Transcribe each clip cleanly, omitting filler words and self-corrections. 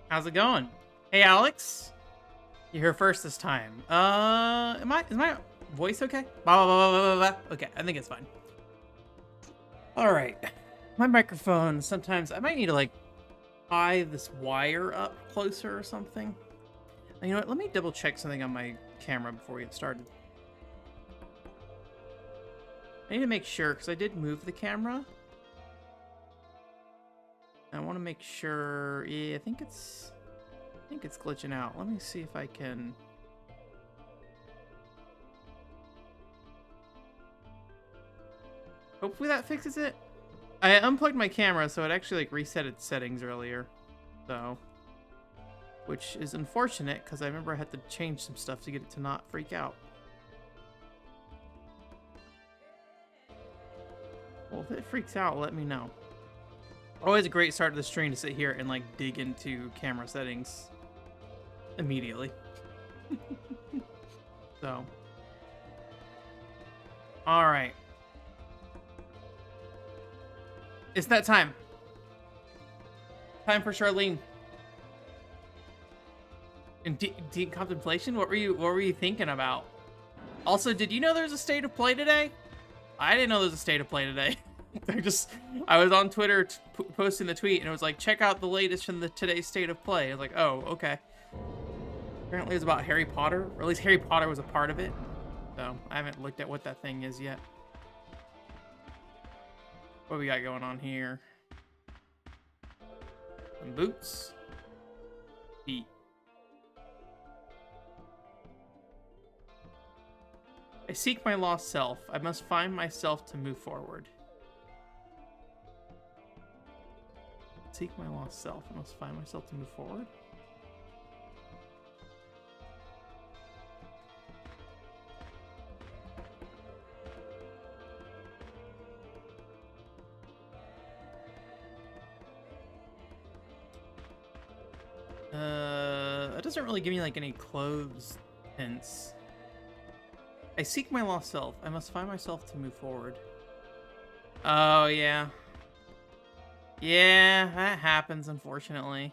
How's it going? Hey, Alex. You're here first this time. Is my voice okay? Blah, blah, blah, blah, blah, blah. Okay, I think it's fine. All right. My microphone, sometimes I might need to like tie this wire up closer or something. You know what? Let me double check something on my camera before we get started. I need to make sure because I did move the camera. I want to make sure. Yeah, I think it's glitching out. Let me see if I can. Hopefully that fixes it. I unplugged my camera, so it actually like reset its settings earlier. So, which is unfortunate because I remember I had to change some stuff to get it to not freak out. Well, if it freaks out, let me know. Always a great start to the stream to sit here and like dig into camera settings immediately. So, all right. It's that time. Time for Charlene. In deep contemplation, what were you thinking about? Also, did you know there's a state of play today? I didn't know there's a state of play today. I was on Twitter posting the tweet, and it was like, check out the latest from the today's state of play. I was like, oh, okay. Apparently it was about Harry Potter, or at least Harry Potter was a part of it. So I haven't looked at what that thing is yet. What we got going on here? Some boots. Feet. I seek my lost self. I must find myself to move forward. Seek my lost self. I must find myself to move forward. It doesn't really give me like any clothes hints. I seek my lost self. I must find myself to move forward. Oh, yeah. Yeah, that happens, unfortunately.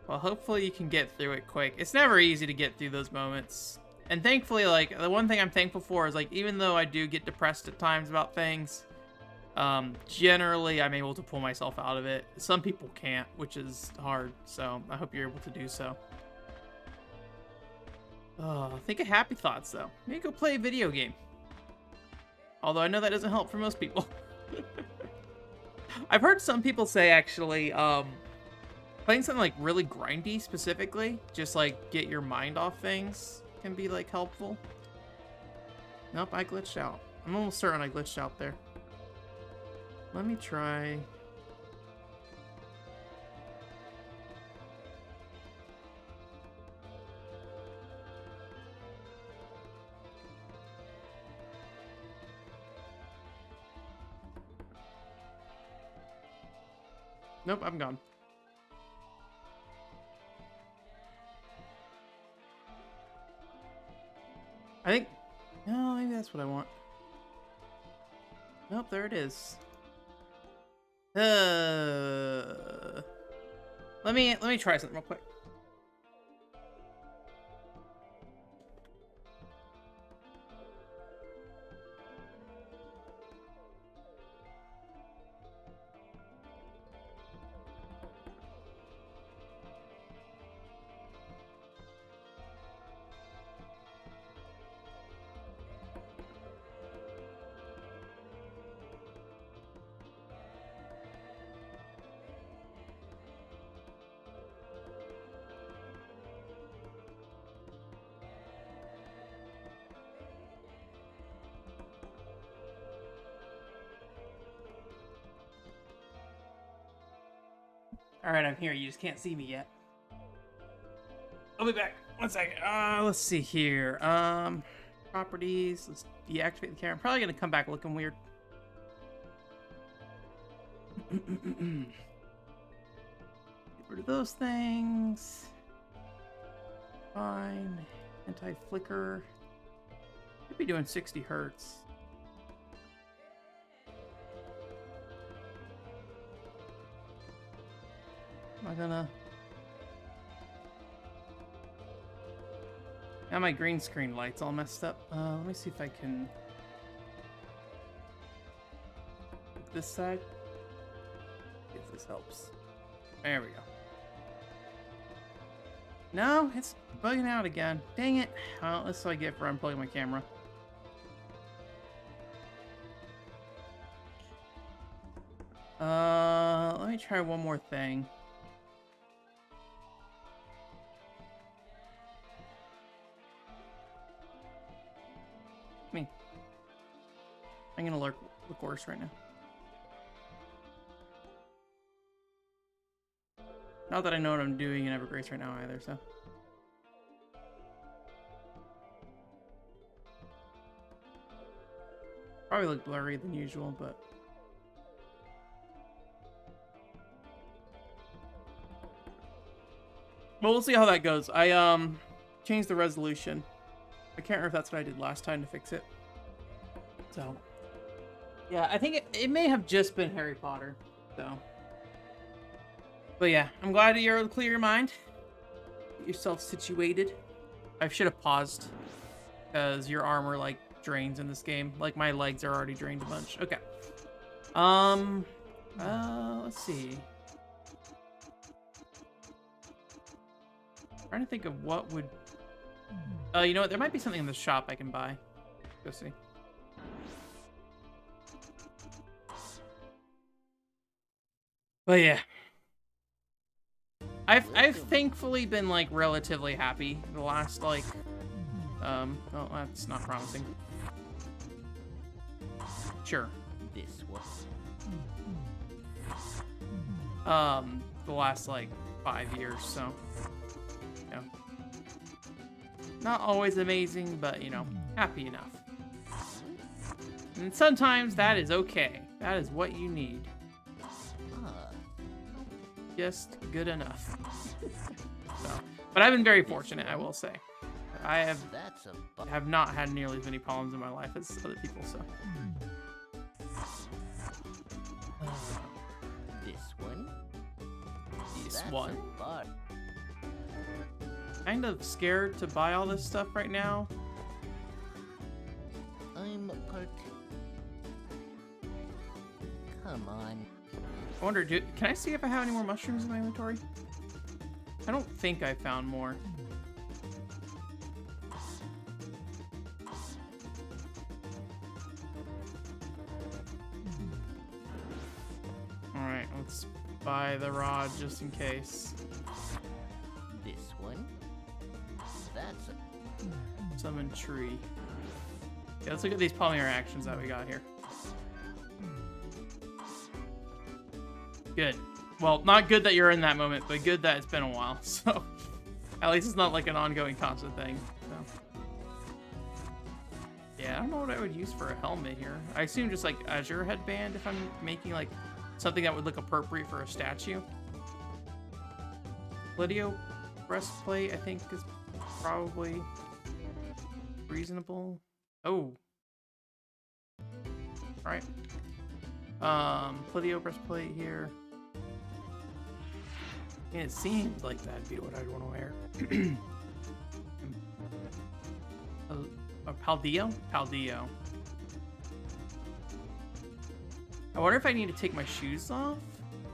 Well, hopefully you can get through it quick. It's never easy to get through those moments. And thankfully, like, the one thing I'm thankful for is, like, even though I do get depressed at times about things, generally I'm able to pull myself out of it. Some people can't, which is hard, so I hope you're able to do so. Oh, think of happy thoughts, though. Maybe go play a video game. Although I know that doesn't help for most people. I've heard some people say, actually, playing something, like, really grindy, specifically, just, like, get your mind off things, can be, like, helpful. Nope, I glitched out. I'm almost certain I glitched out there. Let me try... Nope, I'm gone. I think... No, maybe that's what I want. Nope, there it is. Let me try something real quick. Alright, I'm here. You just can't see me yet. I'll be back. 1 second. Let's see here. Properties. Let's deactivate the camera. I'm probably gonna come back looking weird. Get rid of those things. Fine. Anti-flicker. Could be doing 60 hertz. Am I gonna... Now my green screen light's all messed up. Let me see if I can... This side? If this helps. There we go. No, it's bugging out again. Dang it. Well, that's what I get for unplugging my camera. Let me try one more thing. I'm gonna lurk the course right now. Not that I know what I'm doing in Evergrace right now either, so. Probably look blurry than usual, but. Well, we'll see how that goes. I changed the resolution. I can't remember if that's what I did last time to fix it. So, yeah, I think it may have just been Harry Potter, so. But yeah, I'm glad that you're able to clear your mind. Get yourself situated. I should have paused, because your armor, like, drains in this game. Like, my legs are already drained a bunch. Okay. Let's see. I'm trying to think of what would... you know what? There might be something in the shop I can buy. Go see. But yeah. I've thankfully been, like, relatively happy the last, like... oh, that's not promising. Sure. This was... The last, like, 5 years, so... Yeah. Not always amazing, but, you know, happy enough. And sometimes that is okay. That is what you need. Just good enough. So, but I've been very fortunate, I will say. I have not had nearly as many problems in my life as other people, so. This one? This one? Kind of scared to buy all this stuff right now. Come on. I wonder, can I see if I have any more mushrooms in my inventory? I don't think I found more. Alright, let's buy the rod just in case. This one? That's a... Summon tree. Yeah, let's look at these polymer actions that we got here. Good. Well, not good that you're in that moment, but good that it's been a while. So, at least it's not like an ongoing constant thing. So. Yeah, I don't know what I would use for a helmet here. I assume just like Azure headband if I'm making like something that would look appropriate for a statue. Lydio breastplate, I think, is probably reasonable. Oh. All right. Lydio breastplate here. Yeah, it seems like that'd be what I'd want to wear. A Paldeo? Paldeo. I wonder if I need to take my shoes off?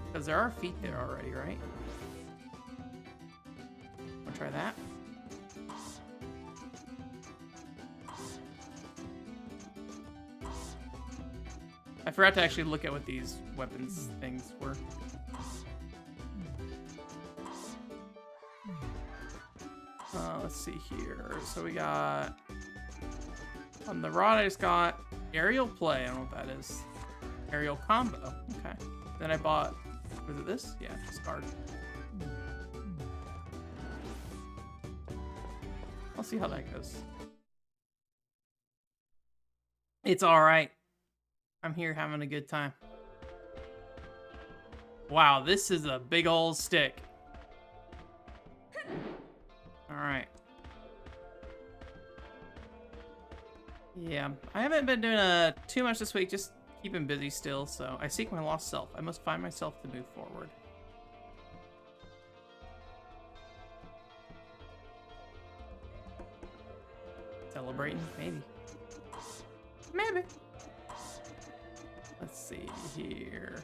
Because there are feet there already, right? Wanna try that? I forgot to actually look at what these weapons things were. Let's see here. So we got... On the rod I just got aerial play. I don't know what that is. Aerial combo. Okay. Then I bought... Was it this? Yeah, discard. I'll see how that goes. It's alright. I'm here having a good time. Wow, this is a big old stick. Alright. Yeah, I haven't been doing too much this week, just keeping busy still, so I seek my lost self. I must find myself to move forward. celebrating? Maybe. Maybe. Let's see here.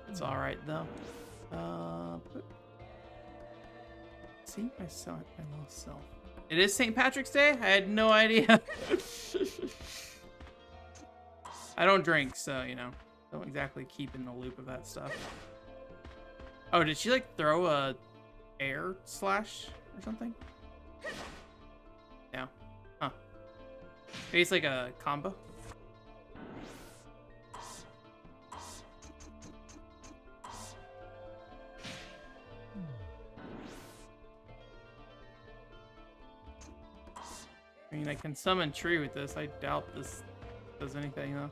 It's all right though. See my little self. It is St. Patrick's Day? I had no idea. I don't drink, so, you know, don't exactly keep in the loop of that stuff. Oh, did she, like, throw a air slash or something? Yeah. Huh. Maybe it's like a combo? I mean, I can summon tree with this. I doubt this does anything, though.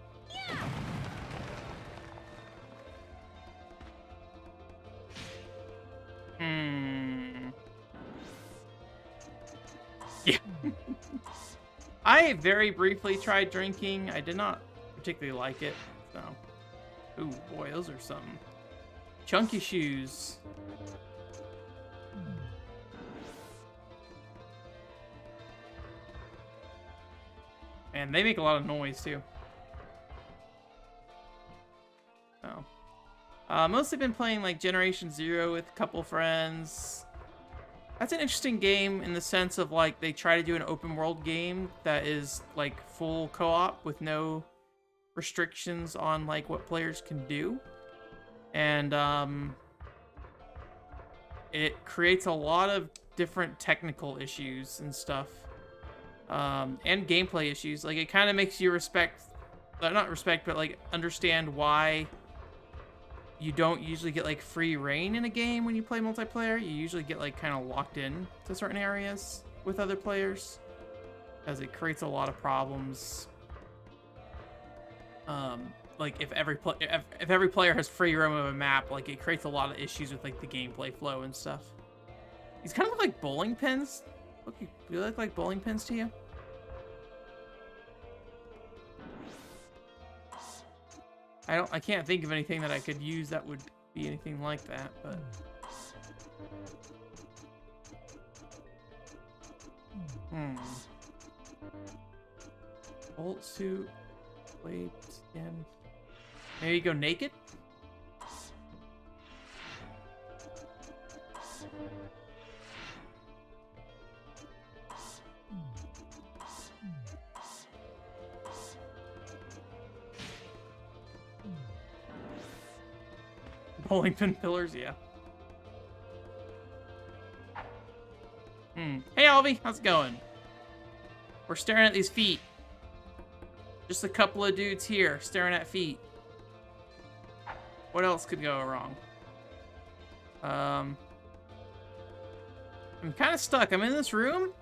Yeah. I very briefly tried drinking. I did not particularly like it, so. Ooh, boy, those are some chunky shoes. And they make a lot of noise, too. So. Mostly been playing, like, Generation Zero with a couple friends. That's an interesting game in the sense of, like, they try to do an open world game that is, like, full co-op with no restrictions on, like, what players can do. And, it creates a lot of different technical issues and stuff. And gameplay issues. Like, it kind of makes you not respect, but, like, understand why you don't usually get, like, free reign in a game when you play multiplayer. You usually get, like, kind of locked in to certain areas with other players, as it creates a lot of problems. Like, if every player has free roam of a map, like, it creates a lot of issues with, like, the gameplay flow and stuff. These kind of look like bowling pins. Do they look like bowling pins to you? I can't think of anything that I could use that would be anything like that, but. Bolt suit, blade skin. Maybe go naked? Bowling pin pillars, yeah. Hey, Alvy, how's it going? We're staring at these feet. Just a couple of dudes here staring at feet. What else could go wrong? I'm kind of stuck. I'm in this room,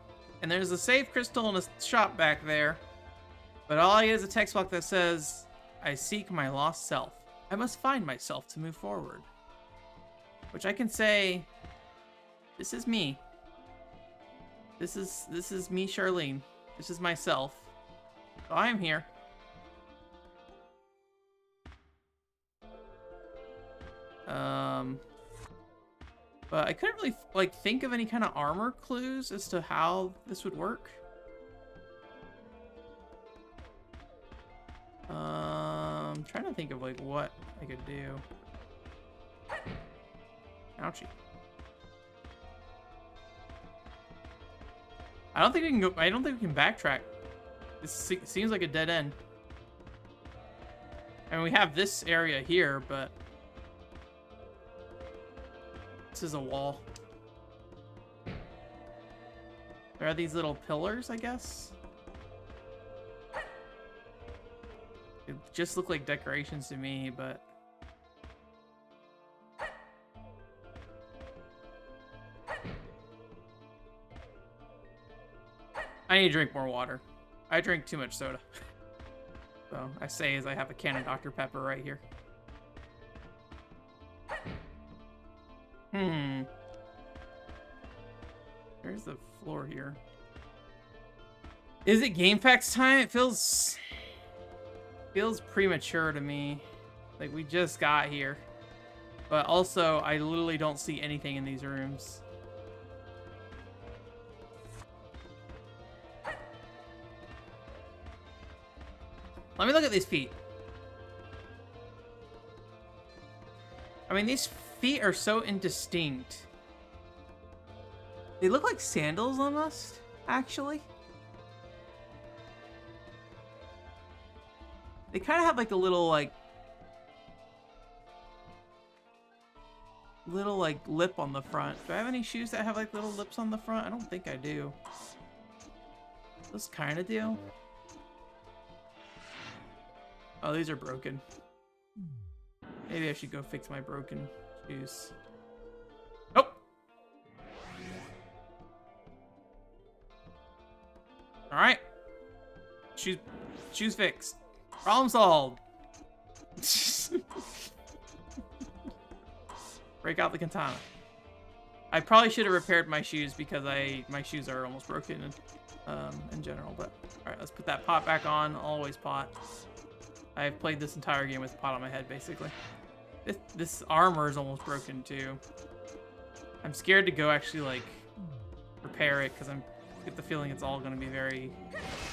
and there's a save crystal in a shop back there. But all I get is a text box that says, I seek my lost self. I must find myself to move forward. Which I can say, this is me. This is me, Charlene. This is myself. So I am here. But I couldn't really, like, think of any kind of armor clues as to how this would work. I'm trying to think of, like, what I could do. Ouchie. I don't think we can go. I don't think we can backtrack. This seems like a dead end. I mean, we have this area here, but this is a wall. There are these little pillars, I guess. It just look like decorations to me, but I need to drink more water. I drink too much soda. So I say as I have a can of Dr. Pepper right here. There's the floor here. Is it GameFAQs time? It feels premature to me. Like, we just got here. But also, I literally don't see anything in these rooms. Let me look at these feet. I mean, these feet are so indistinct. They look like sandals almost, actually. They kind of have like a little like lip on the front. Do I have any shoes that have like little lips on the front? I don't think I do. Those kind of do. Oh, these are broken. Maybe I should go fix my broken shoes. Oh! Alright. Shoes fixed. Problem solved. Break out the katana. I probably should have repaired my shoes because my shoes are almost broken in general. But all right, let's put that pot back on. Always pot. I've played this entire game with pot on my head, basically. This armor is almost broken too. I'm scared to go actually like repair it because I get the feeling it's all going to be very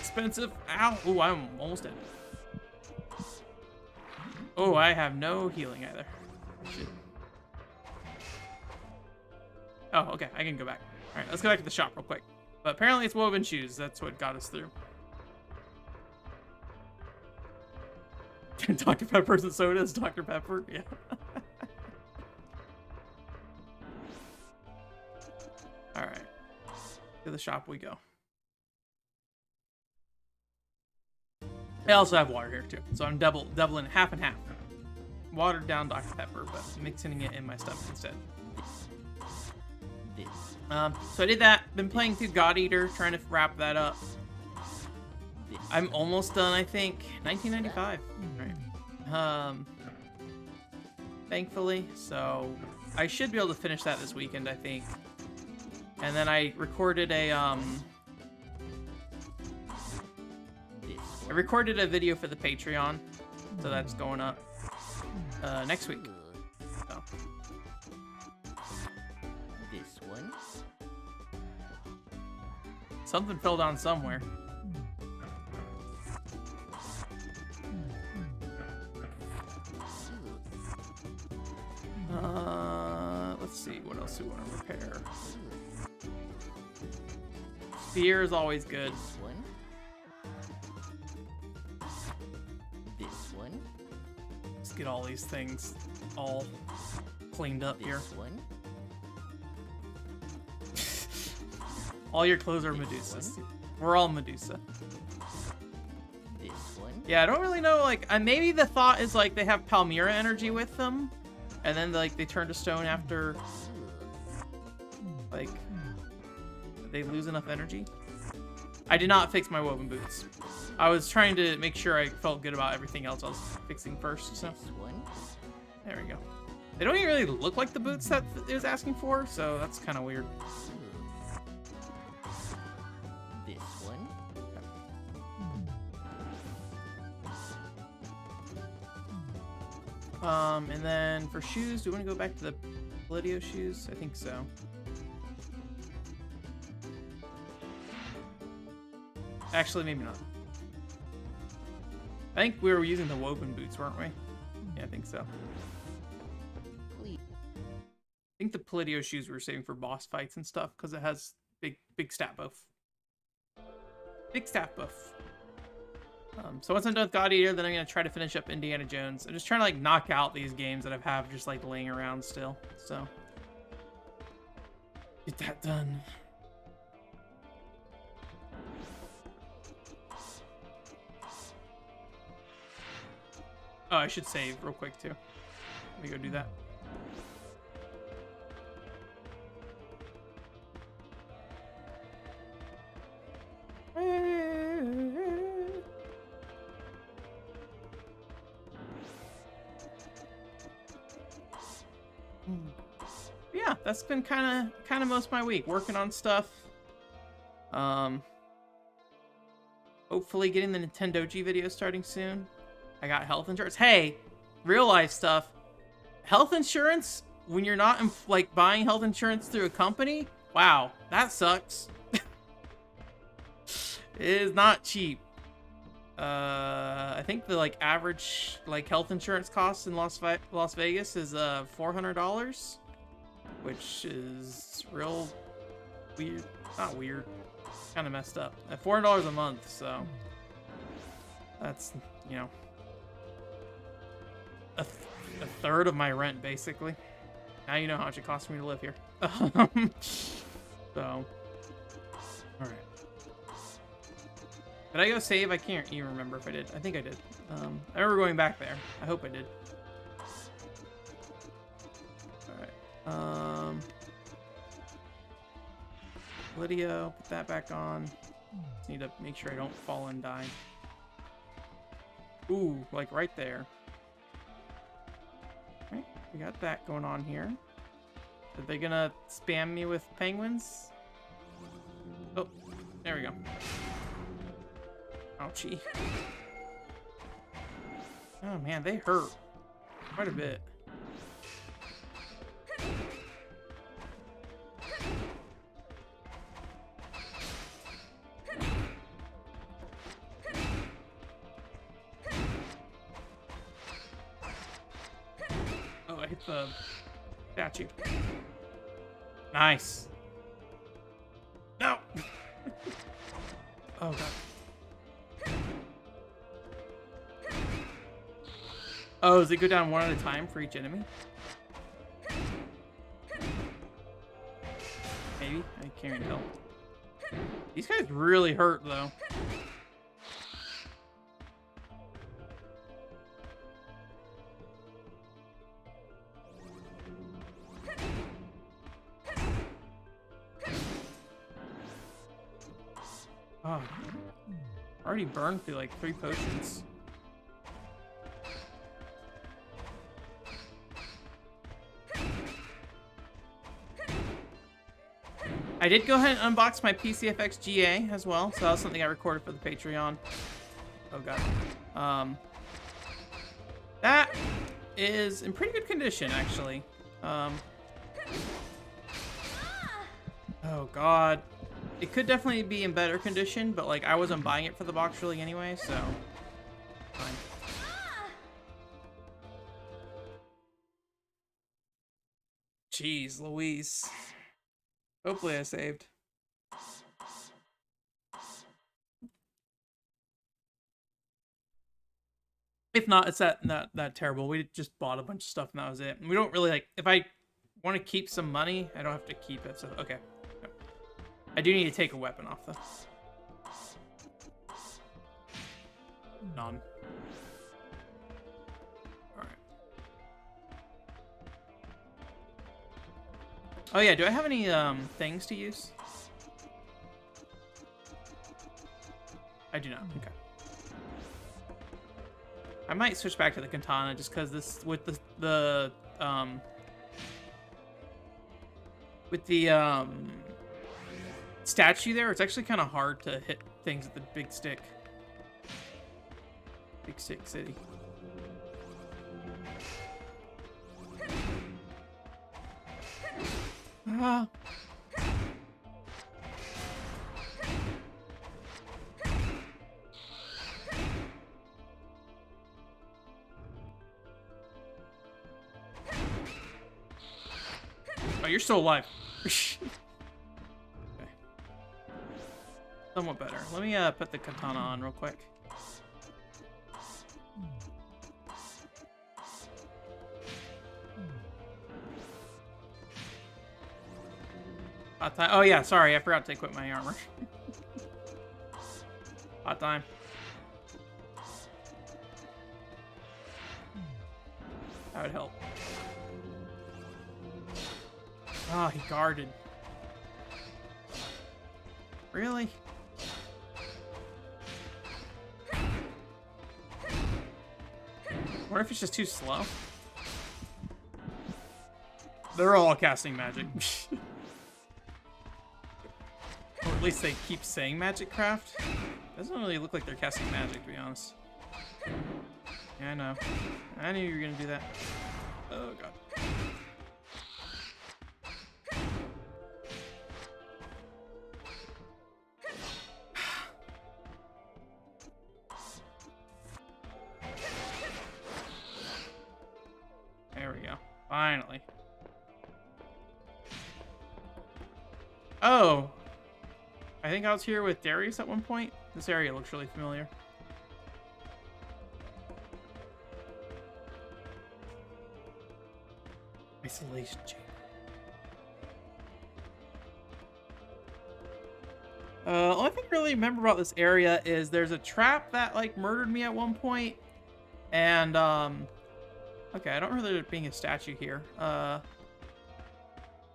expensive. Ow! Ooh, I'm almost dead. Oh, I have no healing either. Shit. Oh, okay, I can go back. All right, let's go back to the shop real quick. But apparently it's woven shoes. That's what got us through. Dr. Pepper's and sodas, Dr. Pepper, yeah. All right, to the shop we go. I also have water here too, so I'm doubling half and half. Watered down Dr. Pepper, but mixing it in my stomach instead. So I did that. Been playing through God Eater, trying to wrap that up. I'm almost done, I think. 1995. Right. Thankfully, so I should be able to finish that this weekend, I think. And then I recorded a video for the Patreon, so that's going up next week. So. This one. Something fell down somewhere. Let's see, what else do we want to repair? Spear is always good. This one. This one. Let's get all these things all cleaned up here. This one. All your clothes are Medusas. We're all Medusa. This one. Yeah, I don't really know, like, maybe the thought is, like, they have Palmyra energy with them, and then, like, they turn to stone after, like, they lose enough energy. I did not fix my woven boots. I was trying to make sure I felt good about everything else I was fixing first, so. This one. There we go. They don't even really look like the boots that it was asking for, so that's kind of weird. This one. And then for shoes, do we want to go back to the Palladium shoes? I think so. Actually, maybe not. I think we were using the woven boots, weren't we? Yeah, I think so. Please. I think the Palladium shoes we were saving for boss fights and stuff because it has big stat buff. Big stat buff. So once I'm done with God Eater, then I'm gonna try to finish up Indiana Jones. I'm just trying to like knock out these games that I have just like laying around still. So get that done. Oh, I should save real quick too. Let me go do that. Yeah, that's been kind of most of my week, working on stuff. Hopefully getting the Nintendo G video starting soon. I got health insurance. Hey, real life stuff. Health insurance when you're not like buying health insurance through a company. Wow, that sucks. It is not cheap. I think the like average like health insurance cost in Las Vegas is $400, which is real weird. Not weird, kind of messed up. At $400 a month, so that's, you know, a third of my rent basically. Now you know how much it costs me to live here. So, all right. Did I go save? I can't even remember if I did. I think I did. I remember going back there. I hope I did. All right. Lydia, put that back on. Just need to make sure I don't fall and die. Ooh, like right there. All right, we got that going on here. Are they gonna spam me with penguins? Oh, there we go. Ouchie. Oh man, they hurt quite a bit. Oh, I hit the statue. Nice. No. Oh god. Oh, does it go down one at a time for each enemy? Maybe? I can't even tell. These guys really hurt, though. Oh. Already burned through like 3 potions. I did go ahead and unbox my PCFX GA as well, so that was something I recorded for the Patreon. Oh god. That is in pretty good condition, actually. Oh god. It could definitely be in better condition, but like I wasn't buying it for the box really anyway, so fine. Jeez Louise. Hopefully I saved. If not, it's not that terrible. We just bought a bunch of stuff and that was it. And we don't really like, if I want to keep some money, I don't have to keep it, so okay. I do need to take a weapon off though. None. Alright. Oh yeah, do I have any things to use? I do not. Okay. I might switch back to the katana just because this with the statue there, it's actually kind of hard to hit things with the big stick. Big Stick City. Ah. Oh, you're still alive. Okay. Somewhat better. Let me put the katana on real quick. Hot time. Oh yeah, sorry, I forgot to equip my armor. Hot time. That would help. Oh, he guarded. Really? What if it's just too slow? They're all casting magic. Or at least they keep saying magic craft. Doesn't really look like they're casting magic, to be honest. Yeah, I know. I knew you were gonna do that. Oh god. Oh. I think I was here with Darius at one point. This area looks really familiar. Isolation chamber. Only thing I really remember about this area is there's a trap that like murdered me at one point, and okay, I don't remember there being a statue here.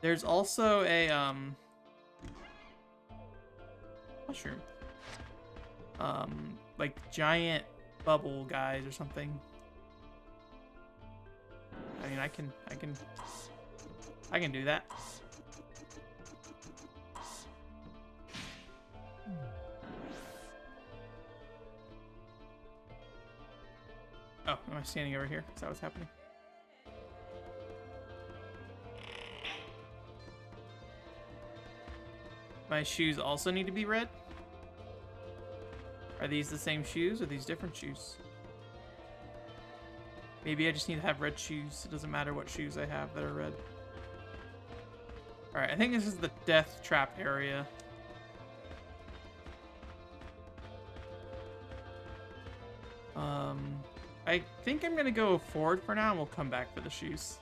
There's also a mushroom, like giant bubble guys or something. I mean, I can do that. Oh, am I standing over here? Is that what's happening? My shoes also need to be red? Are these the same shoes or are these different shoes? Maybe I just need to have red shoes. It doesn't matter what shoes I have that are red. Alright, I think this is the death trap area. I think I'm gonna go forward for now and we'll come back for the shoes.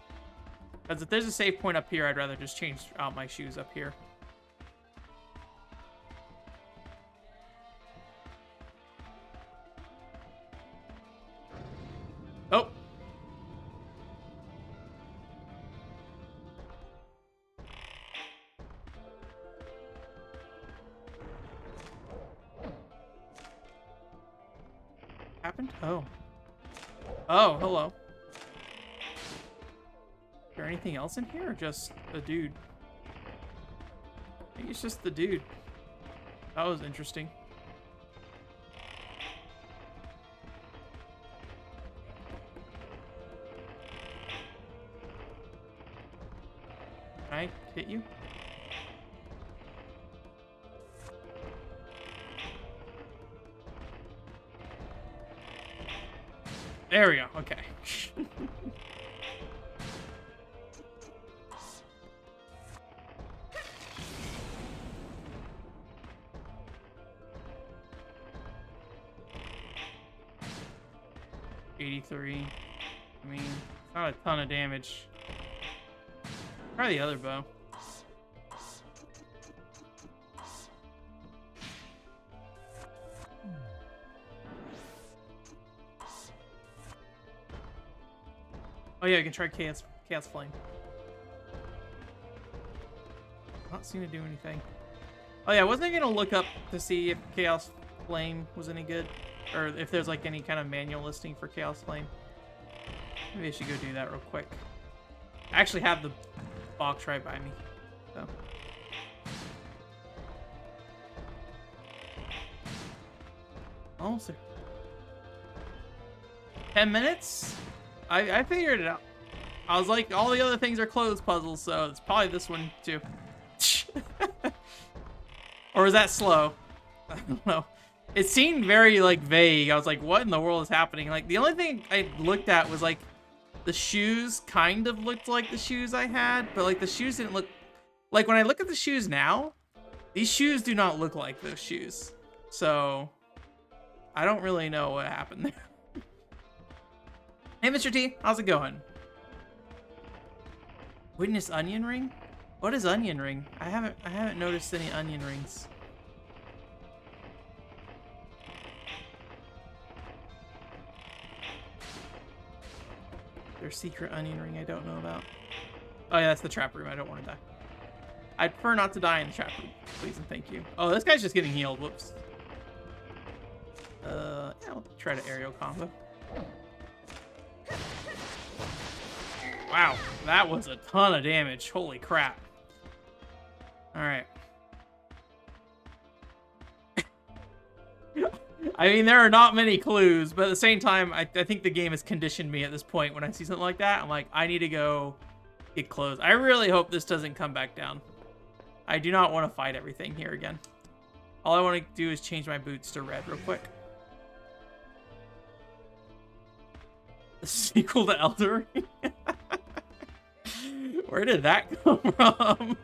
Because if there's a save point up here, I'd rather just change out my shoes up here. Oh! Happened? Oh. Oh, hello. Is there anything else in here or just a dude? I think it's just the dude. That was interesting. Can I hit you? There we go. Okay. $83. I mean, not a ton of damage. Try the other bow. Oh yeah, you can try Chaos Flame. Not seem to do anything. Oh yeah, wasn't I gonna look up to see if Chaos Flame was any good? Or if there's like any kind of manual listing for Chaos Flame. Maybe I should go do that real quick. I actually have the box right by me. So. Almost there. 10 minutes? I figured it out. I was like, all the other things are closed puzzles, so it's probably this one too. Or is that slow? I don't know. It seemed very like vague. I was like, what in the world is happening? Like the only thing I looked at was like the shoes kind of looked like the shoes I had, but like the shoes didn't look like when I look at the shoes now, these shoes do not look like those shoes. So I don't really know what happened there. Hey, Mr. T, how's it going? Witness onion ring? What is onion ring? I haven't noticed any onion rings. There's secret onion ring I don't know about. Oh yeah, that's the trap room. I don't want to die. I'd prefer not to die in the trap room. Please and thank you. Oh, this guy's just getting healed. Whoops. Yeah, I'll try to aerial combo. Wow, that was a ton of damage. Holy crap. Alright. I mean, there are not many clues, but at the same time, I think the game has conditioned me at this point. When I see something like that, I'm like, I need to go get close. I really hope this doesn't come back down. I do not want to fight everything here again. All I want to do is change my boots to red real quick. The sequel to Elder Ring? Where did that come from?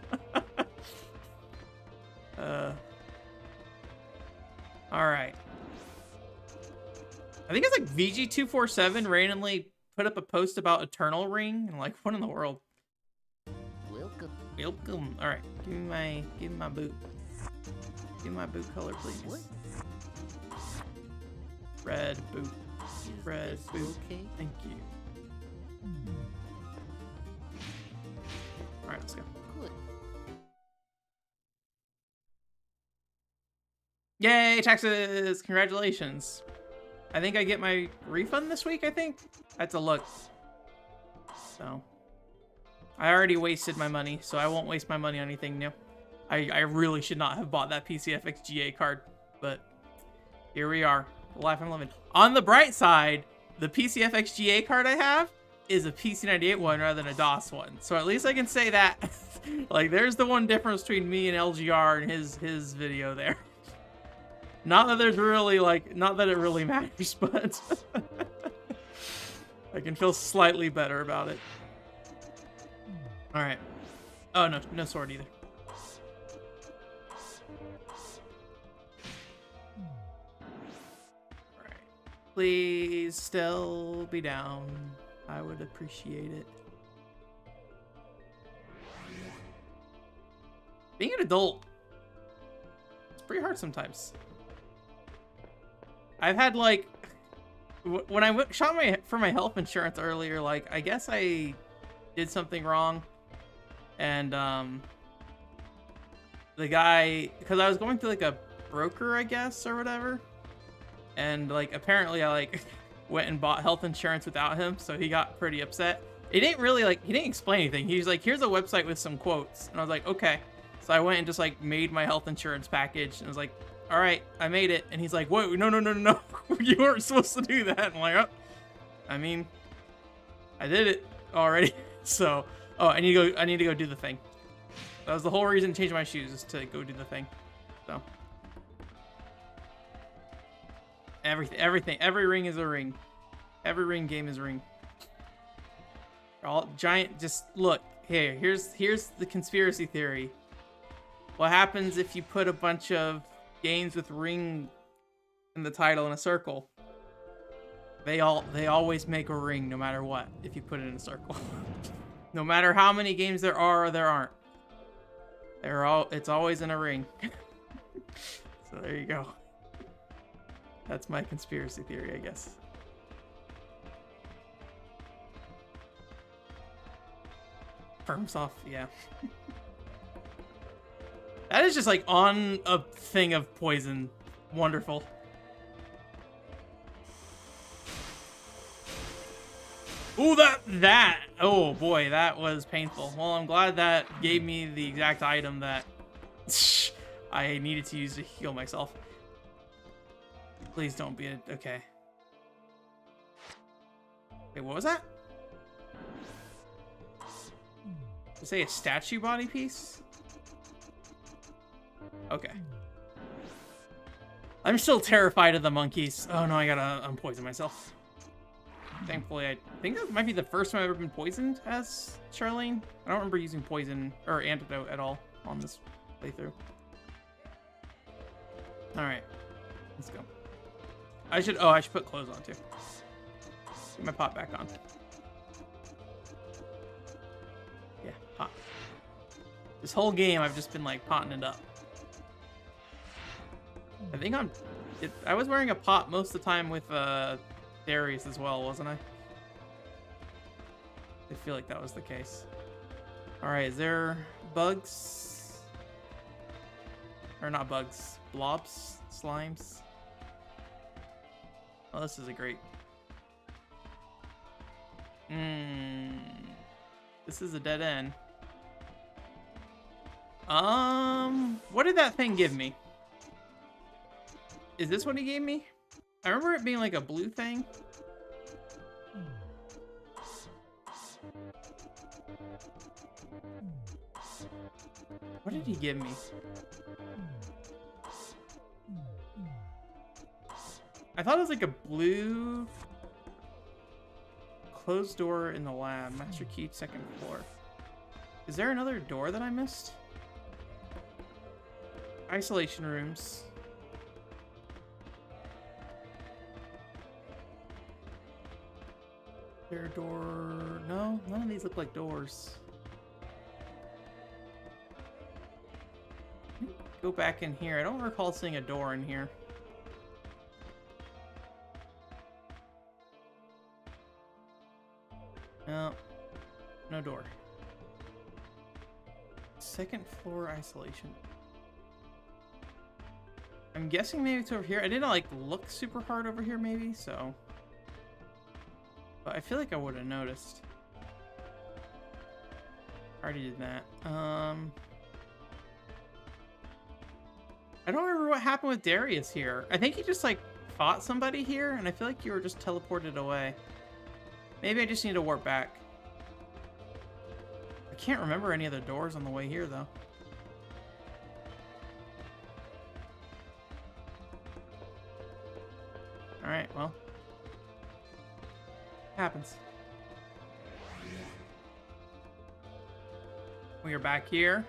I think it's like VG247 randomly put up a post about Eternal Ring, and like, what in the world? Welcome. Welcome. All right, give me my boot. Give me my boot color, please. What? Red boot. Is Red this boot. okay? Thank you. All right, let's go. Good. Yay, taxes! Congratulations. I think I get my refund this week, I think. That's a look. So, I already wasted my money, so I won't waste my money on anything new. I really should not have bought that PCFX GA card, but here we are. The life I'm living. On the bright side, the PCFX GA card I have is a PC98 one rather than a DOS one. So at least I can say that. Like, there's the one difference between me and LGR and his video there. Not that there's really, like, not that it really matters, but I can feel slightly better about it. All right. Oh, no sword either. All right. Please still be down. I would appreciate it. Being an adult, it's pretty hard sometimes. I've had, like, when I shot for my health insurance earlier, like, I guess I did something wrong. And, the guy, because I was going through, like, a broker, I guess, or whatever. And, like, apparently I, like, went and bought health insurance without him, so he got pretty upset. He didn't really, like, he didn't explain anything. He was like, here's a website with some quotes. And I was like, okay. So I went and just, like, made my health insurance package. And I was like, all right, I made it. And he's like, wait, no. You weren't supposed to do that. And I'm like, oh, I mean, I did it already. So, oh, I need to go do the thing. That was the whole reason to change my shoes, is to go do the thing. So, every ring is a ring. Every ring game is a ring. All giant, just look, here's the conspiracy theory. What happens if you put a bunch of games with ring in the title in a circle? They always make a ring no matter what, if you put it in a circle. No matter how many games there are or there aren't. It's always in a ring. So there you go. That's my conspiracy theory, I guess. From Software, yeah. That is just like on a thing of poison. Wonderful. Ooh, that. Oh boy, that was painful. Well, I'm glad that gave me the exact item that I needed to use to heal myself. Please don't be a, okay. Wait, what was that? Did it say a statue body piece? Okay. I'm still terrified of the monkeys. Oh no, I gotta unpoison myself. Thankfully, I think that might be the first time I've ever been poisoned as Charlene. I don't remember using poison or antidote at all on this playthrough. Alright. Let's go. I should put clothes on too. Get my pot back on. Yeah, pot. This whole game I've just been like potting it up. I think I was wearing a pot most of the time with Darius as well, wasn't I? I feel like that was the case. Alright, is there bugs? Or not bugs, blobs, slimes? Oh, this is a great. This is a dead end. What did that thing give me? Is this what he gave me? I remember it being like a blue thing. What did he give me? I thought it was like a blue closed door in the lab. Master key, second floor. Is there another door that I missed? Isolation rooms. there a door? No, none of these look like doors. Go back in here. I don't recall seeing a door in here. No. No door. Second floor isolation. I'm guessing maybe it's over here. I didn't like look super hard over here maybe, so. But I feel like I would have noticed. I already did that. I don't remember what happened with Darius here. I think he just like fought somebody here, and I feel like you were just teleported away. Maybe I just need to warp back. I can't remember any other doors on the way here, though. Alright, well. Happens. We are back here.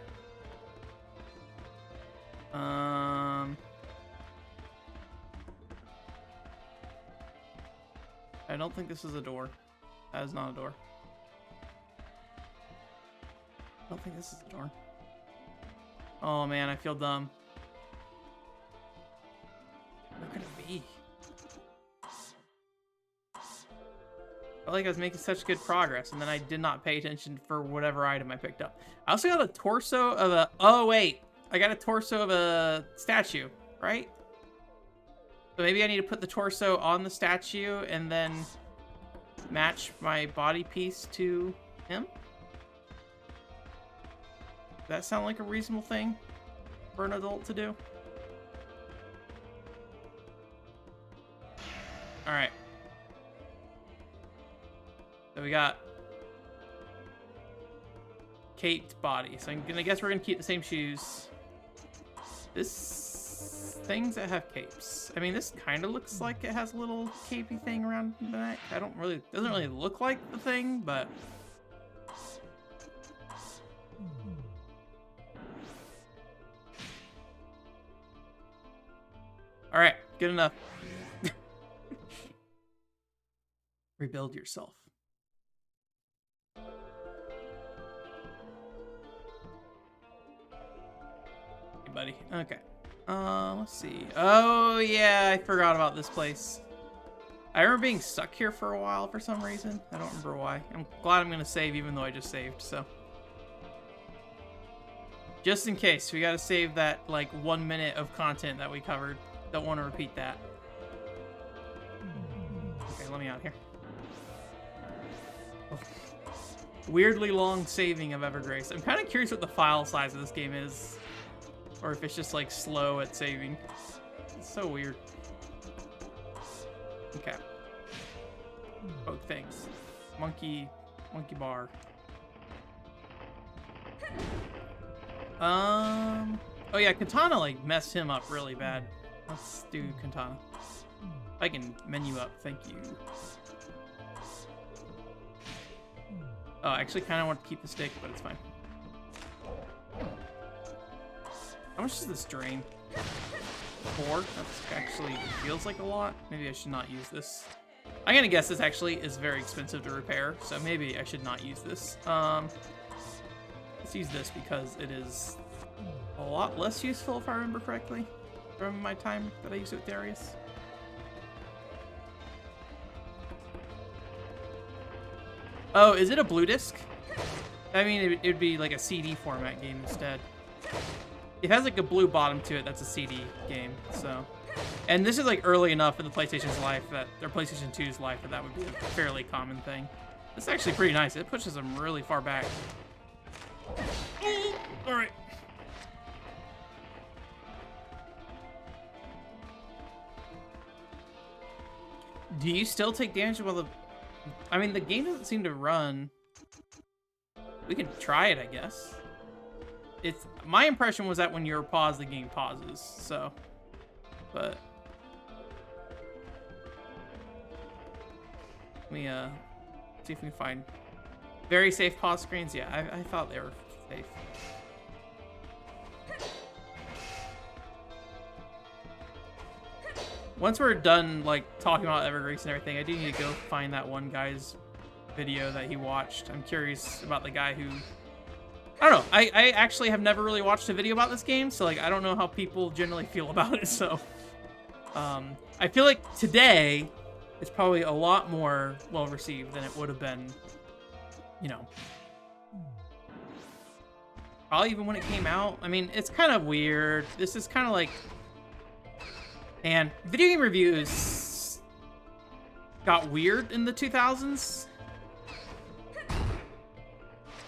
I don't think this is a door. That is not a door. I don't think this is a door. Oh man, I feel dumb. Where could it be? I felt like I was making such good progress, and then I did not pay attention for whatever item I picked up. I also got a torso of a... Oh wait, I got a torso of a statue, right? So maybe I need to put the torso on the statue and then match my body piece to him? Does that sound like a reasonable thing for an adult to do? Alright. So we got caped body. So I'm gonna guess we're gonna keep the same shoes. Things that have capes. I mean, this kind of looks like it has a little capey thing around the neck. Doesn't really look like the thing, but all right, good enough. Rebuild yourself. Hey, buddy. Okay. Let's see. Oh, yeah, I forgot about this place. I remember being stuck here for a while for some reason. I don't remember why. I'm glad I'm going to save even though I just saved, so. Just in case, we got to save that, like, 1 minute of content that we covered. Don't want to repeat that. Okay, let me out here. Oh. Weirdly long saving of Evergrace. I'm kind of curious what the file size of this game is. Or if it's just like slow at saving. It's so weird. Okay. Both things. Monkey bar. Oh yeah, Katana like messed him up really bad. Let's do Katana. If I can menu up, thank you. Oh, I actually kind of want to keep the stick, but it's fine. How much does this drain? 4? That's actually feels like a lot. Maybe I should not use this. I'm gonna guess this actually is very expensive to repair, so maybe I should not use this. Let's use this because it is a lot less useful if I remember correctly from my time that I used it with Darius. Oh, is it a blue disc? I mean, it'd be like a CD format game instead. It has like a blue bottom to it. That's a CD game. So, and this is like early enough in the PlayStation's life that, or PlayStation 2's life, that would be a fairly common thing. This is actually pretty nice. It pushes them really far back. All right. Do you still take damage while the... I mean, the game doesn't seem to run. We can try it, I guess. It's... My impression was that when you're paused, the game pauses, so... But... Let me, see if we can find... Very safe pause screens? Yeah, I thought they were safe. Once we're done, like, talking about Evergrace and everything, I do need to go find that one guy's video that he watched. I'm curious about the guy who... I don't know. I actually have never really watched a video about this game, so like I don't know how people generally feel about it. So I feel like today it's probably a lot more well received than it would have been, you know, probably even when it came out. I mean, it's kind of weird. This is kind of like, and video game reviews got weird in the 2000s.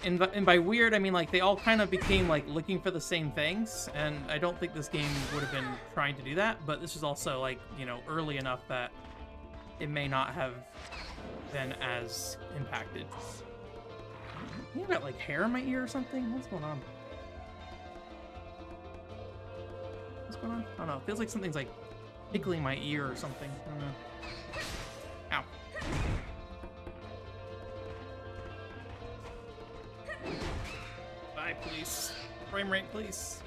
And by weird, I mean, like, they all kind of became, like, looking for the same things, and I don't think this game would have been trying to do that, but this is also, like, you know, early enough that it may not have been as impacted. I think I've got, like, hair in my ear or something? What's going on? What's going on? I don't know. It feels like something's, like, tickling my ear or something. I don't know. Ow. Please. Frame rate, please.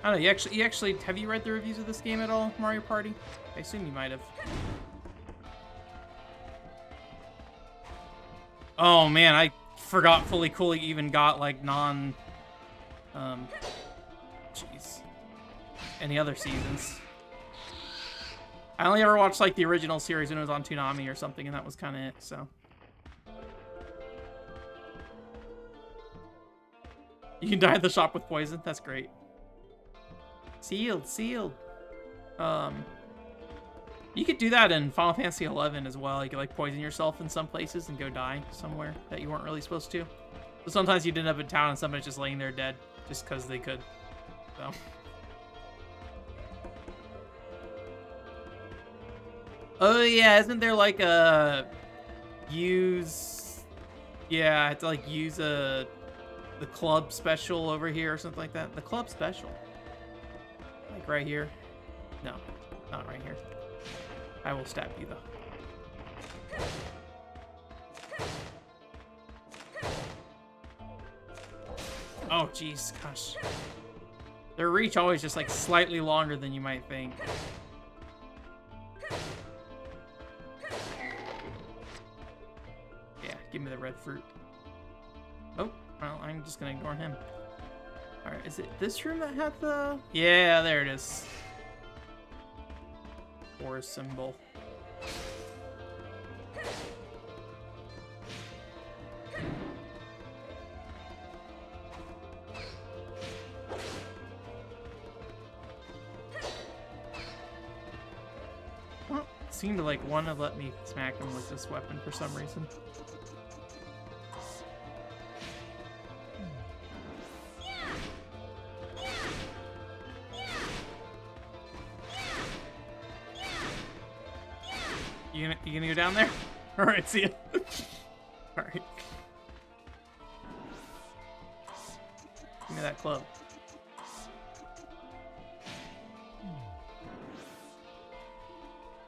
I don't know, you actually, have you read the reviews of this game at all, Mario Party? I assume you might have. Oh man, I forgot Fully Cooley even got like jeez. Any other seasons. I only ever watched like the original series when it was on Toonami or something, and that was kind of it, so. You can die at the shop with poison. That's great. Sealed, sealed. You could do that in Final Fantasy 11 as well. You could like poison yourself in some places and go die somewhere that you weren't really supposed to. So sometimes you'd end up in town and somebody's just laying there dead just because they could. So. Oh yeah, isn't there like a use? Yeah, I have to like use the club special over here or something like that. The club special. Like right here. No, not right here. I will stab you though. Oh jeez, gosh. Their reach always just like slightly longer than you might think. Yeah, give me the red fruit. Oh. Well, I'm just gonna ignore him. Alright, is it this room that had the... Yeah, there it is. Or symbol. Well, it seemed to like want to let me smack him with this weapon for some reason. You gonna go down there? Alright, see ya. Alright. Give me that club.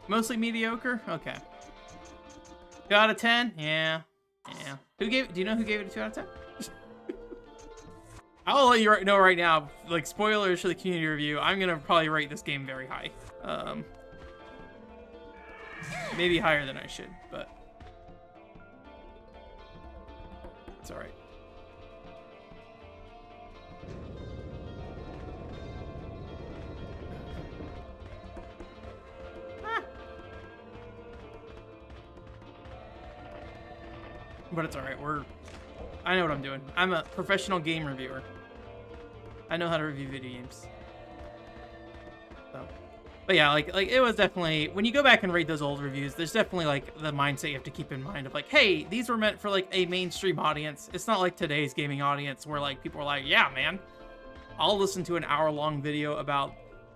Mostly mediocre? Okay. 2 out of 10? Yeah. Yeah. Do you know who gave it a 2 out of 10? I'll let you know right now, like, spoilers for the community review, I'm gonna probably rate this game very high. Maybe higher than I should, but it's alright. But it's alright, I know what I'm doing. I'm a professional game reviewer. I know how to review video games. So. But yeah, like it was definitely, when you go back and read those old reviews, there's definitely like the mindset you have to keep in mind of like, hey, these were meant for like a mainstream audience. It's not like today's gaming audience where like people are like, yeah, man, I'll listen to an hour-long video about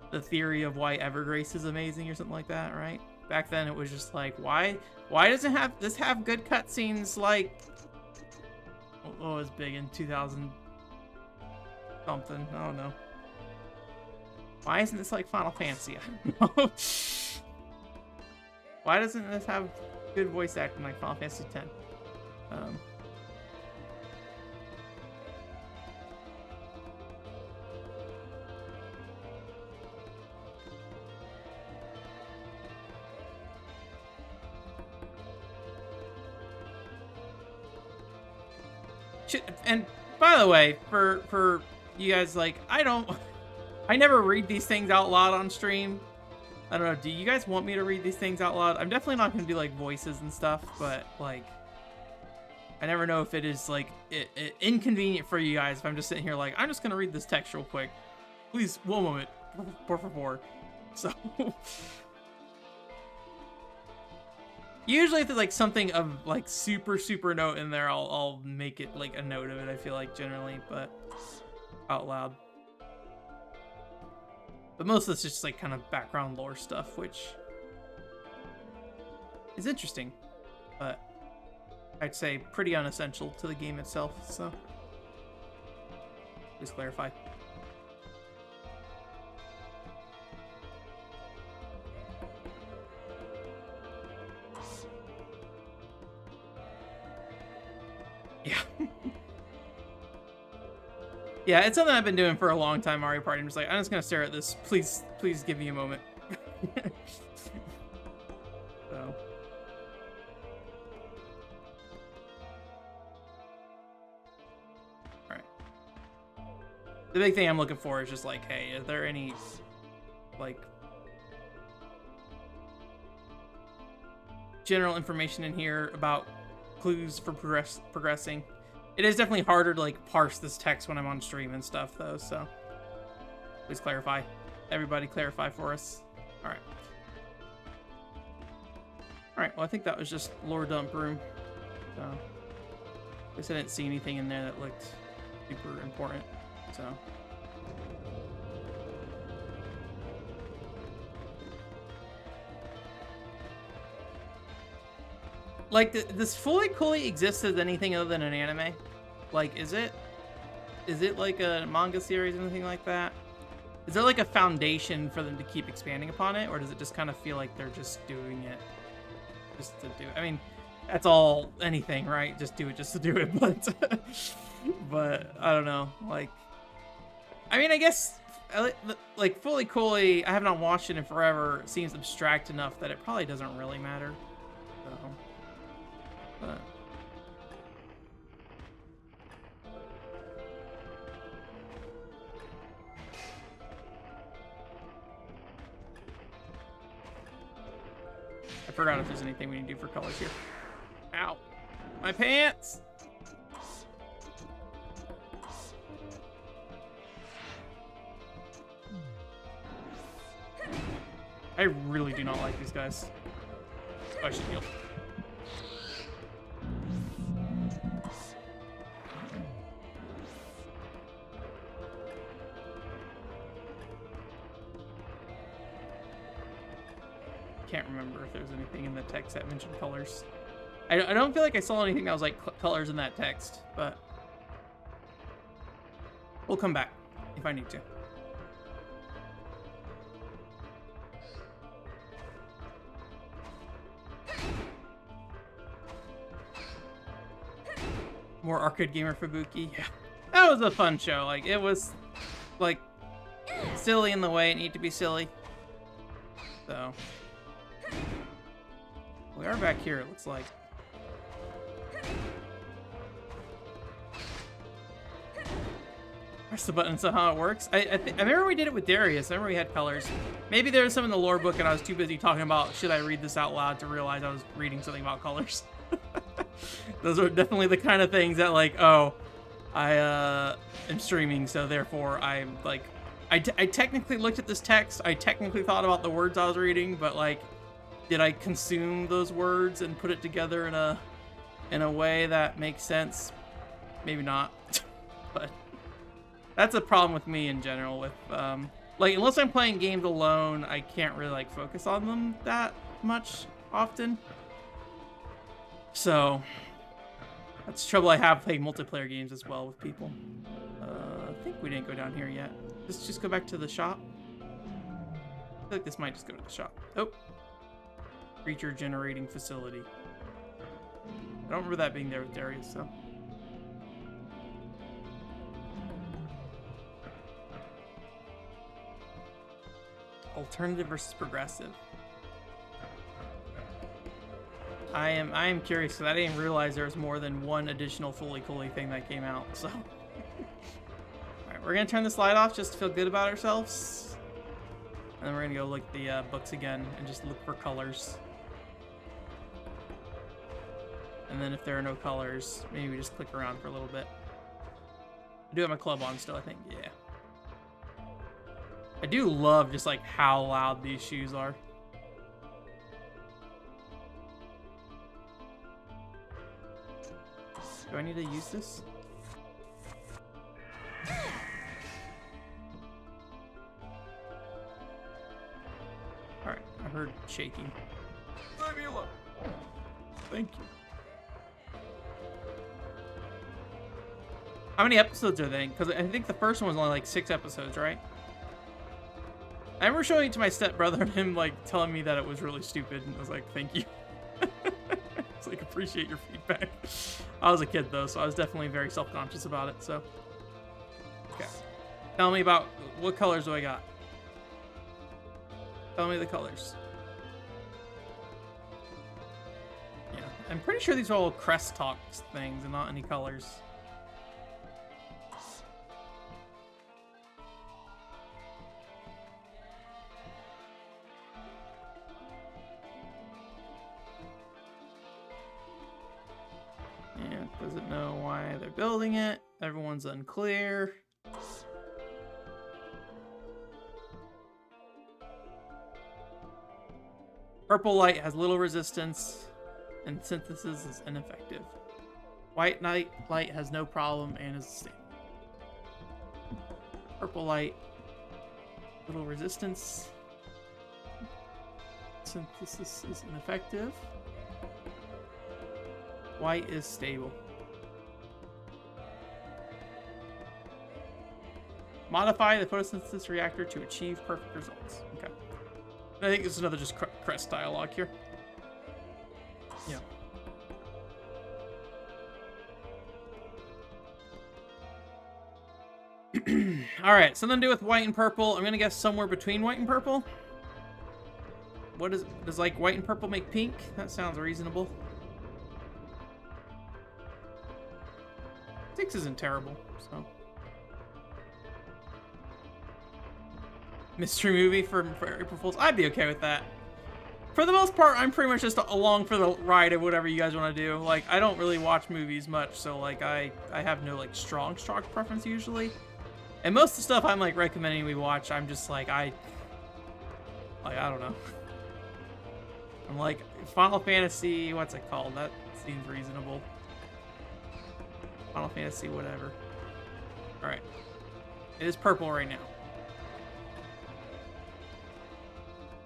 the theory of why Evergrace is amazing or something like that, right? Back then it was just like, why doesn't this have good cutscenes like, what was big in 2000 something? I don't know. Why isn't this like Final Fantasy? I don't know. Why doesn't this have good voice acting like Final Fantasy X? And by the way, for you guys, like, I never read these things out loud on stream. I don't know. Do you guys want me to read these things out loud? I'm definitely not going to do like voices and stuff, but like, I never know if it is like inconvenient for you guys if I'm just sitting here like, I'm just going to read this text real quick. Please, one moment. Por favor. So, usually if there's like something of like super note in there, I'll make it like a note of it, I feel like generally, but out loud. But most of it's just like kind of background lore stuff, which is interesting, but I'd say pretty unessential to the game itself, so please clarify. Yeah. Yeah, it's something I've been doing for a long time, Mario Party. I'm just like, I'm just gonna stare at this. Please give me a moment. So. Alright. The big thing I'm looking for is just like, hey, is there any, like, general information in here about clues for progressing? It is definitely harder to like parse this text when I'm on stream and stuff though, so please clarify. Everybody clarify for us. Alright. Alright, well I think that was just lore dump room. So I guess I didn't see anything in there that looked super important, so. Like, does Fully Cooley exist as anything other than an anime? Like, is it like a manga series or anything like that? Is there like a foundation for them to keep expanding upon it? Or does it just kind of feel like they're just doing it just to do it? I mean, that's all anything, right? Just do it just to do it, but I don't know. Like, I mean, I guess, like, Fully Cooley, I have not watched it in forever. It seems abstract enough that it probably doesn't really matter. So. But I forgot if there's anything we need to do for colors here. Ow. My pants! I really do not like these guys. Oh, I should heal. Can't remember if there's anything in the text that mentioned colors. I don't feel like I saw anything that was like colors in that text, but we'll come back if I need to. More Arcade Gamer Fubuki. Yeah, that was a fun show. Like, it was like silly in the way it needed to be silly. So we are back here, it looks like. Press the button, somehow it works. I remember we did it with Darius. I remember we had colors. Maybe there was some in the lore book and I was too busy talking about should I read this out loud to realize I was reading something about colors. Those are definitely the kind of things that, like, oh, I am streaming, so therefore I'm like, I technically looked at this text. I technically thought about the words I was reading, but like, did I consume those words and put it together in a way that makes sense? Maybe not. But that's a problem with me in general. With like, unless I'm playing games alone, I can't really like focus on them that much often. So that's the trouble I have playing multiplayer games as well with people. I think we didn't go down here yet. Let's just go back to the shop. I feel like this might just go to the shop. Oh. Creature generating facility. I don't remember that being there with Darius, so. Alternative versus progressive. I am curious because I didn't realize there was more than one additional fully coolly thing that came out. So, all right, we're gonna turn this light off just to feel good about ourselves, and then we're gonna go look at the books again and just look for colors. And then if there are no colors, maybe we just click around for a little bit. I do have my club on still, I think. Yeah. I do love just like how loud these shoes are. Do I need to use this? Alright, I heard shaking. Leave me alone. Thank you. How many episodes are they? Because I think the first one was only like 6 episodes, right? I remember showing it to my stepbrother and him like telling me that it was really stupid, and I was like, thank you. It's like, appreciate your feedback. I was a kid though, so I was definitely very self-conscious about it, so. Okay. Tell me about, what colors do I got? Tell me the colors. Yeah, I'm pretty sure these are all Crest Talks things and not any colors. Doesn't know why they're building it. Everyone's unclear. Purple light has little resistance, and synthesis is ineffective. White light has no problem and is stable. Purple light, little resistance. Synthesis is ineffective. White is stable. Modify the photosynthesis reactor to achieve perfect results. Okay. I think this is another just Crest dialogue here. Yeah. All right, something to do with white and purple. I'm gonna guess somewhere between white and purple. What does like white and purple make pink? That sounds reasonable. 6 isn't terrible, so. Mystery movie for April Fools. I'd be okay with that. For the most part, I'm pretty much just along for the ride of whatever you guys want to do. Like, I don't really watch movies much, so like I have no like strong preference usually. And most of the stuff I'm like recommending we watch, I'm just like I don't know. I'm like Final Fantasy, what's it called? That seems reasonable. Final Fantasy, whatever. All right, it is purple right now.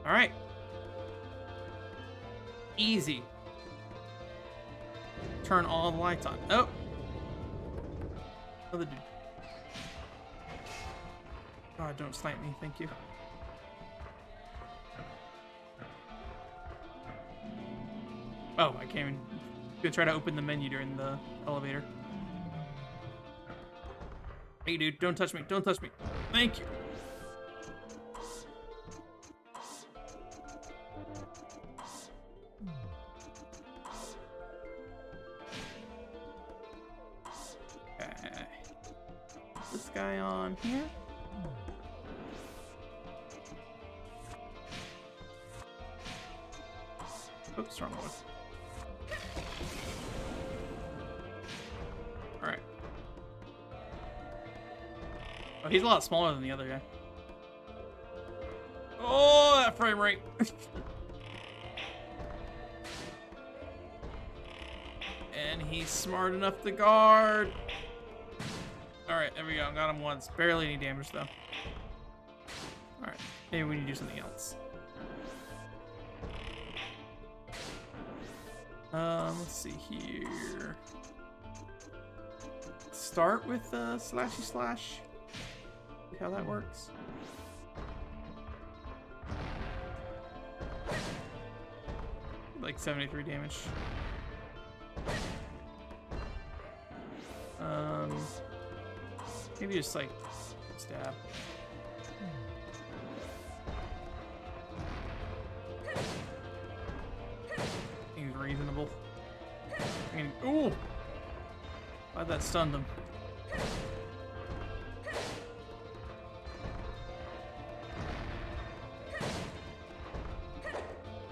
All right. Easy. Turn all the lights on. Oh. Another dude. God, don't snipe me. Thank you. Oh, I came in. Gonna try to open the menu during the elevator. Hey, dude, don't touch me. Don't touch me. Thank you. This guy on here. Oops, wrong one. All right. Oh, he's a lot smaller than the other guy. Oh, that frame rate. And he's smart enough to guard. Alright, there we go. Got him once. Barely any damage, though. Alright, maybe we need to do something else. Let's see here. Start with slashy slash. See how that works. Like 73 damage. Maybe just like stab. I think he's unreasonable. I mean, ooh! Glad that stunned him.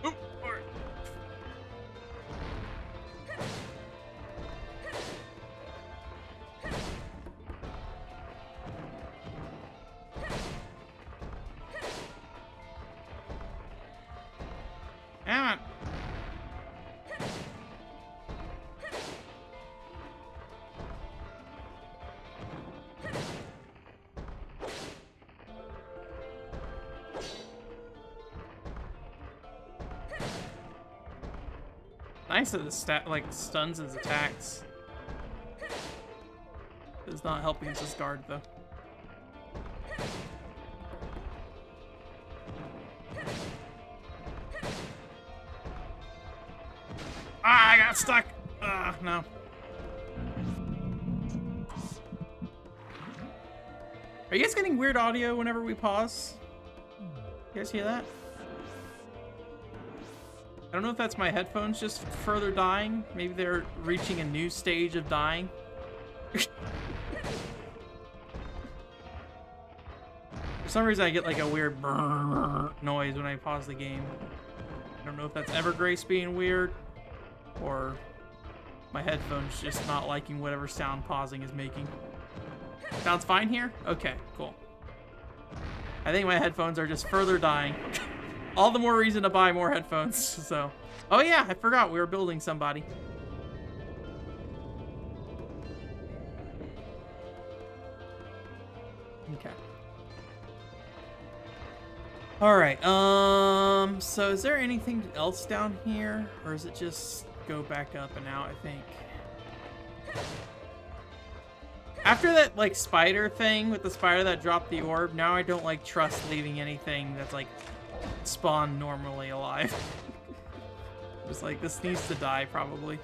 Ooh, alright. Come on. Nice that the stat like stuns his attacks. It's not helping his guard though. Ah, I got stuck. Ah, no. Are you guys getting weird audio whenever we pause? You guys hear that? I don't know if that's my headphones just further dying. Maybe they're reaching a new stage of dying. For some reason I get like a weird noise when I pause the game. I don't know if that's Evergrace being weird or my headphones just not liking whatever sound pausing is making. Sounds fine here? Okay, cool. I think my headphones are just further dying. All the more reason to buy more headphones, so. Oh yeah, I forgot we were building somebody. Okay. Alright, so is there anything else down here? Or is it just go back up and out, I think? After that, like, spider thing with the spider that dropped the orb, now I don't, like, trust leaving anything that's, like, spawned normally alive. Just like, this needs to die, probably.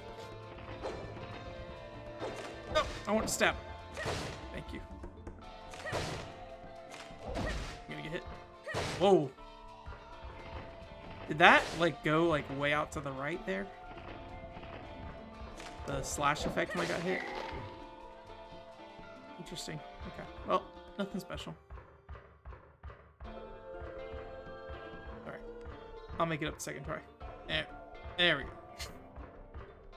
No, I want to stab. Thank you. I'm gonna get hit. Whoa. Did that, like, go, like, way out to the right there? The slash effect when I got hit? Interesting. Okay. Well, nothing special. Alright. I'll make it up the second try. There we go.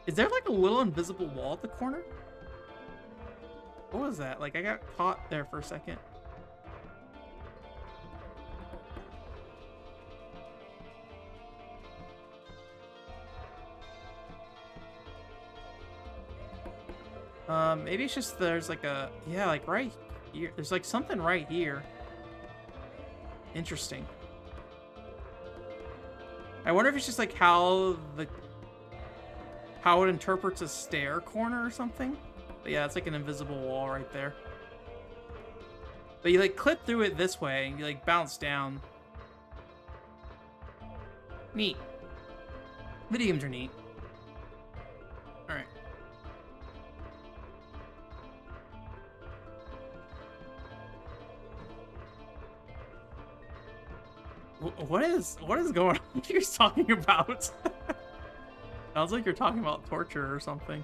Is there like a little invisible wall at the corner? What was that? Like I got caught there for a second. Maybe it's just there's like a, yeah, like right here. There's like something right here. Interesting. I wonder if it's just like how it interprets a stair corner or something. But yeah, it's like an invisible wall right there. But you like clip through it this way and you like bounce down. Neat. Video games are neat. Alright. What is going on? What are you guys talking about? Sounds like you're talking about torture or something.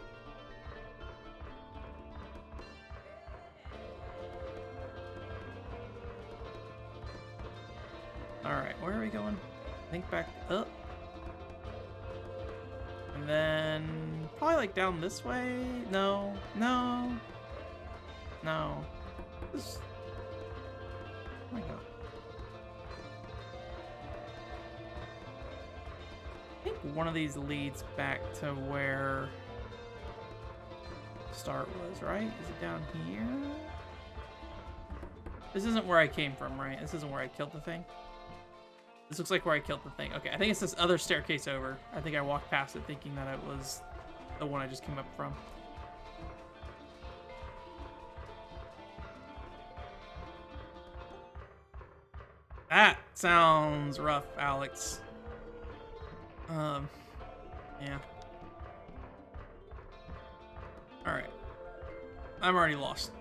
Alright, where are we going? I think back up. And then probably like down this way? No. This... Oh my god. I think one of these leads back to where start was, right? Is it down here? This isn't where I came from, right? This isn't where I killed the thing. This looks like where I killed the thing. Okay, I think it's this other staircase over. I think I walked past it thinking that it was the one I just came up from. That sounds rough, Alex. Yeah. Alright. I'm already lost.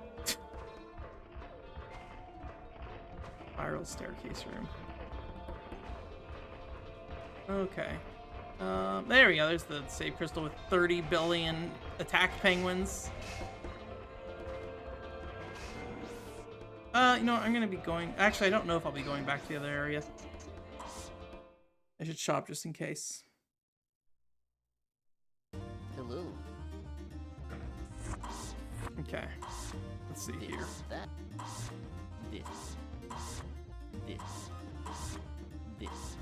Spiral staircase room. Okay. There we go. There's the save crystal with 30 billion attack penguins. You know what? I'm gonna be going. Actually, I don't know if I'll be going back to the other area. I should shop just in case. Hello. Okay. Let's see here. That. This. This. This.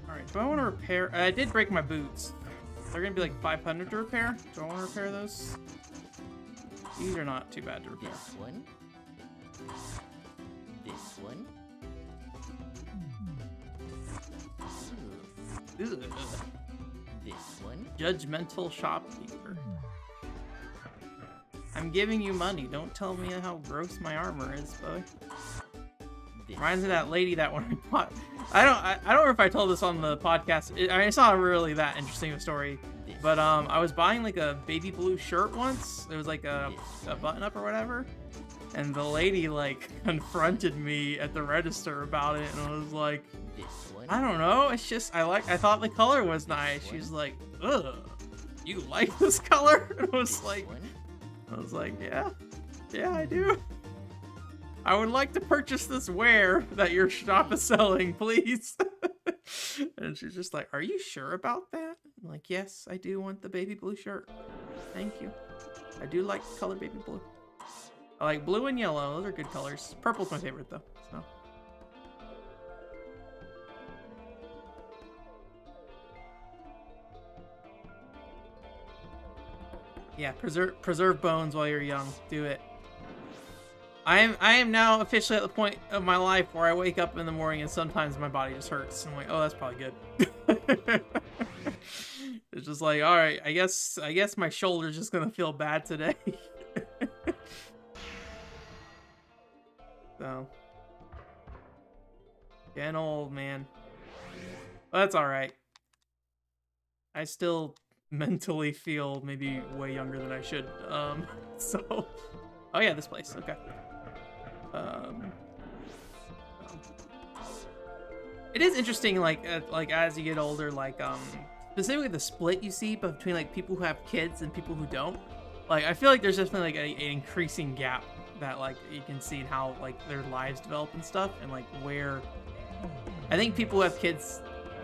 Alright, do I want to repair? I did break my boots. They're gonna be like 500 to repair. Do I want to repair those? These are not too bad to repair. This one. This one. Ugh. This one. Judgmental shopkeeper. I'm giving you money. Don't tell me how gross my armor is, boy. Reminds me of that lady that when I bought. I don't know if I told this on the podcast. I mean, it's not really that interesting of a story. But I was buying like a baby blue shirt once. It was like a button up or whatever. And the lady like confronted me at the register about it, and I was like, I don't know. It's just I thought the color was nice. She's like, ugh, you like this color? And I was like, yeah, I do. I would like to purchase this wear that your shop is selling, please. And she's just like, are you sure about that? I'm like, yes, I do want the baby blue shirt. Thank you. I do like the color baby blue. I like blue and yellow. Those are good colors. Purple's my favorite, though. So. Yeah, preserve bones while you're young. Do it. I am now officially at the point of my life where I wake up in the morning and sometimes my body just hurts. I'm like, oh, that's probably good. It's just like, all right, I guess my shoulder's just gonna feel bad today. So, getting old, man. But that's all right. I still mentally feel maybe way younger than I should. So, oh yeah, this place. Okay. It is interesting, like as you get older, like specifically the split you see between like people who have kids and people who don't. Like I feel like there's definitely like an increasing gap that like you can see in how like their lives develop and stuff, and like where I think people who have kids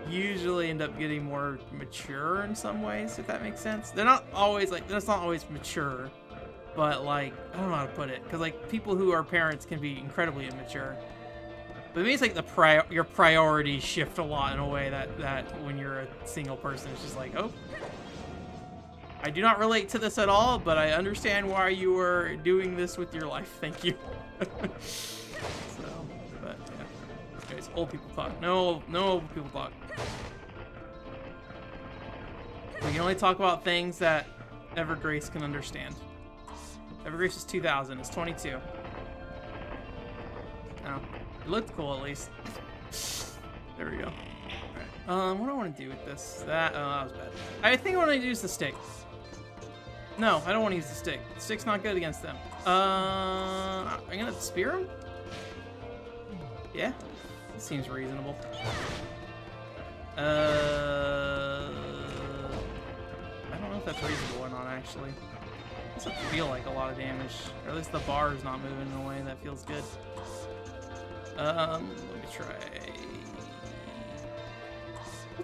usually end up getting more mature in some ways, if that makes sense. They're not always like, that's not always mature, but like, I don't know how to put it, because like people who are parents can be incredibly immature. But it means like your priorities shift a lot in a way that when you're a single person, it's just like, oh, I do not relate to this at all, but I understand why you were doing this with your life. Thank you. So, but yeah. Guys, old people talk. No old people talk. We can only talk about things that Evergrace can understand. Evergrace is 2000. It's 22. Oh, it looked cool at least. There we go. Alright. What do I want to do with this? That was bad. I think I want to use the stick. No, I don't want to use the stick. The stick's not good against them. I'm gonna spear him? Yeah, that seems reasonable. I don't know if that's reasonable or not, actually. It doesn't feel like a lot of damage. Or at least the bar is not moving in a way that feels good. Let me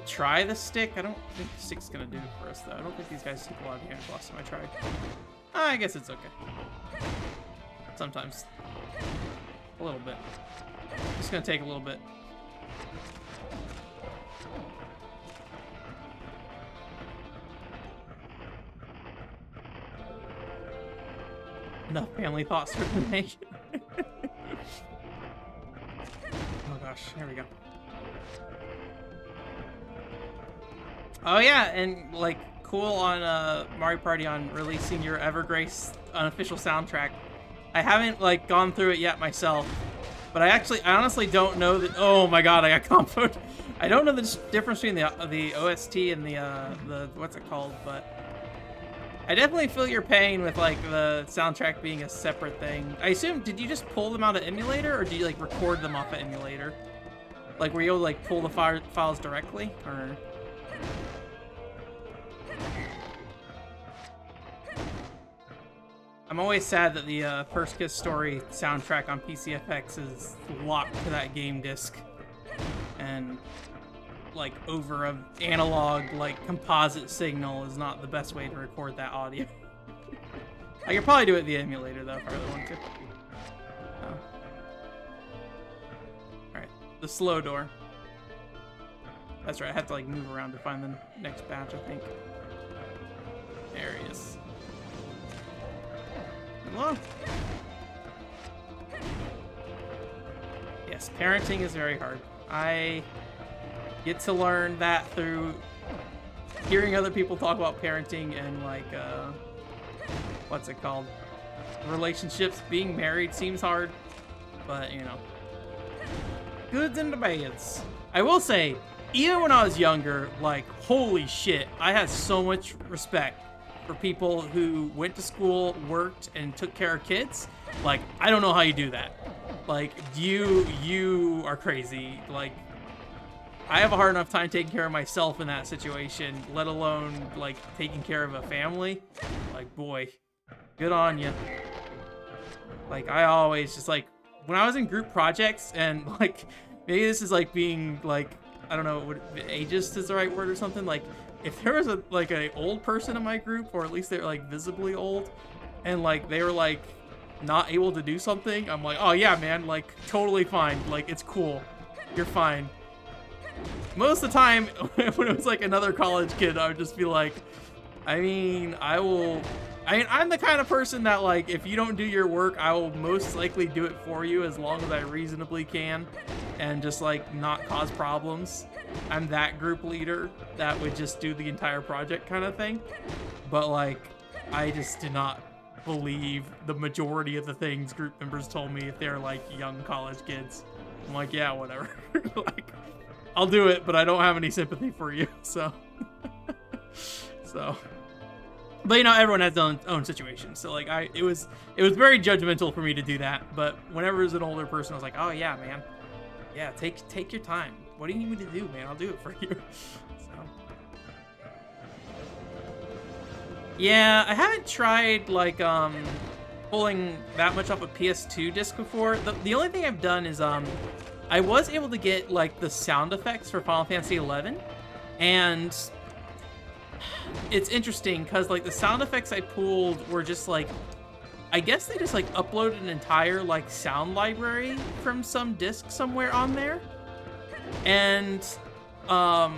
try the stick. I don't think the stick's gonna do it for us, though. I don't think these guys took a lot of damage last time I tried. I guess it's okay. Sometimes. A little bit. It's gonna take a little bit. Enough family thoughts for the nation. Oh gosh, here we go. Oh yeah, and like cool on Mario Party on releasing your Evergrace unofficial soundtrack. I haven't like gone through it yet myself, but I honestly don't know that. Oh my god, I got comboed. I don't know the difference between the OST and the what's it called, but I definitely feel your pain with like the soundtrack being a separate thing. I assume, did you just pull them out of emulator, or do you like record them off of emulator? Like, were you able to, like, pull the files directly, or? I'm always sad that the First Kiss Story soundtrack on PCFX is locked to that game disc. And, like, over a analog, like, composite signal is not the best way to record that audio. I could probably do it via emulator, though, if I really wanted to. Oh. Alright, the slow door. That's right, I have to, like, move around to find the next batch, I think. There he is. Hello? Yes, parenting is very hard. I get to learn that through hearing other people talk about parenting and, like, what's it called? Relationships. Being married seems hard, but, you know. Goods and the bads. I will say, even when I was younger, like, holy shit, I had so much respect for people who went to school, worked, and took care of kids. Like, I don't know how you do that. Like, you are crazy. Like, I have a hard enough time taking care of myself in that situation, let alone, like, taking care of a family. Like, boy, good on you. Like, I always just, like, when I was in group projects, and, like, maybe this is, like, being, like, I don't know, ageist is the right word or something, like, if there was a, like, a old person in my group, or at least they're, like, visibly old, and, like, they were, like, not able to do something, I'm like, oh, yeah, man, like, totally fine. Like, it's cool. You're fine. Most of the time, when it was, like, another college kid, I would just be like, I mean, I'm the kind of person that, like, if you don't do your work, I will most likely do it for you as long as I reasonably can, and just, like, not cause problems. I'm that group leader that would just do the entire project kind of thing. But, like, I just did not believe the majority of the things group members told me if they're, like, young college kids. I'm like, yeah, whatever. Like, I'll do it, but I don't have any sympathy for you, so. So. But, you know, everyone has their own situation. So, like, it was very judgmental for me to do that. But whenever as an older person, I was like, oh, yeah, man. Yeah, take your time. What do you need me to do, man? I'll do it for you. So. Yeah, I haven't tried, like, pulling that much off a PS2 disc before. The only thing I've done is, I was able to get, like, the sound effects for Final Fantasy XI. And it's interesting, because, like, the sound effects I pulled were just, like, I guess they just, like, uploaded an entire, like, sound library from some disc somewhere on there. And, I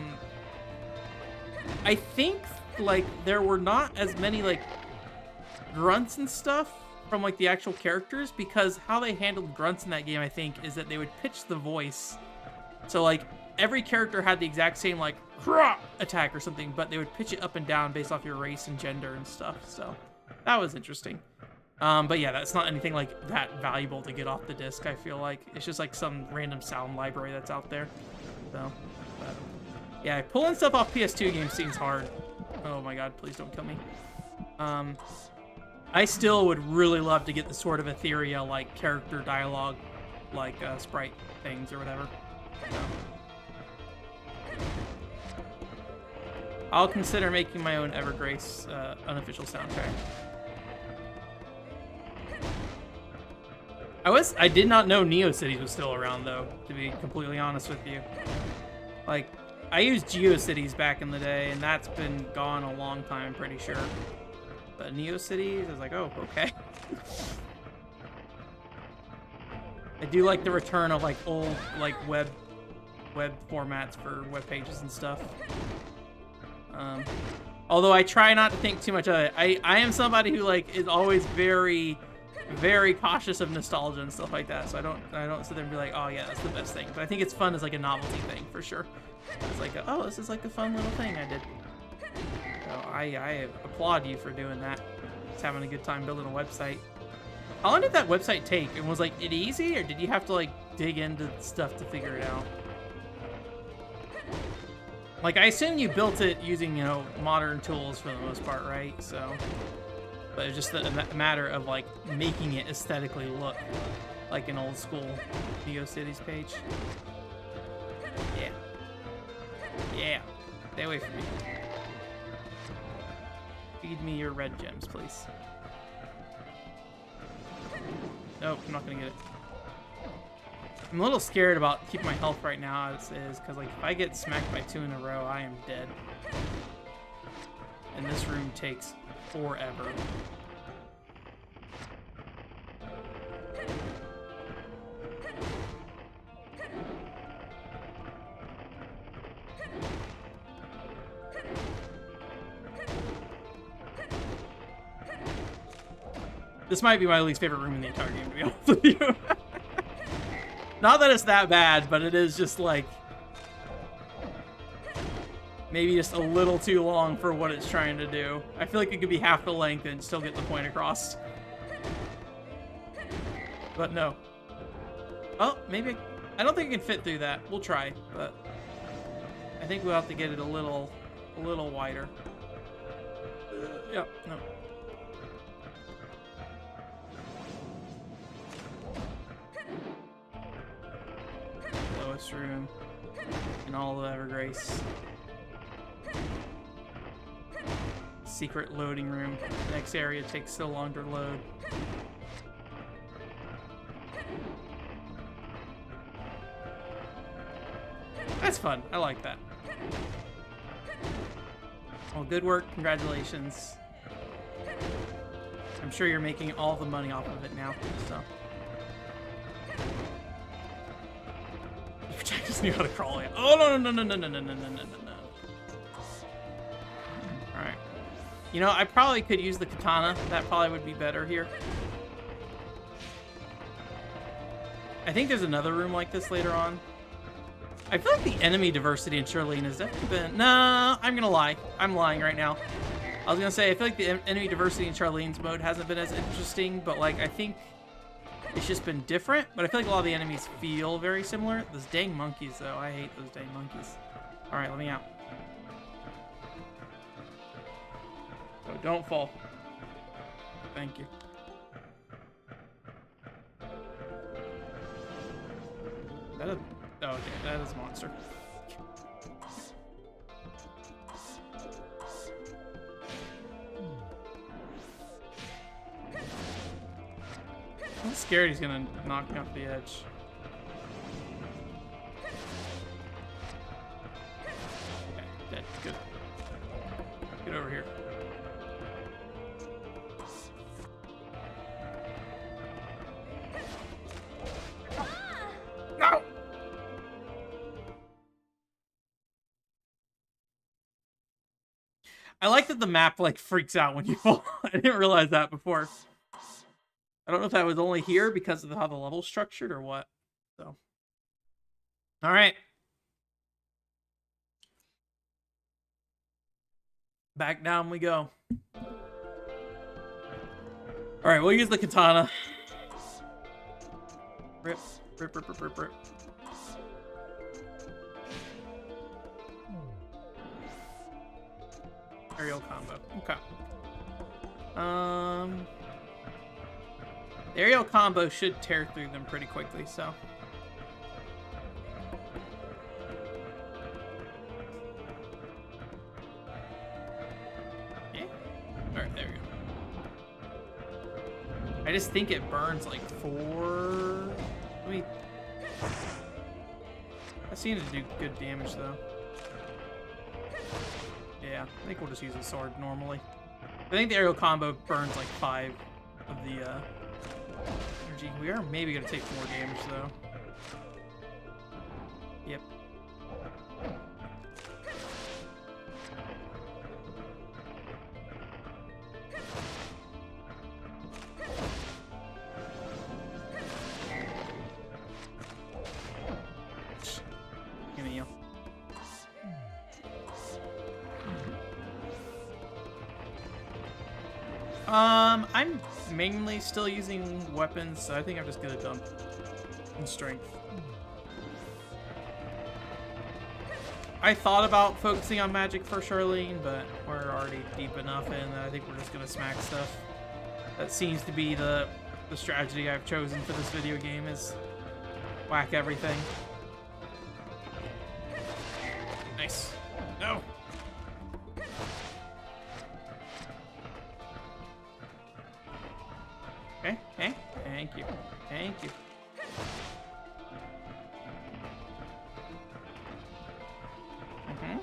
think, like, there were not as many, like, grunts and stuff from, like, the actual characters, because how they handled grunts in that game, I think, is that they would pitch the voice. So, like, every character had the exact same, like, attack or something, but they would pitch it up and down based off your race and gender and stuff. So that was interesting. But yeah, that's not anything like that valuable to get off the disc, I feel like. It's just like some random sound library that's out there. So, but yeah, pulling stuff off PS2 games seems hard. Oh my god, please don't kill me. I still would really love to get the sort of ethereal, like, character dialogue, like, sprite things or whatever. So. I'll consider making my own Evergrace unofficial soundtrack. I did not know NeoCities was still around, though, to be completely honest with you. Like, I used GeoCities back in the day, and that's been gone a long time, I'm pretty sure. But NeoCities, I was like, oh, okay. I do like the return of, like, old, like, web formats for web pages and stuff. Although I try not to think too much of it. I am somebody who, like, is always very, very cautious of nostalgia and stuff like that. So I don't sit there and be like, oh yeah, that's the best thing. But I think it's fun as, like, a novelty thing for sure. It's like, oh, this is like a fun little thing I did. So I applaud you for doing that. Just having a good time building a website. How long did that website take? And was, like, it easy, or did you have to, like, dig into stuff to figure it out? Like, I assume you built it using, you know, modern tools for the most part, right? So, but it's just a matter of, like, making it aesthetically look like an old school NeoCities page. Stay away from me. Feed me your red gems, please. Nope, I'm not gonna get it. I'm a little scared about keeping my health right now as is, because like if I get smacked by 2 in a row, I am dead. And this room takes forever. This might be my least favorite room in the entire game, to be honest with you. Not that it's that bad, but it is just like maybe just a little too long for what it's trying to do. I feel like it could be half the length and still get the point across. But no. Oh, maybe I don't think I can fit through that. We'll try, but I think we'll have to get it a little wider. Yep, no. Lowest room in all of Evergrace. Secret loading room. The next area takes so long to load. That's fun. I like that. Well, good work. Congratulations. I'm sure you're making all the money off of it now, so. I just knew how to crawl it. Oh, no. Alright. You know, I probably could use the katana. That probably would be better here. I think there's another room like this later on. I feel like the enemy diversity in Charlene has definitely been... No, I'm gonna lie. I'm lying right now. I was gonna say, I feel like the enemy diversity in Charlene's mode hasn't been as interesting, but like, I think it's just been different. But I feel like a lot of the enemies feel very similar. Those dang monkeys, though. I hate those dang monkeys. Alright, let me out. Oh, don't fall. Thank you. That is... Oh, okay, that is a monster. I'm scared he's gonna knock me off the edge. Okay, dead. Good. Get over here. No! I like that the map like freaks out when you fall. I didn't realize that before. I don't know if that was only here because of how the level's structured or what. So, all right. Back down we go. All right, we'll use the katana. Rip, rip, rip, rip, rip, rip. Aerial combo. Okay. The aerial combo should tear through them pretty quickly, so. Yeah. Alright, there we go. I just think it burns like 4. Let me. I seem to do good damage though. Yeah, I think we'll just use a sword normally. I think the aerial combo burns like 5 of the energy. We are maybe gonna take more damage though. Yep. Give me you. I'm mainly still using weapons, so I think I'm just gonna dump in strength. I thought about focusing on magic for Charlene, but we're already deep enough in that I think we're just gonna smack stuff. That seems to be the strategy I've chosen for this video game, is whack everything. Nice. No. Okay, okay. Thank you. Thank you. Mm-hmm.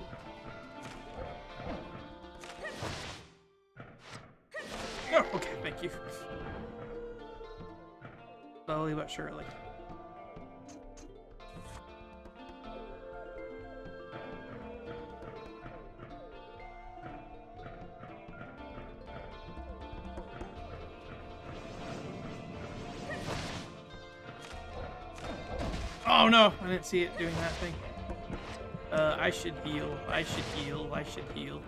Oh, okay, thank you. Slowly but surely. Oh no, I didn't see it doing that thing. I should heal. I should heal. I should heal.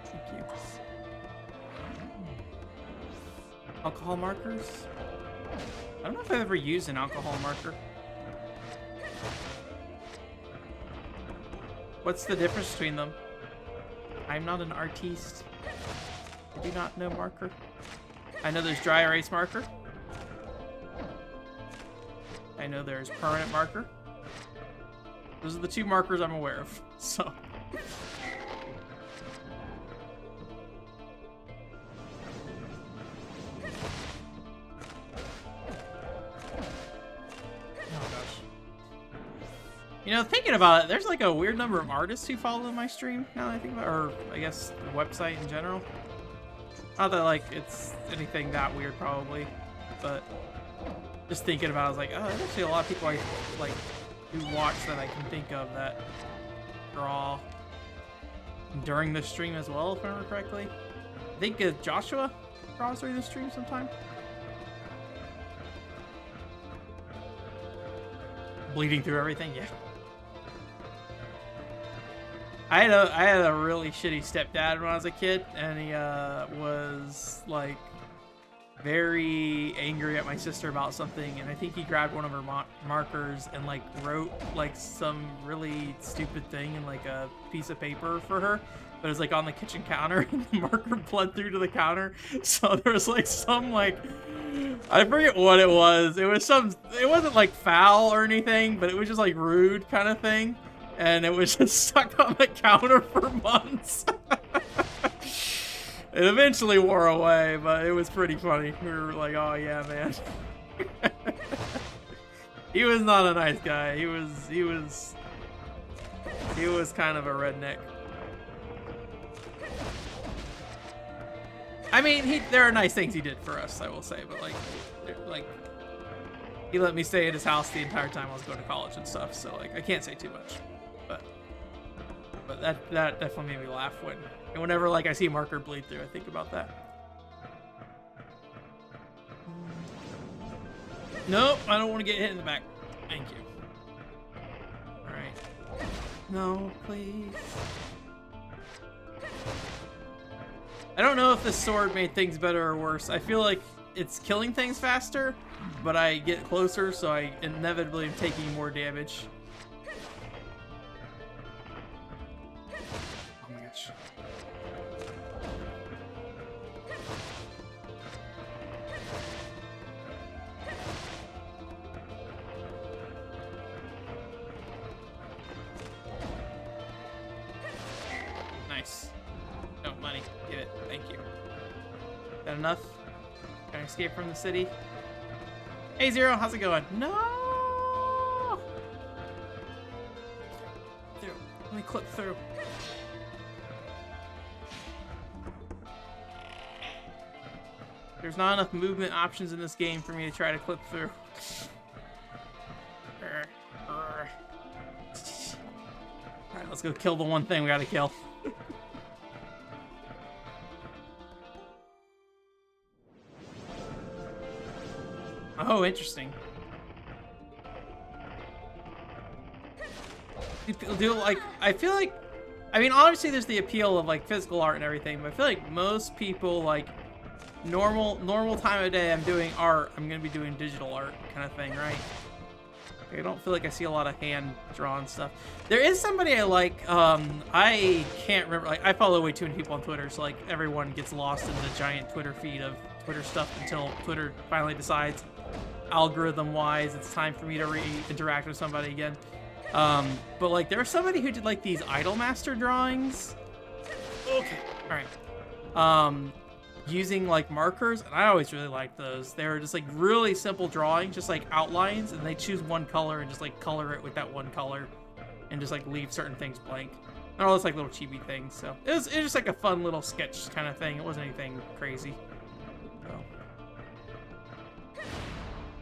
Thank you. Alcohol markers? I don't know if I've ever used an alcohol marker. What's the difference between them? I'm not an artiste. I do not know marker. I know there's dry erase marker. I know there's permanent marker. Those are the two markers I'm aware of, so. You know, thinking about it, there's like a weird number of artists who follow my stream now that I think about it, or I guess the website in general. Not that like it's anything that weird probably, but just thinking about it, I was like, oh, there's actually a lot of people I like who watch that I can think of that draw during the stream as well, if I remember correctly. I think Joshua draws during the stream sometime. Bleeding through everything, yeah. I had a really shitty stepdad when I was a kid, and he was like very angry at my sister about something, and I think he grabbed one of her markers and like wrote like some really stupid thing in like a piece of paper for her, but it was like on the kitchen counter, and the marker bled through to the counter. So there was like some like, I forget what it was. It was some, it wasn't like foul or anything, but it was just like rude kind of thing. And it was just stuck on the counter for months. It eventually wore away, but it was pretty funny. We were like, oh yeah, man. He was not a nice guy. He was kind of a redneck. I mean, there are nice things he did for us, I will say, but like he let me stay at his house the entire time I was going to college and stuff, so like I can't say too much. But that definitely made me laugh whenever like I see a marker bleed through, I think about that. Nope, I don't want to get hit in the back. Thank you. All right. No, please. I don't know if this sword made things better or worse. I feel like it's killing things faster, but I get closer, so I inevitably am taking more damage. Oh my gosh. Nice. No, money. Get it. Thank you. Is that enough? Can I escape from the city? Hey, Zero, how's it going? No! Through. Let me clip through. There's not enough movement options in this game for me to try to clip through. Alright, let's go kill the one thing we gotta kill. Oh, interesting. People do like, I feel like, I mean, obviously there's the appeal of like physical art and everything, but I feel like most people like normal time of day I'm doing art, I'm gonna be doing digital art kind of thing, right? I don't feel like I see a lot of hand-drawn stuff. There is somebody I like, I can't remember, like I follow way too many people on Twitter, so like everyone gets lost in the giant Twitter feed of Twitter stuff until Twitter finally decides, algorithm-wise, it's time for me to interact with somebody again. But like there was somebody who did like these Idolmaster drawings. Okay, all right. using like markers, and I always really liked those. They were just like really simple drawings, just like outlines, and they choose one color and just like color it with that one color, and just like leave certain things blank. And all those like little chibi things. So it was just like a fun little sketch kind of thing. It wasn't anything crazy. So.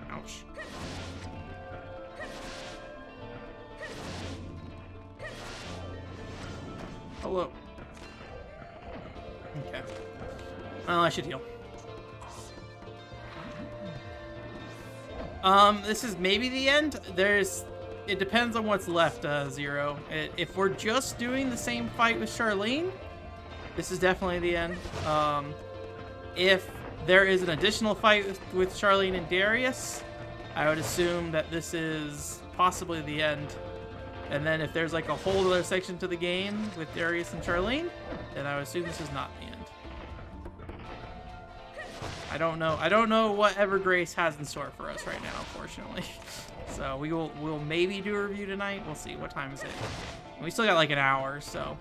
Ouch. Hello. Okay. Well, I should heal. This is maybe the end. It depends on what's left, Zero. If we're just doing the same fight with Charlene, this is definitely the end. If there is an additional fight with Charlene and Darius, I would assume that this is possibly the end. And then if there's like a whole other section to the game with Darius and Charlene, then I would assume this is not the end. I don't know what Evergrace has in store for us right now, unfortunately. So we'll maybe do a review tonight. We'll see. What time is it? We still got like an hour, so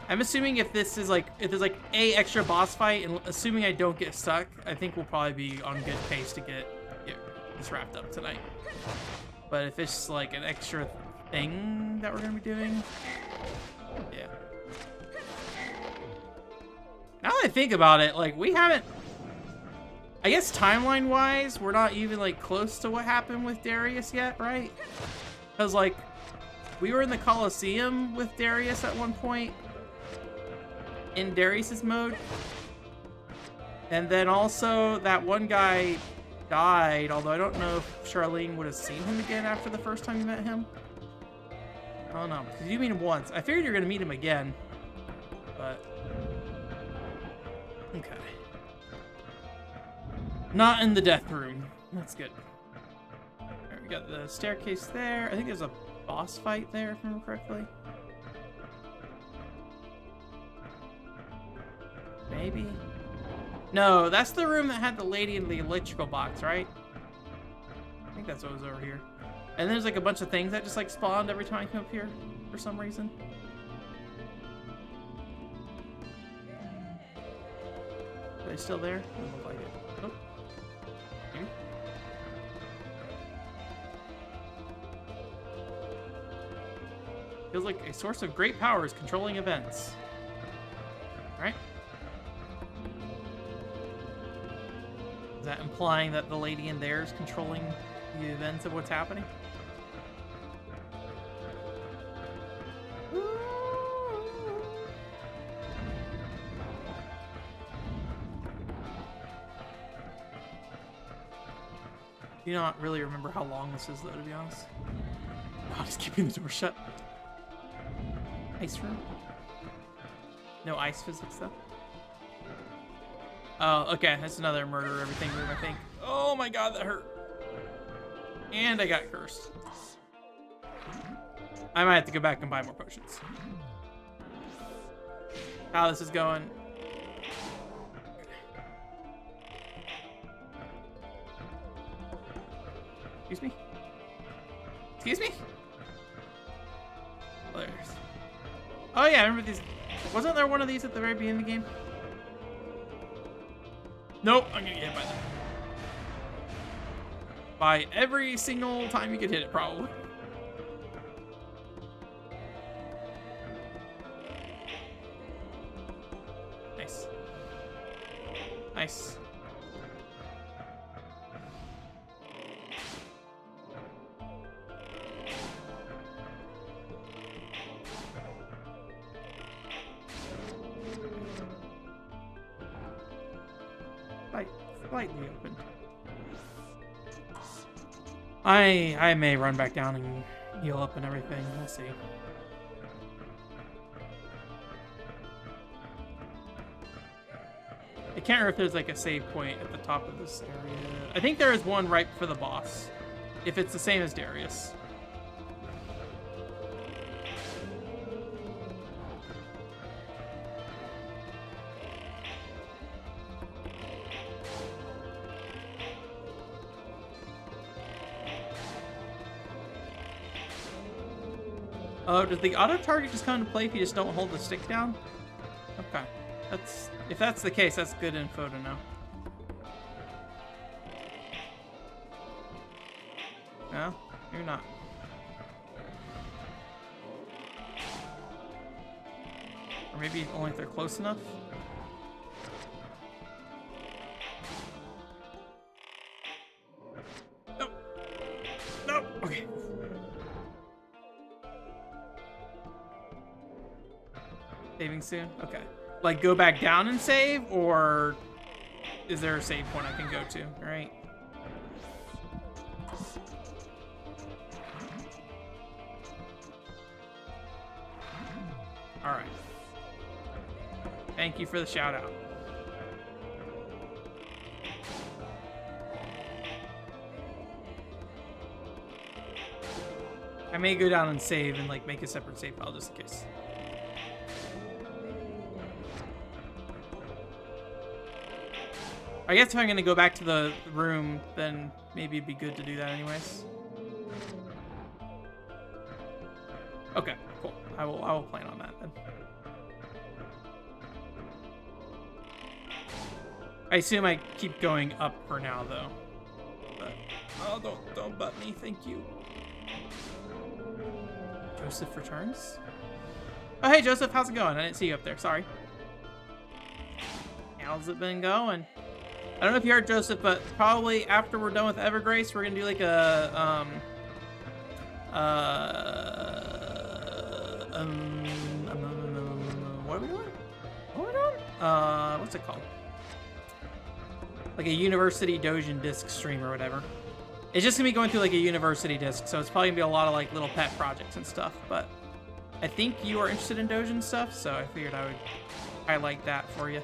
I'm assuming if there's like a extra boss fight, and assuming I don't get stuck, I think we'll probably be on good pace to get this wrapped up tonight. But if it's like an extra thing that we're gonna be doing, yeah. Now that I think about it, like we haven't. I guess timeline-wise, we're not even like close to what happened with Darius yet, right? Because like we were in the Coliseum with Darius at one point in Darius's mode, and then also that one guy died. Although I don't know if Charlene would have seen him again after the first time you met him. I don't know, because you meet him once. I figured you're gonna meet him again, but okay. Not in the death room. That's good. Alright, we got the staircase there. I think there's a boss fight there, if I remember correctly. Maybe? No, that's the room that had the lady in the electrical box, right? I think that's what was over here. And there's like a bunch of things that just like spawned every time I come up here for some reason. Are they still there? Doesn't look like it. Oh. Maybe? Feels like a source of great power is controlling events. Alright. Is that implying that the lady in there is controlling the events of what's happening? Do you not really remember how long this is, though, to be honest? Oh, just keeping the door shut. Ice room? No ice physics, though? Oh, okay. That's another murder everything room, I think. Oh my god, that hurt. And I got cursed. I might have to go back and buy more potions. How this is going. Excuse me? Excuse me? Oh, there it is. Oh yeah, I remember these. Wasn't there one of these at the very beginning of the game? Nope, I'm gonna get hit by that. By every single time you get hit it, probably. Nice. Nice. Slightly open. I may run back down and heal up and everything. We'll see. I can't remember if there's like a save point at the top of this area. I think there is one right for the boss, if it's the same as Darius. Oh, does the auto target just come into play if you just don't hold the stick down? Okay. if that's the case, that's good info to know. No, you're not. Or maybe only if they're close enough. No. No. Okay. Saving soon? Okay. Like, go back down and save, or is there a save point I can go to? All right. All right. Thank you for the shout out. I may go down and save and like make a separate save file just in case. I guess if I'm gonna go back to the room, then maybe it'd be good to do that anyways. Okay, cool. I will plan on that then. I assume I keep going up for now though. But oh, don't butt me, thank you. Joseph returns. Oh hey Joseph, how's it going? I didn't see you up there. Sorry. How's it been going? I don't know if you heard Joseph, but probably after we're done with Evergrace, we're gonna do like a what are we doing? What are we doing? What's it called? Like a university Dojin disc stream or whatever. It's just gonna be going through like a university disc, so it's probably gonna be a lot of like little pet projects and stuff. But I think you are interested in Dojin stuff, so I figured I would highlight that for you.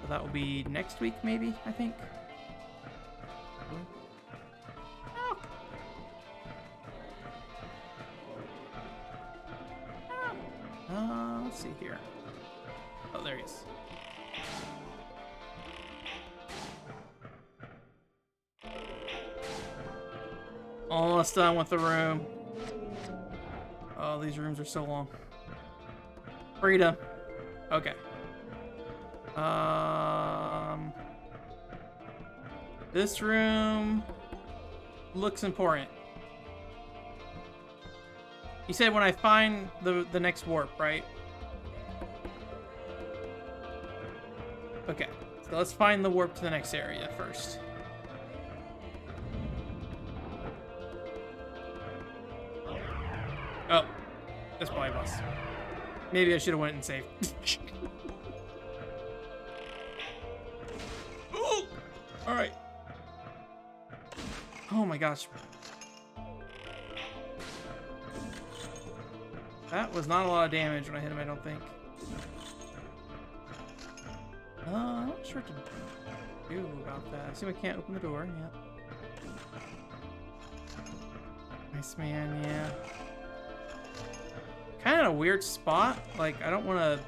So that will be next week, maybe, I think. Let's see here. Oh, there he is. Almost done with the room. Oh, these rooms are so long. Freedom. Okay. This room looks important. You said when I find the next warp, right? Okay. So let's find the warp to the next area first. Oh, that's probably us. Maybe I should have went and saved. Oh, all right. Oh my gosh. That was not a lot of damage when I hit him, I don't think. I'm not sure what to do about that. I assume I can't open the door, yeah. Nice man, yeah. Kind of in a weird spot. Like, I don't want to...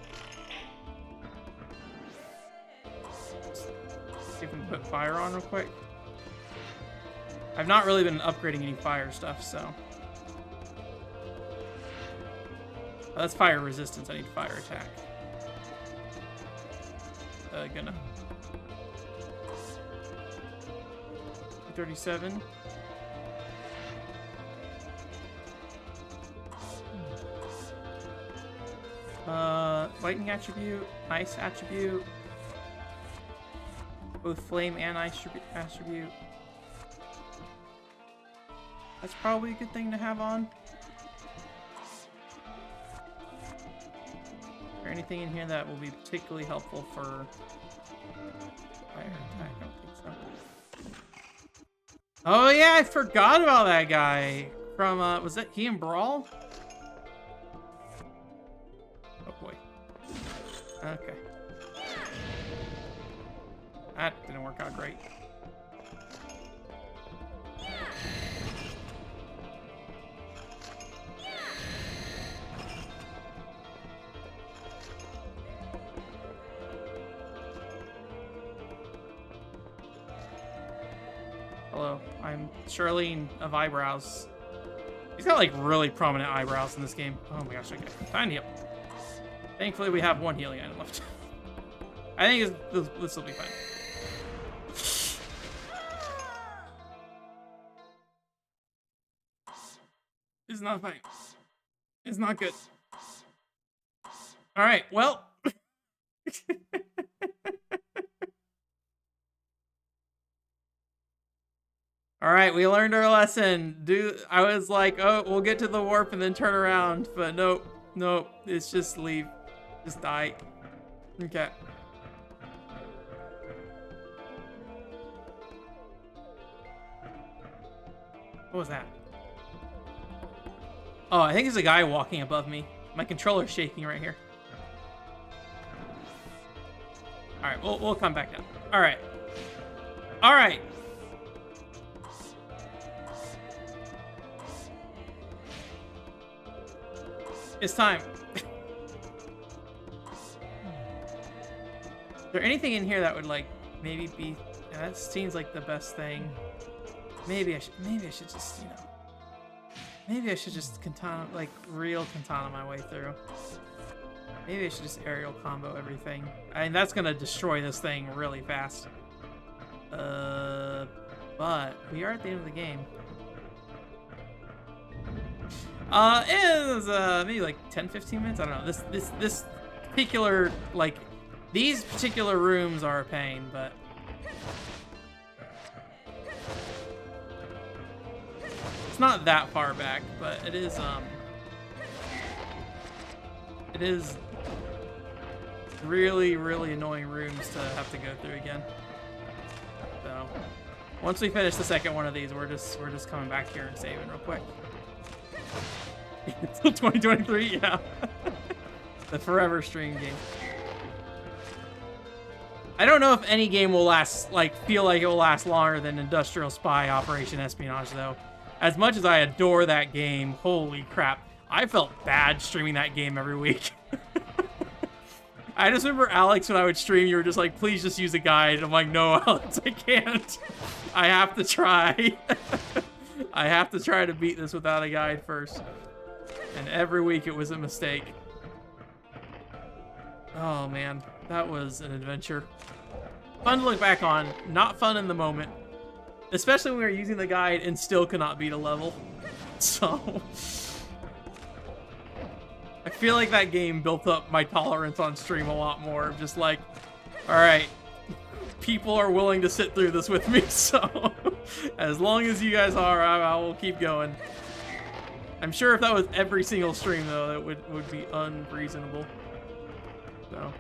See if we can put fire on real quick. I've not really been upgrading any fire stuff, so... Oh, that's fire resistance. I need fire attack. Gonna... 237. Lightning attribute, ice attribute, both flame and ice attribute. That's probably a good thing to have on. Is there anything in here that will be particularly helpful for fire attack? I don't think so. Oh yeah, I forgot about that guy from was that he in Brawl? Oh boy. Okay. That didn't work out great. Hello, I'm Charlene of Eyebrows. He's got like really prominent eyebrows in this game. Oh my gosh, okay. Time to heal. Thankfully, we have one healing item left. I think this will be fine. It's not fine. It's not good. All right, well. All right, we learned our lesson. I was like, oh, we'll get to the warp and then turn around, but nope, it's just leave, just die. Okay. What was that? Oh, I think there's a guy walking above me. My controller's shaking right here. All right, we'll come back down. All right. All right. It's time. Is there anything in here that would like maybe be? That seems like the best thing. Maybe I should just, you know. Maybe I should just katana, like real katana my way through. Maybe I should just aerial combo everything. I mean, that's gonna destroy this thing really fast. But we are at the end of the game. It was maybe like 10-15 minutes. I don't know. This particular, like, these particular rooms are a pain, but it's not that far back. But it is really, really annoying rooms to have to go through again. So once we finish the second one of these, we're just coming back here and saving real quick. Until 2023, yeah. The forever stream game. I don't know if any game will last, like, feel like it will last longer than Industrial Spy Operation Espionage, though. As much as I adore that game, holy crap. I felt bad streaming that game every week. I just remember, Alex, when I would stream, you were just like, please just use a guide. I'm like, no, Alex, I can't. I have to try. I have to try to beat this without a guide first. And every week it was a mistake. Oh man, that was an adventure. Fun to look back on, not fun in the moment. Especially when we were using the guide and still could not beat a level. So I feel like that game built up my tolerance on stream a lot more. Just like, alright, people are willing to sit through this with me, so as long as you guys are, I will keep going. I'm sure if that was every single stream, though, that would be unreasonable. So.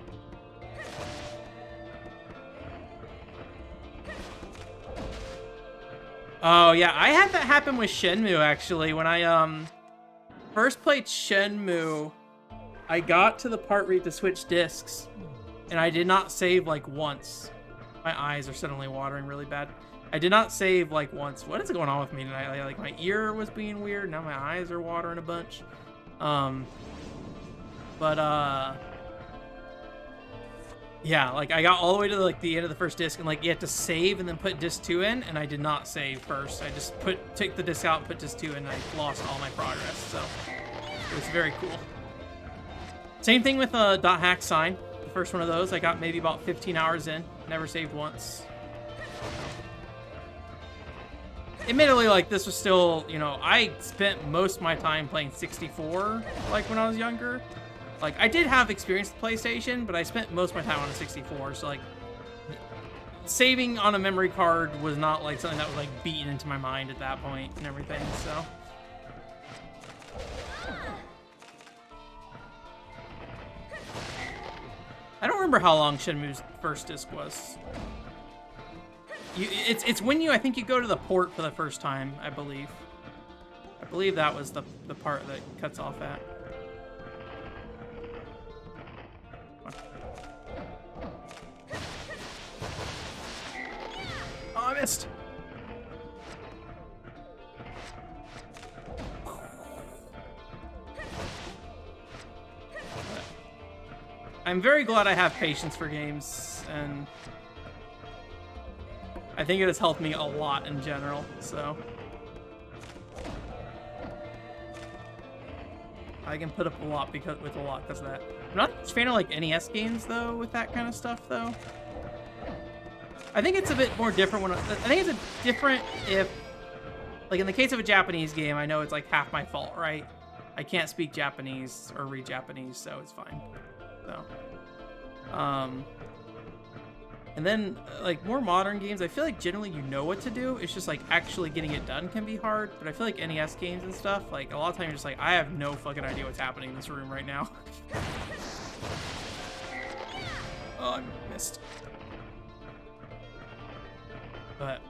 Oh, yeah, I had that happen with Shenmue, actually. When I, first played Shenmue, I got to the part where you have to switch discs, and I did not save, like, once. My eyes are suddenly watering really bad. I did not save, like, once. What is going on with me tonight? Like, my ear was being weird. Now my eyes are watering a bunch. Yeah, like, I got all the way to, like, the end of the first disc, and, like, you have to save and then put disc 2 in, and I did not save first. I just took the disc out and put disc 2 in, and I lost all my progress, so it was very cool. Same thing with .hack sign. The first one of those, I got maybe about 15 hours in. Never saved once. Admittedly, like, this was still, you know, I spent most of my time playing 64, like, when I was younger. Like, I did have experience with PlayStation, but I spent most of my time on a 64, so, like, saving on a memory card was not, like, something that was, like, beaten into my mind at that point and everything, so. I don't remember how long Shenmue's first disc was. It's when I think you go to the port for the first time, I believe. I believe that was the part that cuts off at. Oh, I missed. I'm very glad I have patience for games, and I think it has helped me a lot in general, so. I can put up a lot because of that. I'm not a fan of like NES games though with that kind of stuff though. I think it's a bit more different when I think it's a different if like in the case of a Japanese game, I know it's like half my fault, right? I can't speak Japanese or read Japanese, so it's fine. So, and then like more modern games, I feel like generally you know what to do. It's just like actually getting it done can be hard. But I feel like NES games and stuff, like a lot of times you're just like, I have no fucking idea what's happening in this room right now. Oh, I missed. But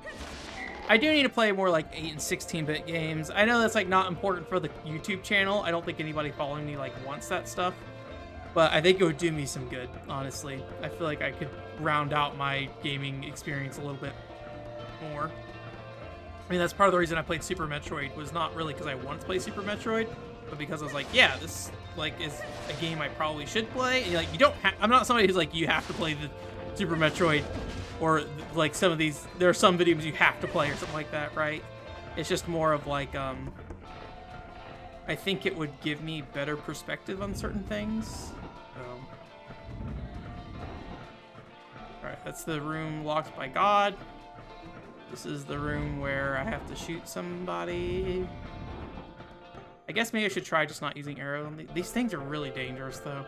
I do need to play more like 8 and 16-bit games. I know that's like not important for the YouTube channel. I don't think anybody following me like wants that stuff. But I think it would do me some good, honestly. I feel like I could round out my gaming experience a little bit more. I mean, that's part of the reason I played Super Metroid, was not really because I wanted to play Super Metroid, but because I was like, yeah, this like is a game I probably should play. And like, you don't I'm not somebody who's like, you have to play the Super Metroid, or like some of these, there are some videos you have to play or something like that, right? It's just more of like, I think it would give me better perspective on certain things. Alright, that's the room locked by God. This is the room where I have to shoot somebody. I guess maybe I should try just not using arrows. These things are really dangerous, though.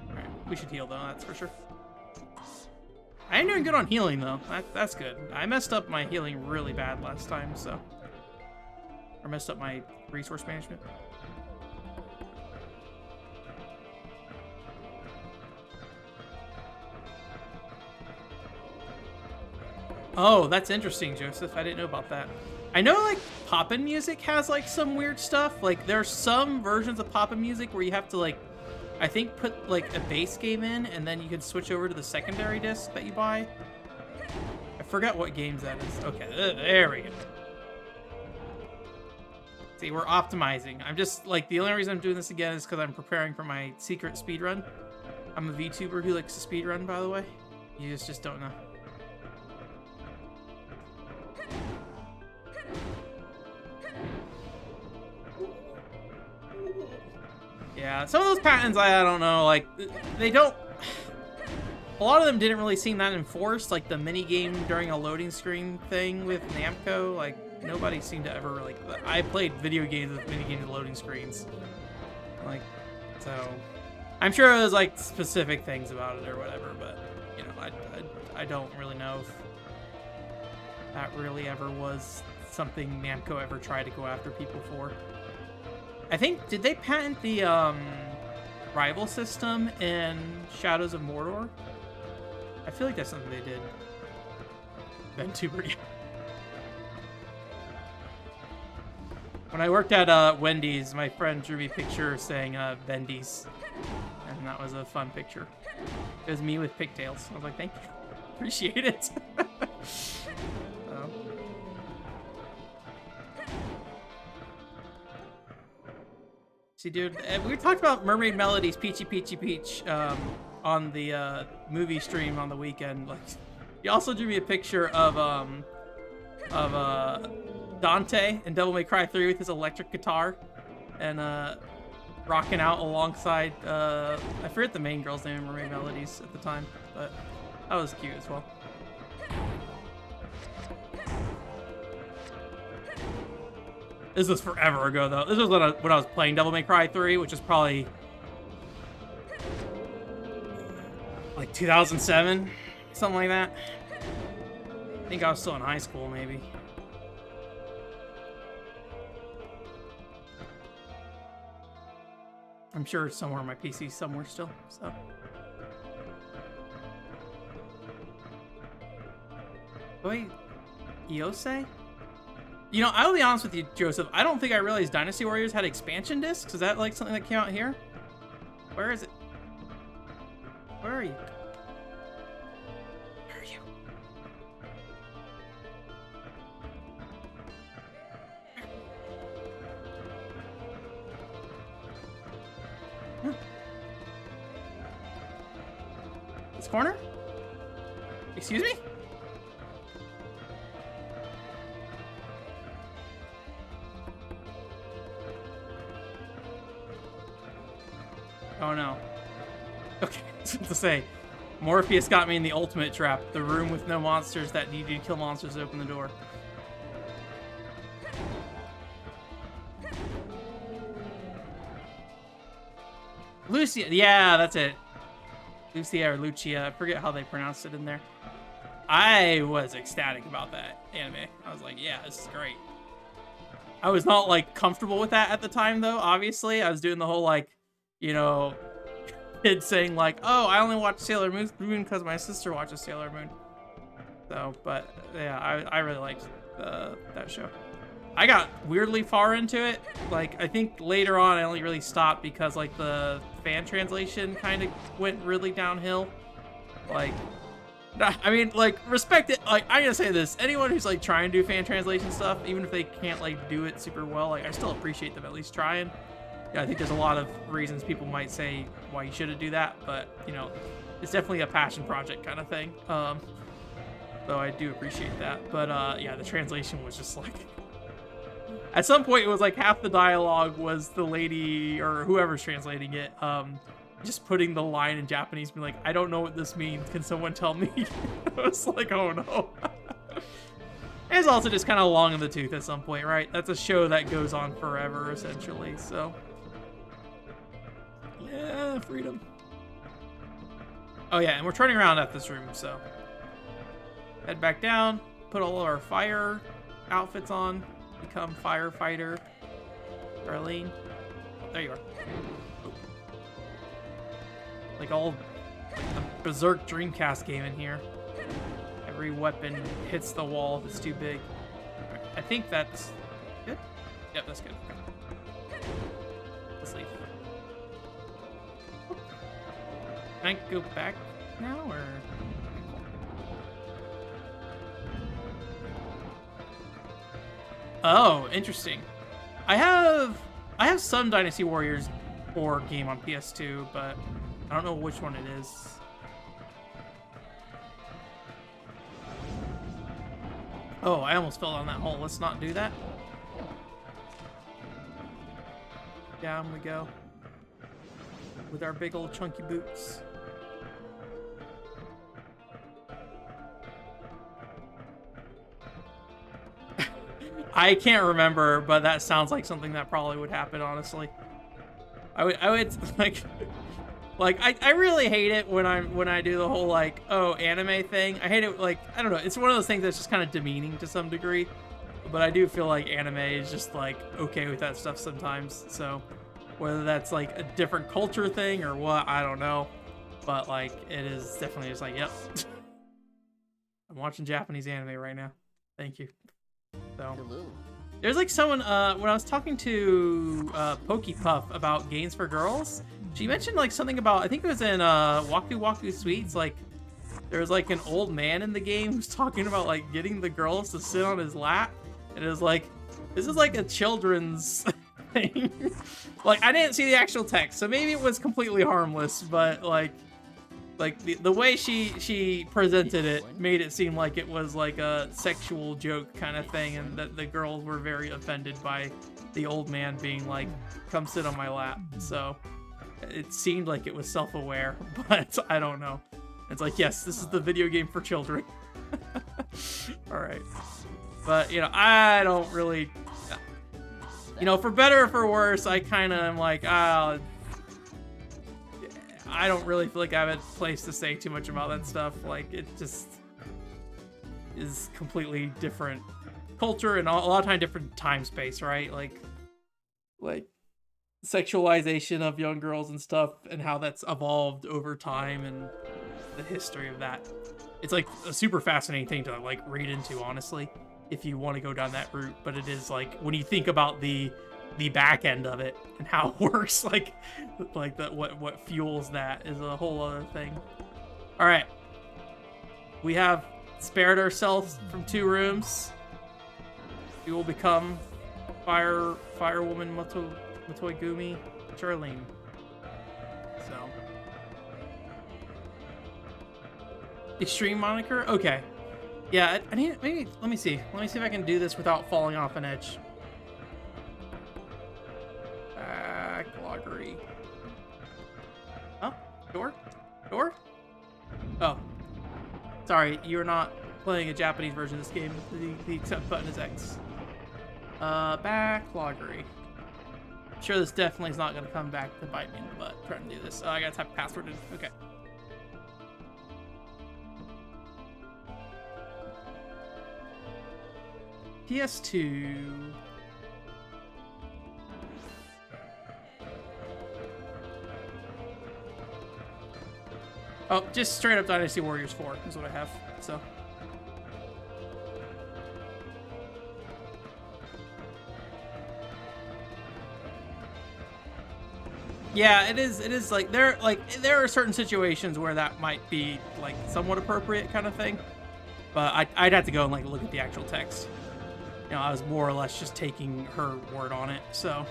Alright, we should heal, though, that's for sure. I ain't doing good on healing, though. That's good. I messed up my healing really bad last time, so... Or messed up my resource management. Oh, that's interesting, Joseph. I didn't know about that. I know, like, Poppin' Music has, like, some weird stuff. Like, there are some versions of Poppin' Music where you have to, like, I think put, like, a base game in, and then you can switch over to the secondary disc that you buy. I forget what games that is. Okay, there we go. See, we're optimizing. I'm just, like, the only reason I'm doing this again is because I'm preparing for my secret speedrun. I'm a VTuber who likes to speedrun, by the way. You just don't know. Yeah, some of those patents, I don't know, like, they don't... A lot of them didn't really seem that enforced, like the mini-game during a loading screen thing with Namco, like, nobody seemed to ever really... I played video games with mini-games and loading screens. Like, so... I'm sure it was, like, specific things about it or whatever, but, you know, I don't really know if that really ever was something Namco ever tried to go after people for. I think, did they patent the rival system in Shadows of Mordor? I feel like that's something they did. VTuber, yeah. When I worked at Wendy's, my friend drew me a picture saying Vendy's, and that was a fun picture. It was me with pigtails. I was like, thank you. Appreciate it. See, dude, we talked about Mermaid Melody's Peachy Peachy Peach on the movie stream on the weekend. Like, he also drew me a picture of Dante in Devil May Cry 3 with his electric guitar and rocking out alongside I forget the main girl's name in Mermaid Melodies at the time, but that was cute as well. This was forever ago, though. This was when I was playing Devil May Cry 3, which is probably like 2007, something like that. I think I was still in high school, maybe. I'm sure it's somewhere on my PC somewhere still, so. Wait, Iose? You know, I will be honest with you, Joseph. I don't think I realized Dynasty Warriors had expansion discs. Is that like something that came out here? Where is it? Where are you? Where are you? Huh. This corner? Excuse me? Oh no. Okay, to say, Morpheus got me in the ultimate trap. The room with no monsters that need you to kill monsters to open the door. Lucia, yeah, that's it. Lucia or Lucia, I forget how they pronounced it in there. I was ecstatic about that anime. I was like, yeah, this is great. I was not, like, comfortable with that at the time, though, obviously. I was doing the whole, like, you know, kid saying, like, oh, I only watch Sailor Moon because my sister watches Sailor Moon. So, but, yeah, I really liked that show. I got weirdly far into it. Like, I think later on I only really stopped because, like, the fan translation kind of went really downhill. Like, I mean, like, respect it. Like, I'm gonna say this. Anyone who's, like, trying to do fan translation stuff, even if they can't, like, do it super well, like, I still appreciate them at least trying. Yeah, I think there's a lot of reasons people might say why you shouldn't do that, but, you know, it's definitely a passion project kind of thing. So I do appreciate that. But, yeah, the translation was just, like... At some point, it was like half the dialogue was the lady or whoever's translating it, just putting the line in Japanese, being like, I don't know what this means. Can someone tell me? I was like, oh no. It's also just kind of long in the tooth at some point, right? That's a show that goes on forever, essentially, so. Yeah, freedom. Oh yeah, and we're turning around at this room, so. Head back down, put all our fire outfits on. Become firefighter. Darlene. There you are. Oh. Like all a berserk Dreamcast game in here. Every weapon hits the wall if it's too big. Right, I think that's good. Yep, that's good. Okay. Let's leave. Can I go back now or? Oh, interesting. I have some Dynasty Warriors 4 game on PS2, but I don't know which one it is. Oh, I almost fell down that hole. Let's not do that. Down we go. With our big old chunky boots. I can't remember, but that sounds like something that probably would happen, honestly. I would like I really hate it when I do the whole like, oh, anime thing. I hate it, like, I don't know, it's one of those things that's just kind of demeaning to some degree. But I do feel like anime is just like okay with that stuff sometimes. So whether that's like a different culture thing or what, I don't know. But like it is definitely just like, yep. I'm watching Japanese anime right now. Thank you. So, Hello. There's like someone, when I was talking to Pokepuff about games for girls, she mentioned like something about, I think it was in Waku Waku Sweets, like there was like an old man in the game who's talking about like getting the girls to sit on his lap, and it was like, this is like a children's thing. Like I didn't see the actual text, so maybe it was completely harmless, but like the way she presented it made it seem like it was like a sexual joke kind of thing, and that the girls were very offended by the old man being like, come sit on my lap. So it seemed like it was self-aware, but I don't know. It's like, yes, this is the video game for children. All right. But, you know, I don't really, you know, for better or for worse, I kind of am like, I don't really feel like I have a place to say too much about that stuff. Like, it just is completely different culture and a lot of time different time space, right? Like sexualization of young girls and stuff and how that's evolved over time and the history of that. It's like a super fascinating thing to like read into, honestly, if you want to go down that route. But it is like, when you think about the back end of it and how it works, like that, what fuels that is a whole other thing. All right, we have spared ourselves from 2 rooms. We will become firewoman Motoigumi Charlene. So extreme moniker, okay. Yeah, I need, maybe let me see if I can do this without falling off an edge. Loggery. Sorry, you're not playing a Japanese version of this game. The accept button is X. Backloggery. Sure, this definitely is not going to come back to bite me in the butt trying to do this. Oh, I got to type a password in. Okay. PS2. Oh, just straight up Dynasty Warriors 4 is what I have, so. Yeah, it is like there are certain situations where that might be like somewhat appropriate kind of thing. But I'd have to go and like look at the actual text. You know, I was more or less just taking her word on it, so.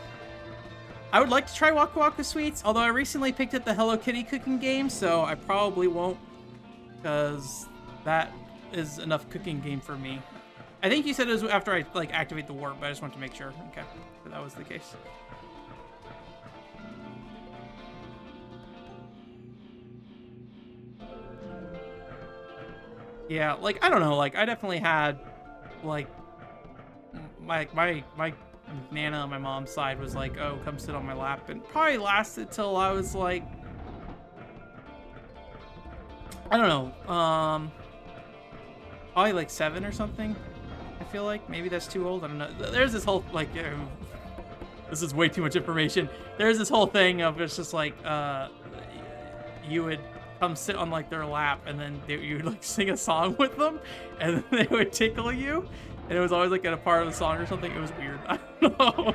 I would like to try Waku Waku Sweets, although I recently picked up the Hello Kitty cooking game, so I probably won't, because that is enough cooking game for me. I think you said it was after I like activate the warp, but I just wanted to make sure. Okay, so that was the case. Yeah, like I don't know, like I definitely had like my Nana on my mom's side was like, oh, come sit on my lap, and probably lasted till I was like, I don't know, probably like 7 or something. I feel like maybe that's too old. I don't know. There's this whole like, this is way too much information. There's this whole thing of it's just like, you would come sit on like their lap, and then you would like sing a song with them, and then they would tickle you. And it was always like at a part of the song or something. It was weird. I don't know.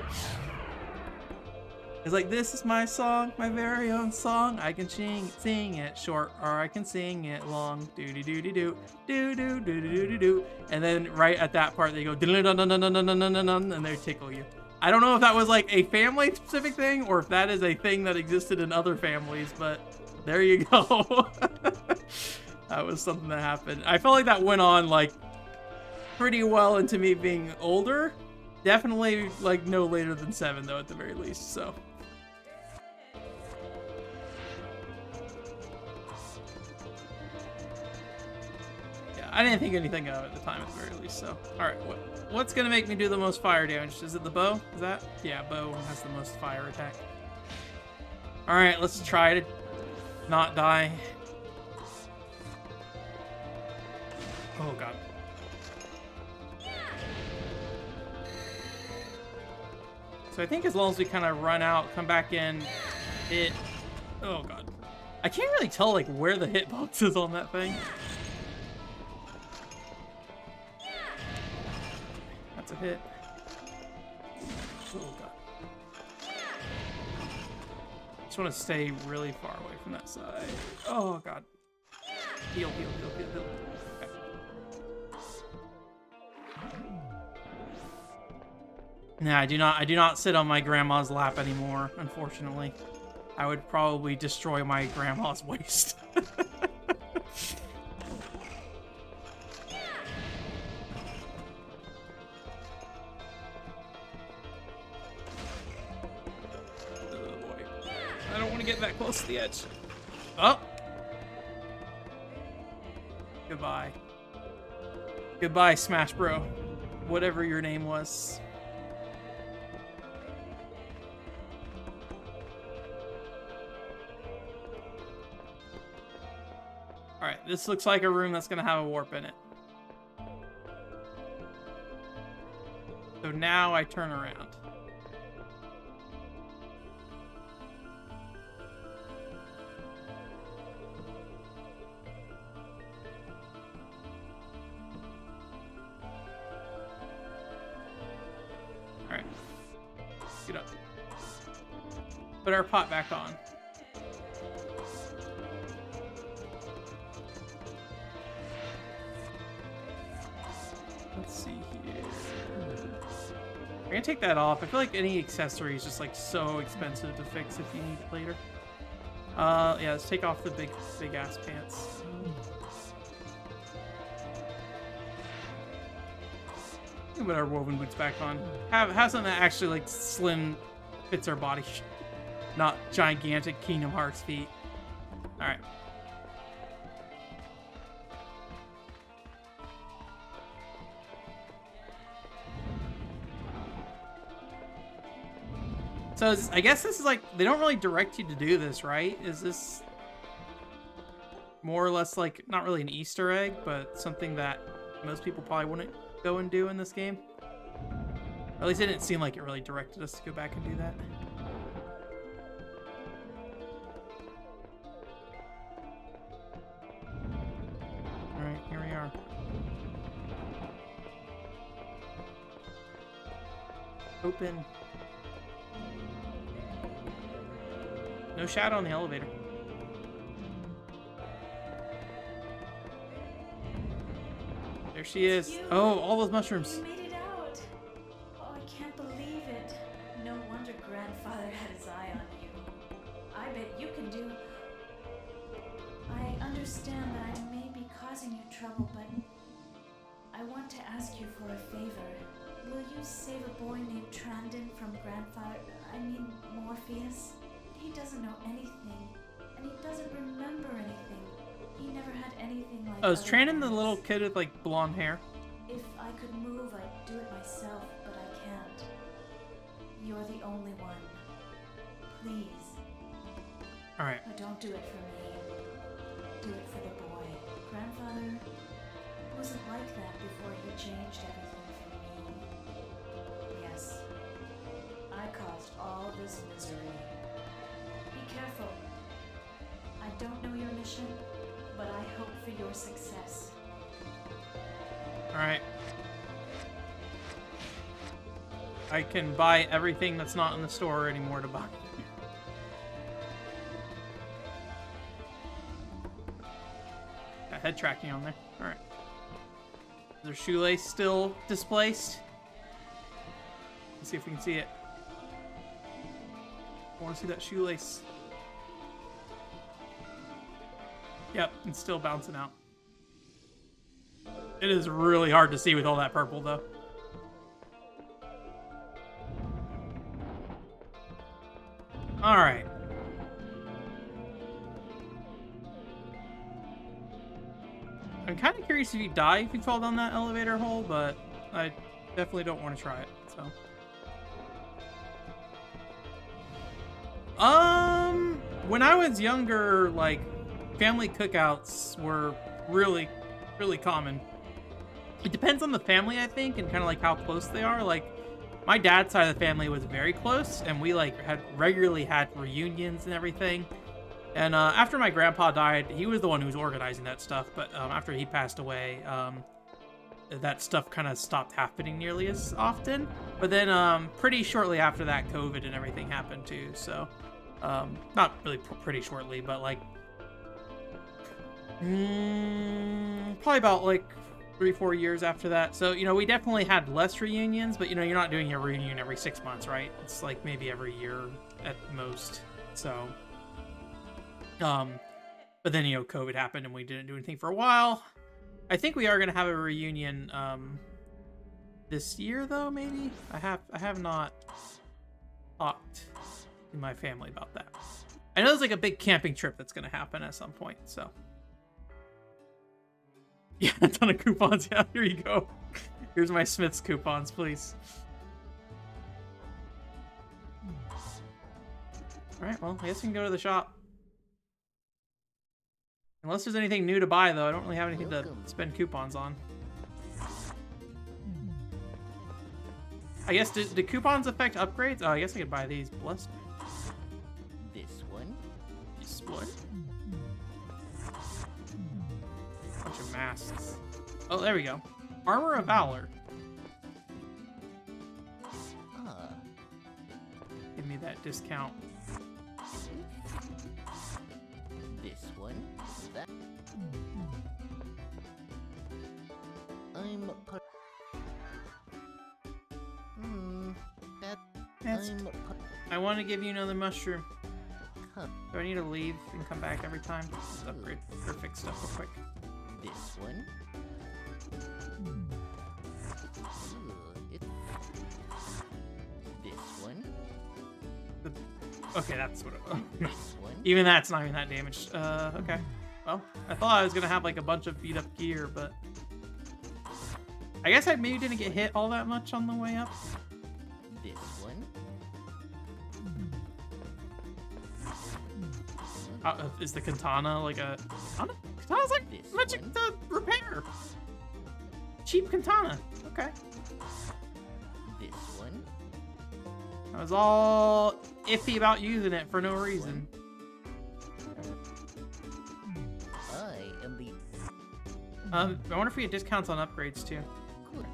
It's like, this is my song, my very own song. I can sing it short, or I can sing it long. Do-do-do-do-do. Do-do-do-do-do-do. And then right at that part, they go, and they tickle you. I don't know if that was like a family specific thing, or if that is a thing that existed in other families, but there you go. That was something that happened. I felt like that went on like pretty well into me being older. Definitely like no later than 7 though, at the very least, so. Yeah, I didn't think anything of it at the time at the very least, so. Alright, what's gonna make me do the most fire damage? Is it the bow? Is that? Yeah, bow has the most fire attack. Alright, let's try to not die. Oh god. So I think as long as we kind of run out, come back in, hit. Oh god. I can't really tell like where the hitbox is on that thing. That's a hit. Oh god. Just want to stay really far away from that side. Oh god. Heal, heal, heal, heal, heal. Nah, I do not sit on my grandma's lap anymore, unfortunately. I would probably destroy my grandma's waist. Oh boy. I don't want to get that close to the edge. Oh! Goodbye. Goodbye, Smash Bro. Whatever your name was. Alright, this looks like a room that's going to have a warp in it. So now I turn around. Alright. Get up. Put our pot back on. Let's see here. I'm gonna take that off. I feel like any accessory is just like so expensive to fix if you need it later. Yeah, let's take off the big ass pants. Put our woven boots back on. Have something that actually like slim fits our body, not gigantic Kingdom Hearts feet. All right. So I guess this is like, they don't really direct you to do this, right? Is this more or less like, not really an Easter egg, but something that most people probably wouldn't go and do in this game? At least it didn't seem like it really directed us to go back and do that. Alright, here we are. Open. No shadow on the elevator. There she is. You. Oh, all those mushrooms. You made it out. Oh, I can't believe it. No wonder grandfather had his eye on you. I bet you can do... I understand that I may be causing you trouble, but I want to ask you for a favor. Will you save a boy named Trandon from Morpheus? He doesn't know anything, and he doesn't remember anything. He never had anything like Oh, is other Trandon the boys. little kid with like blonde hair? If I could move, I'd do it myself, but I can't. You're the only one. Please. Alright. But don't do it for me. Do it for the boy. Grandfather wasn't like that before he changed everything for me. Yes. I caused all this misery. Be careful. I don't know your mission, but I hope for your success. Alright. I can buy everything that's not in the store anymore to buy. Got head tracking on there. Alright. Is their shoelace still displaced? Let's see if we can see it. I want to see that shoelace. Yep, it's still bouncing out. It is really hard to see with all that purple, though. Alright. I'm kind of curious if you die if you fall down that elevator hole, but I definitely don't want to try it, so. When I was younger, like, family cookouts were really, really common. It depends on the family, I think, and kind of like how close they are. Like, my dad's side of the family was very close, and we like regularly had reunions and everything. And after my grandpa died, he was the one who was organizing that stuff. But after he passed away, that stuff kind of stopped happening nearly as often. But then pretty shortly after that, COVID and everything happened too. So not really pretty shortly, but like probably about like 3-4 years after that. So, you know, we definitely had less reunions, but, you know, you're not doing a reunion every 6 months, right? It's like maybe every year at most. So, but then, you know, COVID happened and we didn't do anything for a while. I think we are going to have a reunion, this year though, maybe? I have not talked to my family about that. I know there's like a big camping trip that's going to happen at some point, so. Yeah, a ton of coupons. Yeah, here you go. Here's my Smith's coupons, please. Alright, well, I guess we can go to the shop. Unless there's anything new to buy, though. I don't really have anything to spend coupons on. I guess, do coupons affect upgrades? Oh, I guess I could buy these. Blessed. This one. Split. Bunch of masks. Oh, there we go. Armor of Valor. Ah. Give me that discount. This one. That. I'm. That. That's... I want to give you another mushroom. Huh. Do I need to leave and come back every time? Just upgrade or fix stuff real quick. This one. This one. Okay, that's what it This one. Even that's not even that damaged. Okay. Well, I thought I was gonna have like a bunch of beat up gear, but I guess I maybe didn't get hit all that much on the way up. This one. Is the katana like a... Katana's like This magic one? to repair. Cheap katana. Okay. This one? I was all iffy about using it for no reason. I am the I wonder if we get discounts on upgrades too. good.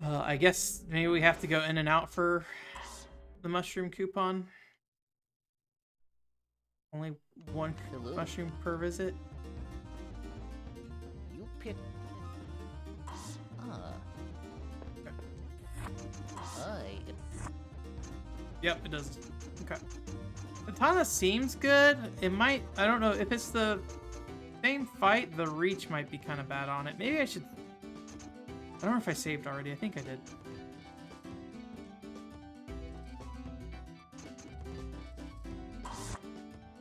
I guess maybe we have to go in and out for the mushroom coupon. Only one Hello? mushroom per visit. You pick. Ah. I am Yep, it does. Okay. Katana seems good. It might, I don't know, if it's the same fight, the reach might be kind of bad on it. Maybe I should, I don't know if I saved already. I think I did.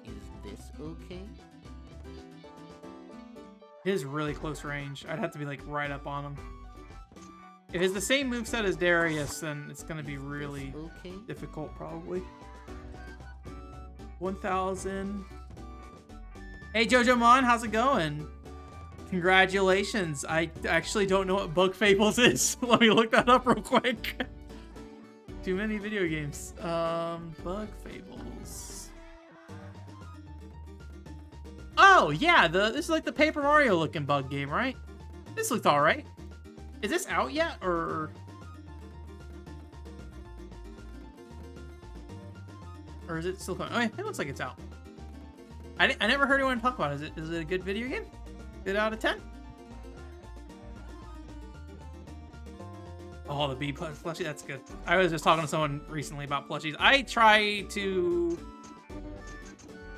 Is this okay? It is really close range. I'd have to be like right up on him. If it's the same moveset as Darius, then it's going to be really Okay. difficult, probably. 1,000. Hey, Jojo Mon, how's it going? Congratulations. I actually don't know what Bug Fables is. Let me look that up real quick. Too many video games. Bug Fables. Oh, yeah, this is like the Paper Mario looking bug game, right? This looked all right. Is this out yet, or is it still coming? Oh yeah, it looks like it's out. I never heard anyone talk about it. Is it a good video game? Good out of 10? Oh, the bee plushie, that's good. I was just talking to someone recently about plushies. I try to,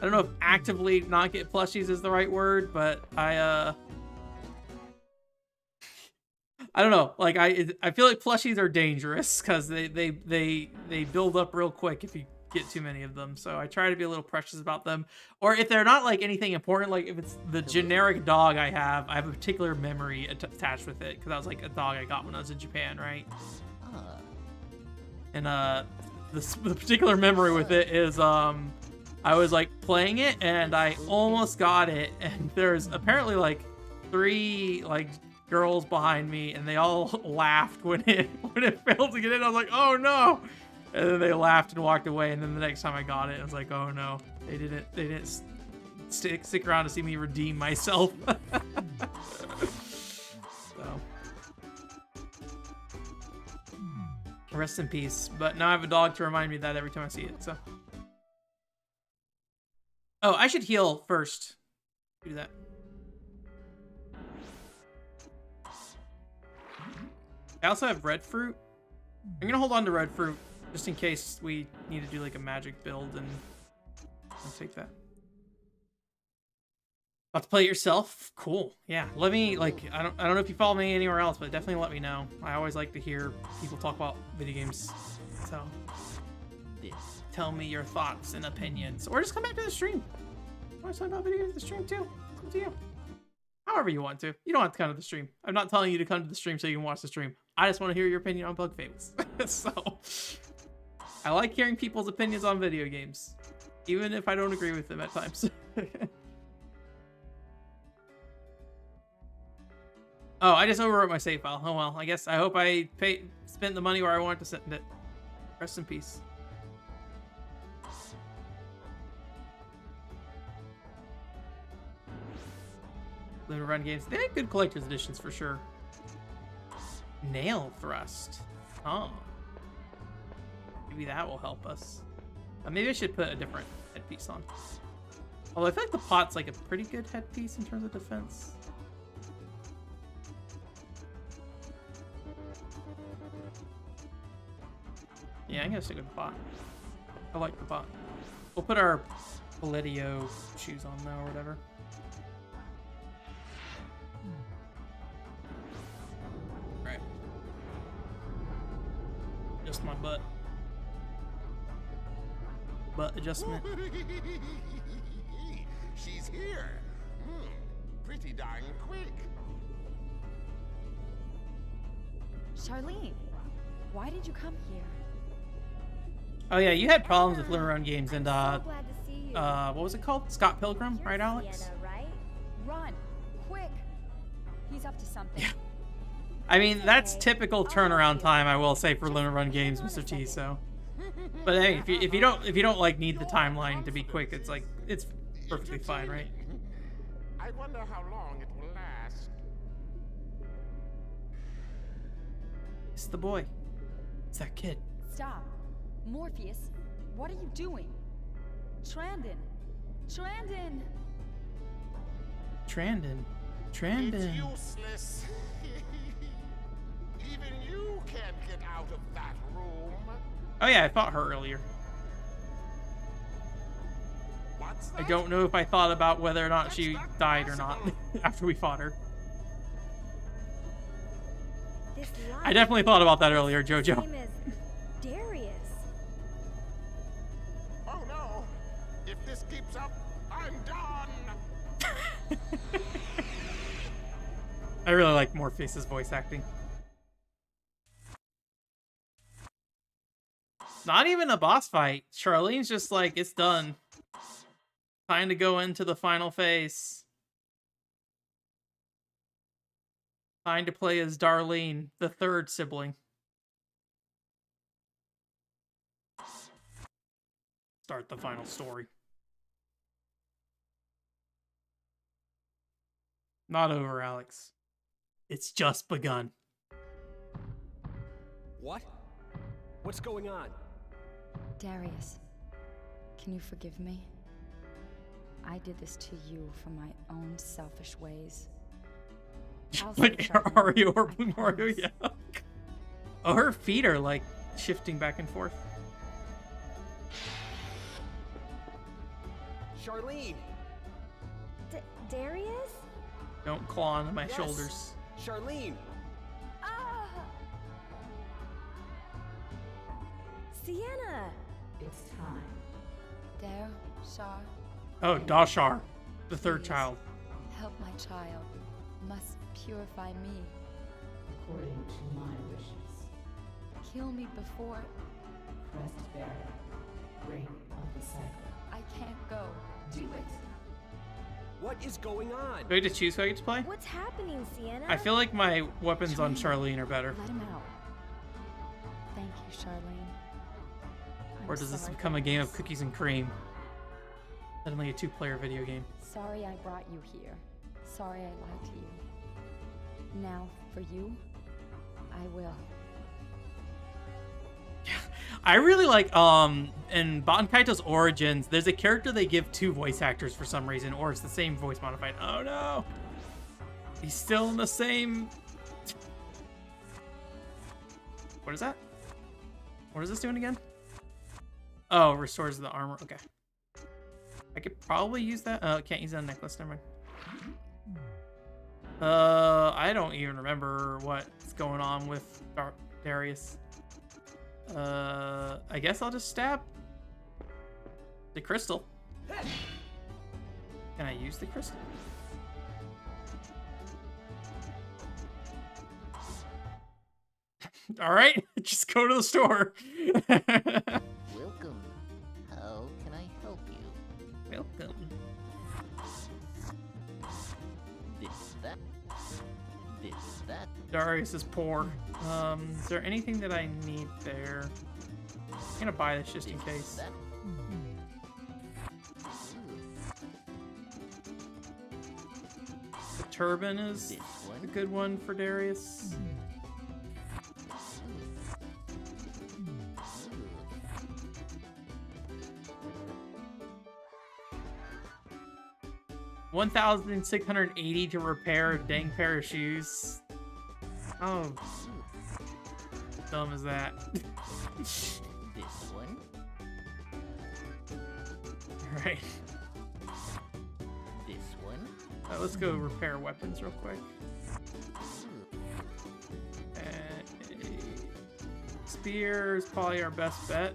I don't know if actively not get plushies is the right word, but I don't know. Like I feel like plushies are dangerous because they build up real quick if you get too many of them. So I try to be a little precious about them. Or if they're not like anything important, like if it's the generic dog I have a particular memory attached with it because that was like a dog I got when I was in Japan, right? Ah. And the particular memory with it is I was like playing it and I almost got it, and there's apparently like 3 like girls behind me, and they all laughed when it failed to get in. I was like, oh no, and then they laughed and walked away. And then the next time I got it, I was like, oh no, they didn't stick around to see me redeem myself. So rest in peace. But now I have a dog to remind me of that every time I see it. So oh, I should heal first. Do that. I also have red fruit. I'm gonna hold on to red fruit just in case we need to do like a magic build, and I'll take that. About to play it yourself? Cool. Yeah. Let me like I don't know if you follow me anywhere else, but definitely let me know. I always like to hear people talk about video games. So This. tell me your thoughts and opinions, or just come back to the stream. I want to talk about video games at the stream too. It's up to you. However you want to. You don't have to come to the stream. I'm not telling you to come to the stream so you can watch the stream. I just want to hear your opinion on Bug Fables. So, I like hearing people's opinions on video games, even if I don't agree with them at times. Oh, I just overwrote my save file. Oh well, I guess I hope I spent the money where I wanted to spend it. Rest in peace. Limited run games. They make good collector's editions for sure. Nail thrust. Oh. Maybe that will help us. Maybe I should put a different headpiece on. Although I feel like the pot's like a pretty good headpiece in terms of defense. Yeah, I'm gonna stick with the pot. I like the pot. We'll put our Palladium shoes on now or whatever. Right. Just my butt. Butt adjustment. She's here. Pretty darn quick. Charlene, why did you come here? Oh yeah, you had problems with Limit Run games and I'm so glad to see you. what was it called? Scott Pilgrim, You're right, Alex? Sienna, right? Run, quick. He's up to something. Yeah. I mean, that's okay. typical I'll help turnaround you. time, I will say, for Just Limit Run hang games, on a Mr. T. second. So, but hey, if you don't like need the timeline to be quick, it's like it's perfectly fine, right? I wonder how long it will last. It's the boy. It's that kid. Stop. Morpheus, what are you doing? Trandon. Trandon. Trandon. It's Trandon. useless. Even you can't get out of that room. Oh yeah, I fought her earlier. What's I that? don't know if I thought about whether or not she died or not after we fought her. This I definitely thought about that earlier, His Jojo. name is Darius. Oh no! If this keeps up, I'm done! I really like Morpheus's voice acting. Not even a boss fight. Charlene's just like, it's done. Time to go into the final phase. Time to play as Darlene, the third sibling. Start the final story. Not over, Alex. It's just begun. What? What's going on? Darius, can you forgive me? I did this to you for my own selfish ways. I'll Like save Charlene, Mario or I Blue Mario, promise. yeah. Oh, her feet are like shifting back and forth. Charlene! Darius? Don't claw onto my Yes. shoulders. Charlene! Ah! Sienna! It's time. There, Shar, Oh, Dashar, the third Please. child. help my child. Must purify me. According to my wishes. Kill me before Crest bearer. Ring of the cycle. I can't go. Do it. What is going on? Do I get to choose who I get to play? What's happening, Sienna? I feel like my weapons on Charlene are better. Let him out. Thank you, Charlene. I'm Or does this sorry, become a game of Darius. cookies and cream? Suddenly a two-player video game. Sorry I brought you here. Sorry I lied to you. Now, for you, I will. I really like, in Bankaito's Origins, there's a character they give two voice actors for some reason, or it's the same voice modified. Oh no! He's still in the same... What is that? What is this doing again? Oh, restores the armor. Okay. I could probably use that. Oh, can't use that on necklace. Never mind. I don't even remember what's going on with Darius. I guess I'll just stab the crystal. Can I use the crystal? All right, just go to the store. Welcome. How can I help you? Welcome. This, that. This, that. Darius is poor. Is there anything that I need there? I'm gonna buy this just in This, case. that. The turban is This a one. good one for Darius. 1,680 to repair a dang pair of shoes. Oh, dumb is that? This one. Right. This one. Let's go repair weapons real quick. Spear is probably our best bet.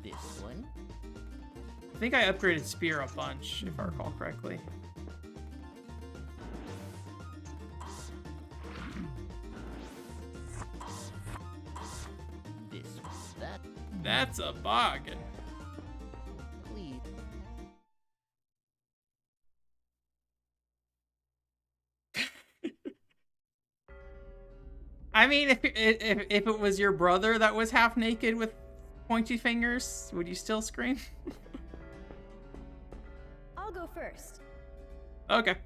This one. I think I upgraded spear a bunch, if I recall correctly. This, that. That's a bargain. Please. I mean, if it was your brother that was half naked with pointy fingers, would you still scream? I'll go first. Okay.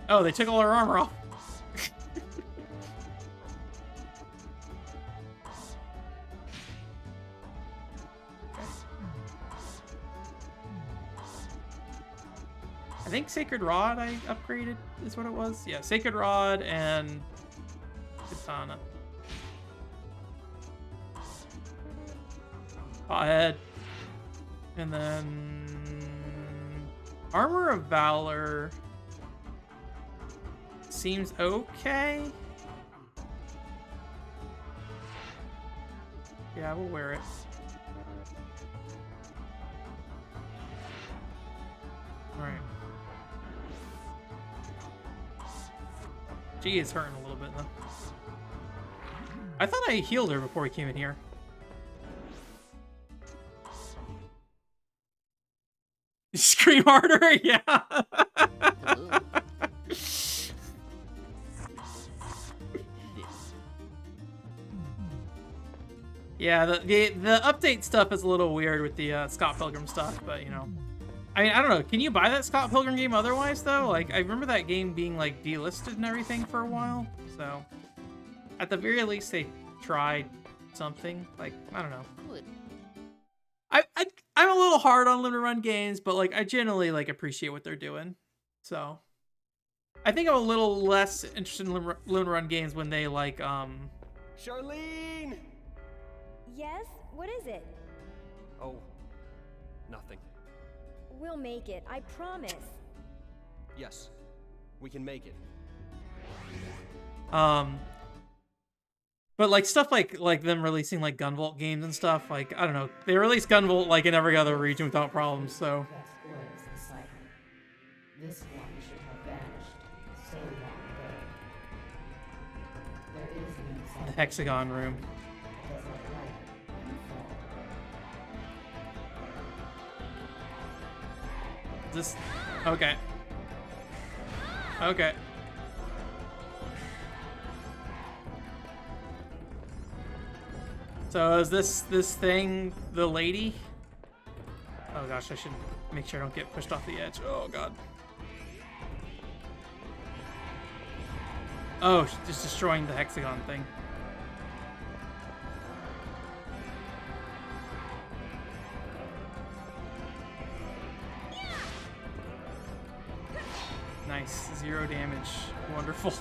Oh, they took all our armor off. I think Sacred Rod I upgraded is what it was. Yeah, Sacred Rod and Katana. Pothead. And then Armor of Valor seems okay. Yeah, we'll wear it. Alright. Gee, it's hurting a little bit though. I thought I healed her before he came in here. Scream harder? Yeah. Hello. This. Yeah, the update stuff is a little weird with the Scott Pilgrim stuff, but you know. I mean, I don't know. Can you buy that Scott Pilgrim game otherwise, though? Like, I remember that game being, like, delisted and everything for a while. So, at the very least, they tried something. Like, I don't know. Good. I'm a little hard on limited run games, but, like, I generally, like, appreciate what they're doing. So, I think I'm a little less interested in limited run games when they, like, Charlene! Yes? What is it? Oh, nothing. We'll make it, I promise. Yes, we can make it. But like stuff like them releasing like Gunvolt games and stuff, like I don't know, they release Gunvolt like in every other region without problems. So This one should have vanished so long ago. There is no the Hexagon room. does not rise and fall. This okay. Okay. So is this thing the lady? Oh gosh, I should make sure I don't get pushed off the edge. Oh god. Oh, she's just destroying the hexagon thing. Nice. 0 damage. Wonderful.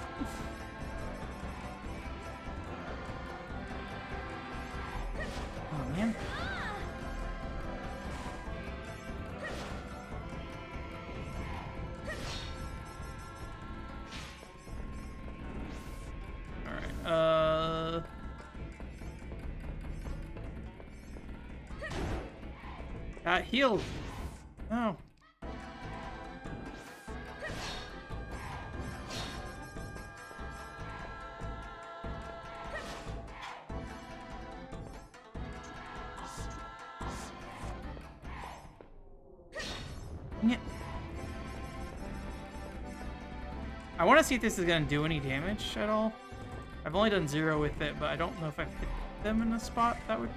Oh, man. Alright, got healed. Oh. Yeah. I want to see if this is going to do any damage at all. I've only done 0 with it, but I don't know if I've hit them in a spot that would...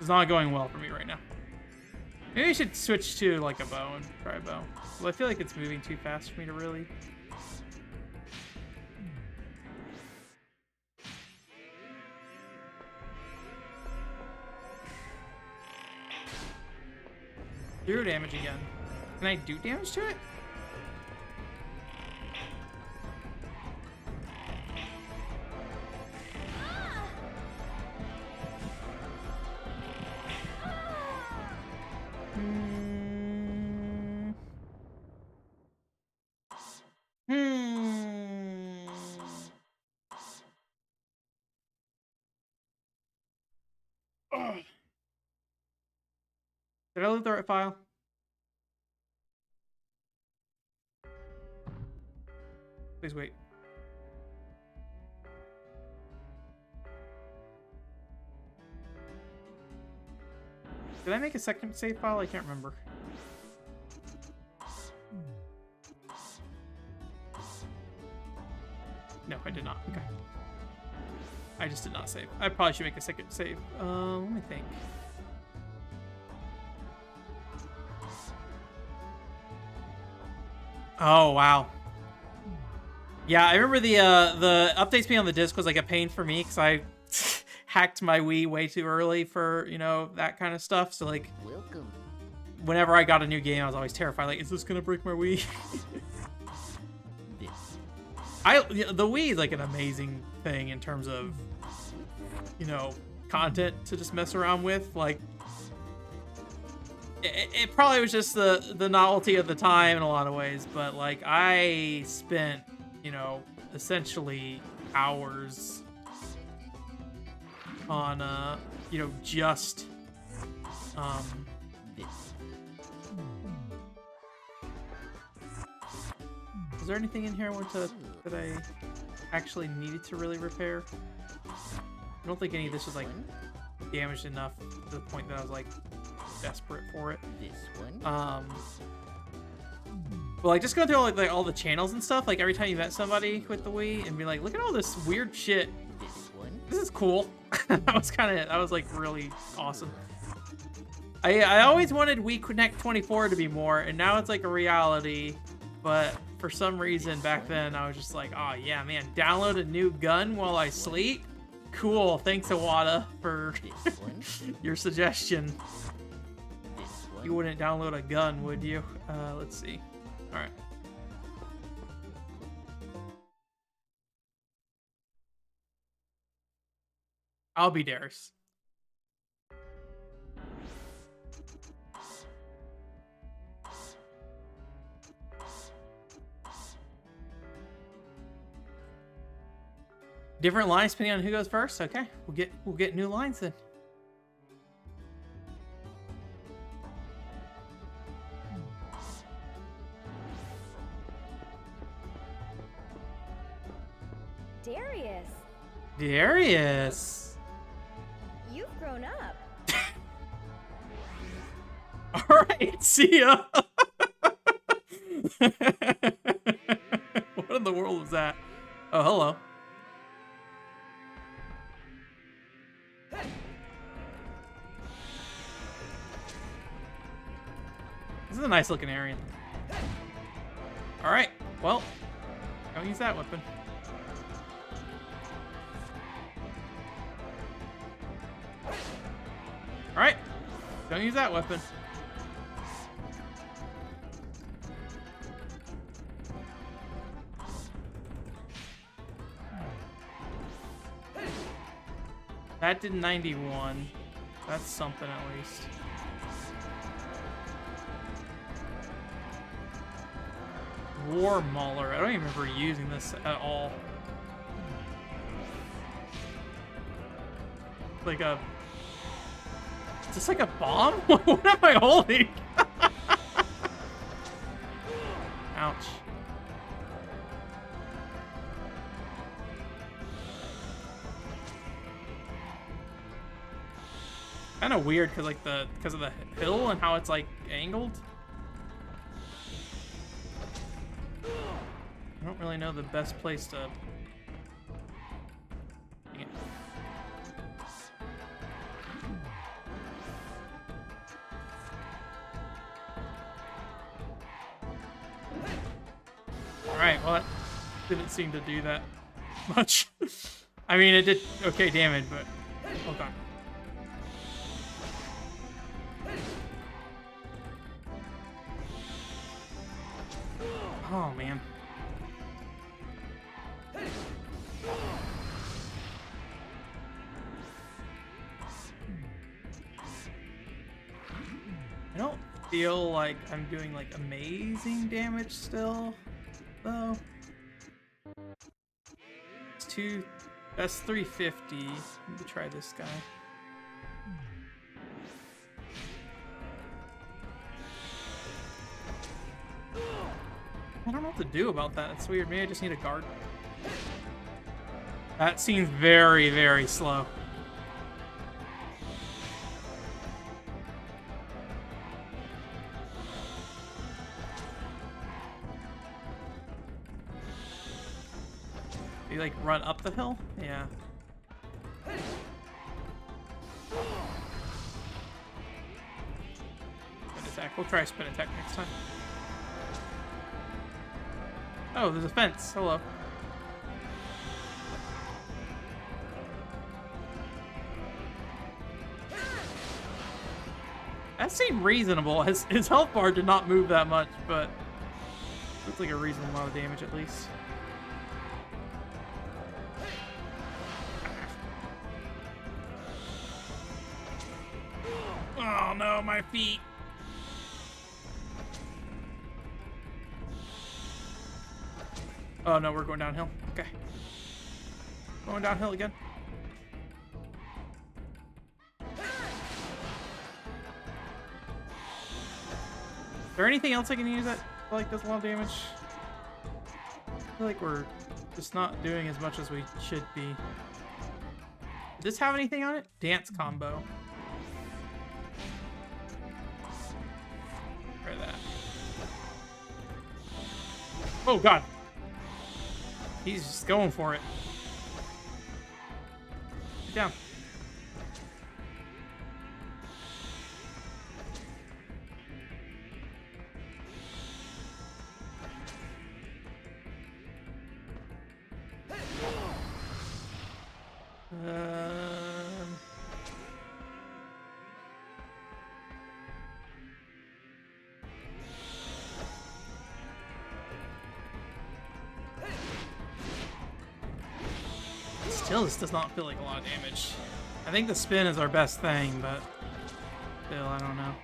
It's not going well for me right now. Maybe I should switch to like a bow and try a bow. Well, I feel like it's moving too fast for me to really... Zero damage again. Can I do damage to it? Ugh. Did I load the right file? Please wait. Did I make a second save file? I can't remember. No, I did not. Okay. I just did not save. I probably should make a second save. Let me think. Oh, wow. Yeah, I remember the updates being on the disc was like a pain for me because I hacked my Wii way too early for, you know, that kind of stuff. So like, Welcome. whenever I got a new game, I was always terrified. Like, is this gonna break my Wii? The Wii is like an amazing thing in terms of, you know, content to just mess around with. Like, it probably was just the novelty of the time in a lot of ways, but like I spent, you know, essentially hours on you know, just was there anything in here that I actually needed to really repair? I don't think any of this was like damaged enough to the point that I was like desperate for it. This one. But like just going through like all the channels and stuff, like every time you met somebody with the Wii and be like, look at all this weird shit. This one. This is cool. that was like really awesome. I always wanted Wii Connect 24 to be more, and now it's like a reality. But for some reason back then I was just like, oh yeah, man, download a new gun while I sleep? Cool, thanks Iwata for your suggestion. You wouldn't download a gun, would you? Let's see. All right. I'll be Darius. Different lines depending on who goes first. Okay, we'll get new lines then. Darius, Darius. you've grown up. All right, see ya. What in the world was that? Oh, hello. This is a nice looking area. All right, well, don't use that weapon. All right, don't use that weapon. That did 91. That's something at least. War Mauler. I don't even remember using this at all. Like a... Is this like a bomb? What am I holding? Ouch. Kind of weird because of the hill and how it's like angled. I don't really know the best place to. Yeah. All right, well, that didn't seem to do that much. I mean, it did okay damage, but hold on. Oh, man. I don't feel like I'm doing, like, amazing damage still, though. That's 350. Let me try this guy. I don't know what to do about that. It's weird. Maybe I just need a guard. That seems very, very slow. Do you like run up the hill? Yeah. Spin attack. We'll try spin attack next time. Oh, there's a fence. Hello. That seemed reasonable. His health bar did not move that much, but looks like a reasonable amount of damage at least. Oh no, my feet. Oh no, we're going downhill. Okay. Going downhill again. Is there anything else I can use that like does a lot of damage? I feel like we're just not doing as much as we should be. Does this have anything on it? Dance combo. Try that. Oh god. He's just going for it. Get down. Still, this does not feel like a lot of damage. I think the spin is our best thing, but still, I don't know.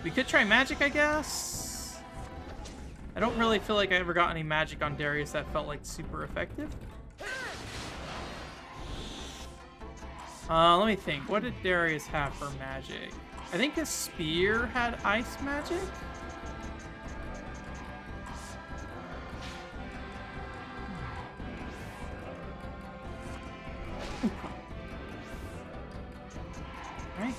We could try magic, I guess. I don't really feel like I ever got any magic on Darius that felt like super effective. Let me think. What did Darius have for magic? I think his spear had ice magic. Right.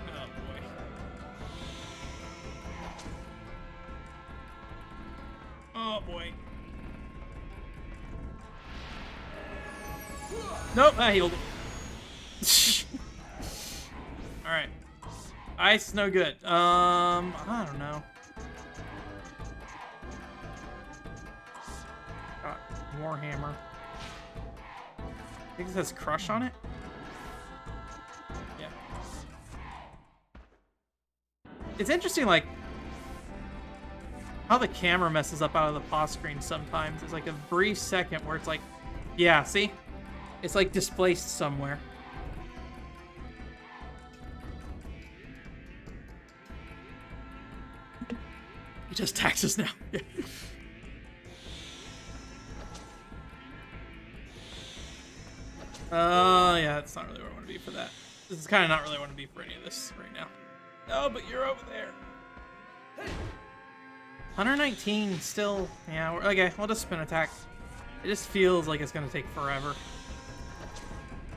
Oh boy. Oh boy. Nope, I healed it. All right. Ice, no good. I don't know. Got Warhammer. I think it says crush on it. Yeah. It's interesting, like, how the camera messes up out of the pause screen sometimes. There's like a brief second where it's like, yeah, see? It's like displaced somewhere. He just taxes now. Yeah, that's not really where I want to be for that. This is kind of not really what I want to be for any of this right now. Oh, but you're over there. 119 still. Yeah, okay, we'll just spin attack. It just feels like it's going to take forever.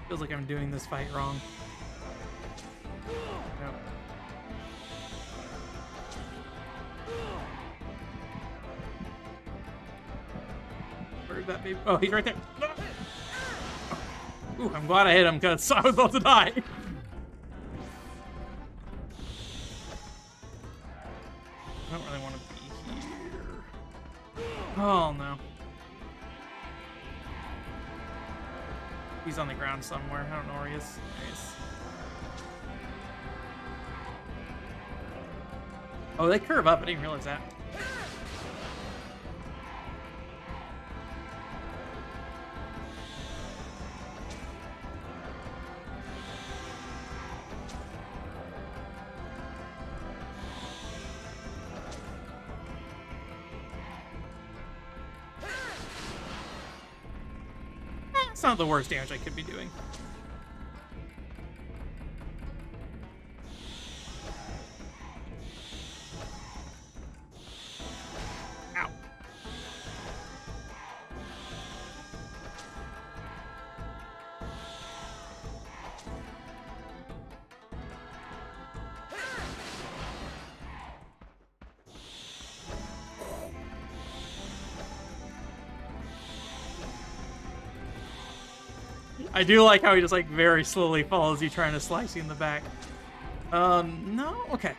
Feels like I'm doing this fight wrong. Nope. Where's that baby? Oh, he's right there. No! Ooh, I'm glad I hit him because I was about to die. I don't really want to be here. Oh, no. He's on the ground somewhere. I don't know where he is. There he is. Oh, they curve up. I didn't realize that. It's not the worst damage I could be doing. Ow. I do like how he just like very slowly follows you trying to slice you in the back. No? Okay.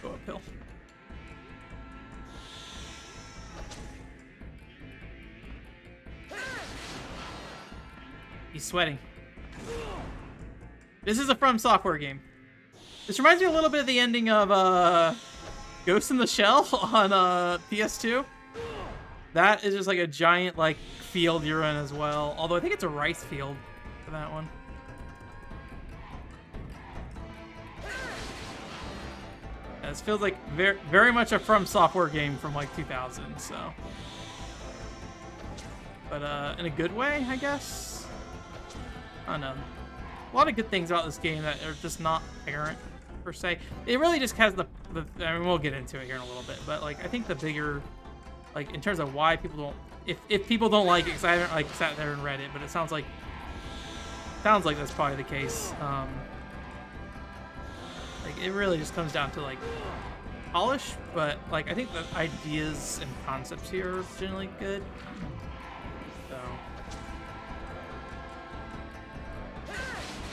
Go uphill. He's sweating. This is a From Software game. This reminds me a little bit of the ending of Ghost in the Shell on PS2. That is just like a giant like field you're in as well. Although I think it's a rice field for that one. Yeah, this feels like very much a From Software game from like 2000. So, but in a good way, I guess. I don't know. A lot of good things about this game that are just not apparent per se. It really just has the I mean, we'll get into it here in a little bit, but like I think the bigger, like in terms of why people don't, if people don't like it, because I haven't like sat there and read it, but it sounds like that's probably the case. Like it really just comes down to like polish, but like I think the ideas and concepts here are generally good. So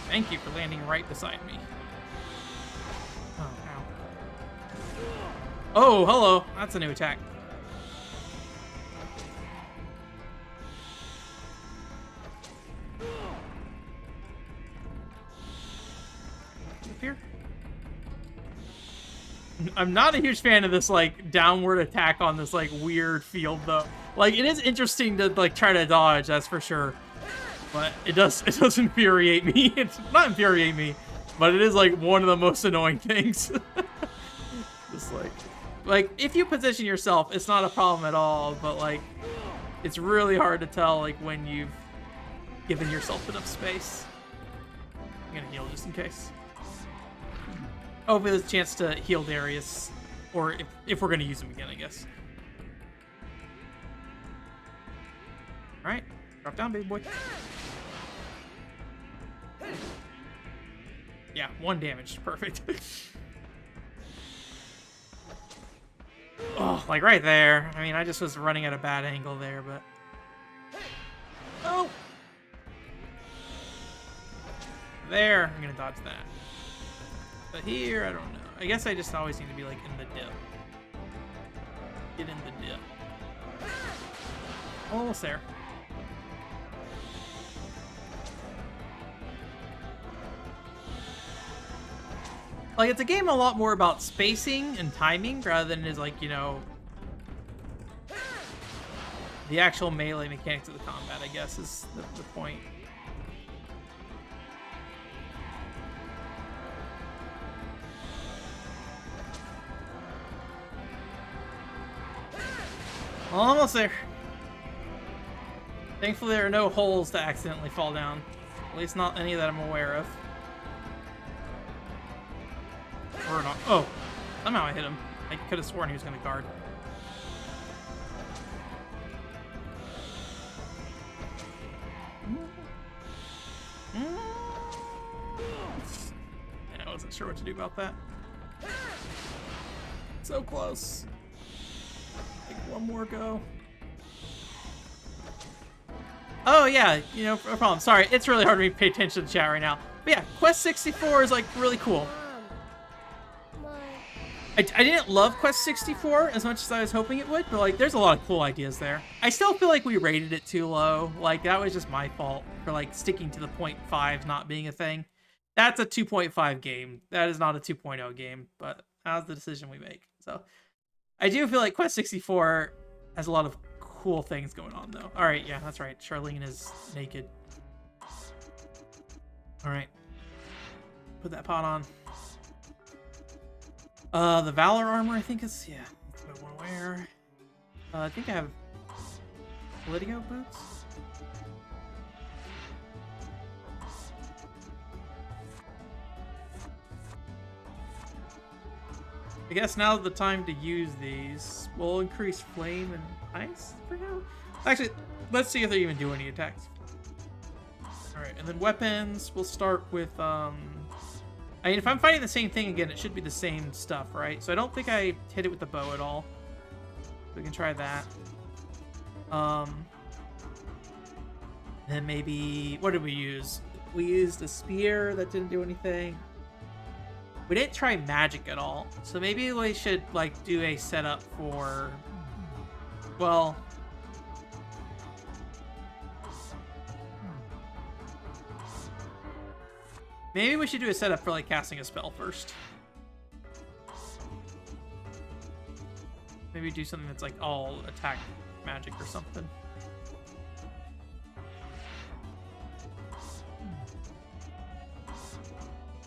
thank you for landing right beside me. Oh, ow. Oh, hello. That's a new attack. Up here. I'm not a huge fan of this like downward attack on this like weird field though. Like it is interesting to like try to dodge, that's for sure. But it does infuriate me. It's not infuriate me, but it is like one of the most annoying things. Just like if you position yourself, it's not a problem at all, but like it's really hard to tell like when you've given yourself enough space. I'm gonna heal just in case. Hopefully there's a chance to heal Darius, or if we're gonna use him again, I guess. All right, drop down, baby boy. Yeah, 1 damage, perfect. Oh, like right there. I mean, I just was running at a bad angle there, but... Oh! There, I'm gonna dodge that. But here, I don't know. I guess I just always need to be like in the dip. Get in the dip. Almost there. Like, it's a game a lot more about spacing and timing rather than it is like, you know, the actual melee mechanics of the combat, I guess, is the point. Almost there. Thankfully, there are no holes to accidentally fall down. At least not any that I'm aware of. Or not. Oh, somehow I hit him. I could have sworn he was going to guard. Yeah, I wasn't sure what to do about that. So close. Like one more go. Oh yeah, you know, no problem. Sorry, it's really hard for me to pay attention to the chat right now. But yeah, Quest 64 is like really cool. I didn't love Quest 64 as much as I was hoping it would, but like there's a lot of cool ideas there. I still feel like we rated it too low. Like that was just my fault for like sticking to the 0.5 not being a thing. That's a 2.5 game. That is not a 2.0 game, but that's the decision we make. So I do feel like Quest 64 has a lot of cool things going on though. All right, yeah, that's right. Charlene is naked. All right. Put that pot on. The Valor armor, I think is, yeah, that's what I want to wear. I think I have Lydio boots. I guess now's the time to use these. We'll increase flame and ice for now. Actually, let's see if they even do any attacks. Alright, and then weapons, we'll start with, I mean, if I'm fighting the same thing again, it should be the same stuff, right? So I don't think I hit it with the bow at all. We can try that. Then maybe, what did we use? We used a spear that didn't do anything. We didn't try magic at all. So maybe we should, like, do a setup for, well, maybe we should do a setup for, like, casting a spell first. Maybe do something that's, like, all attack magic or something.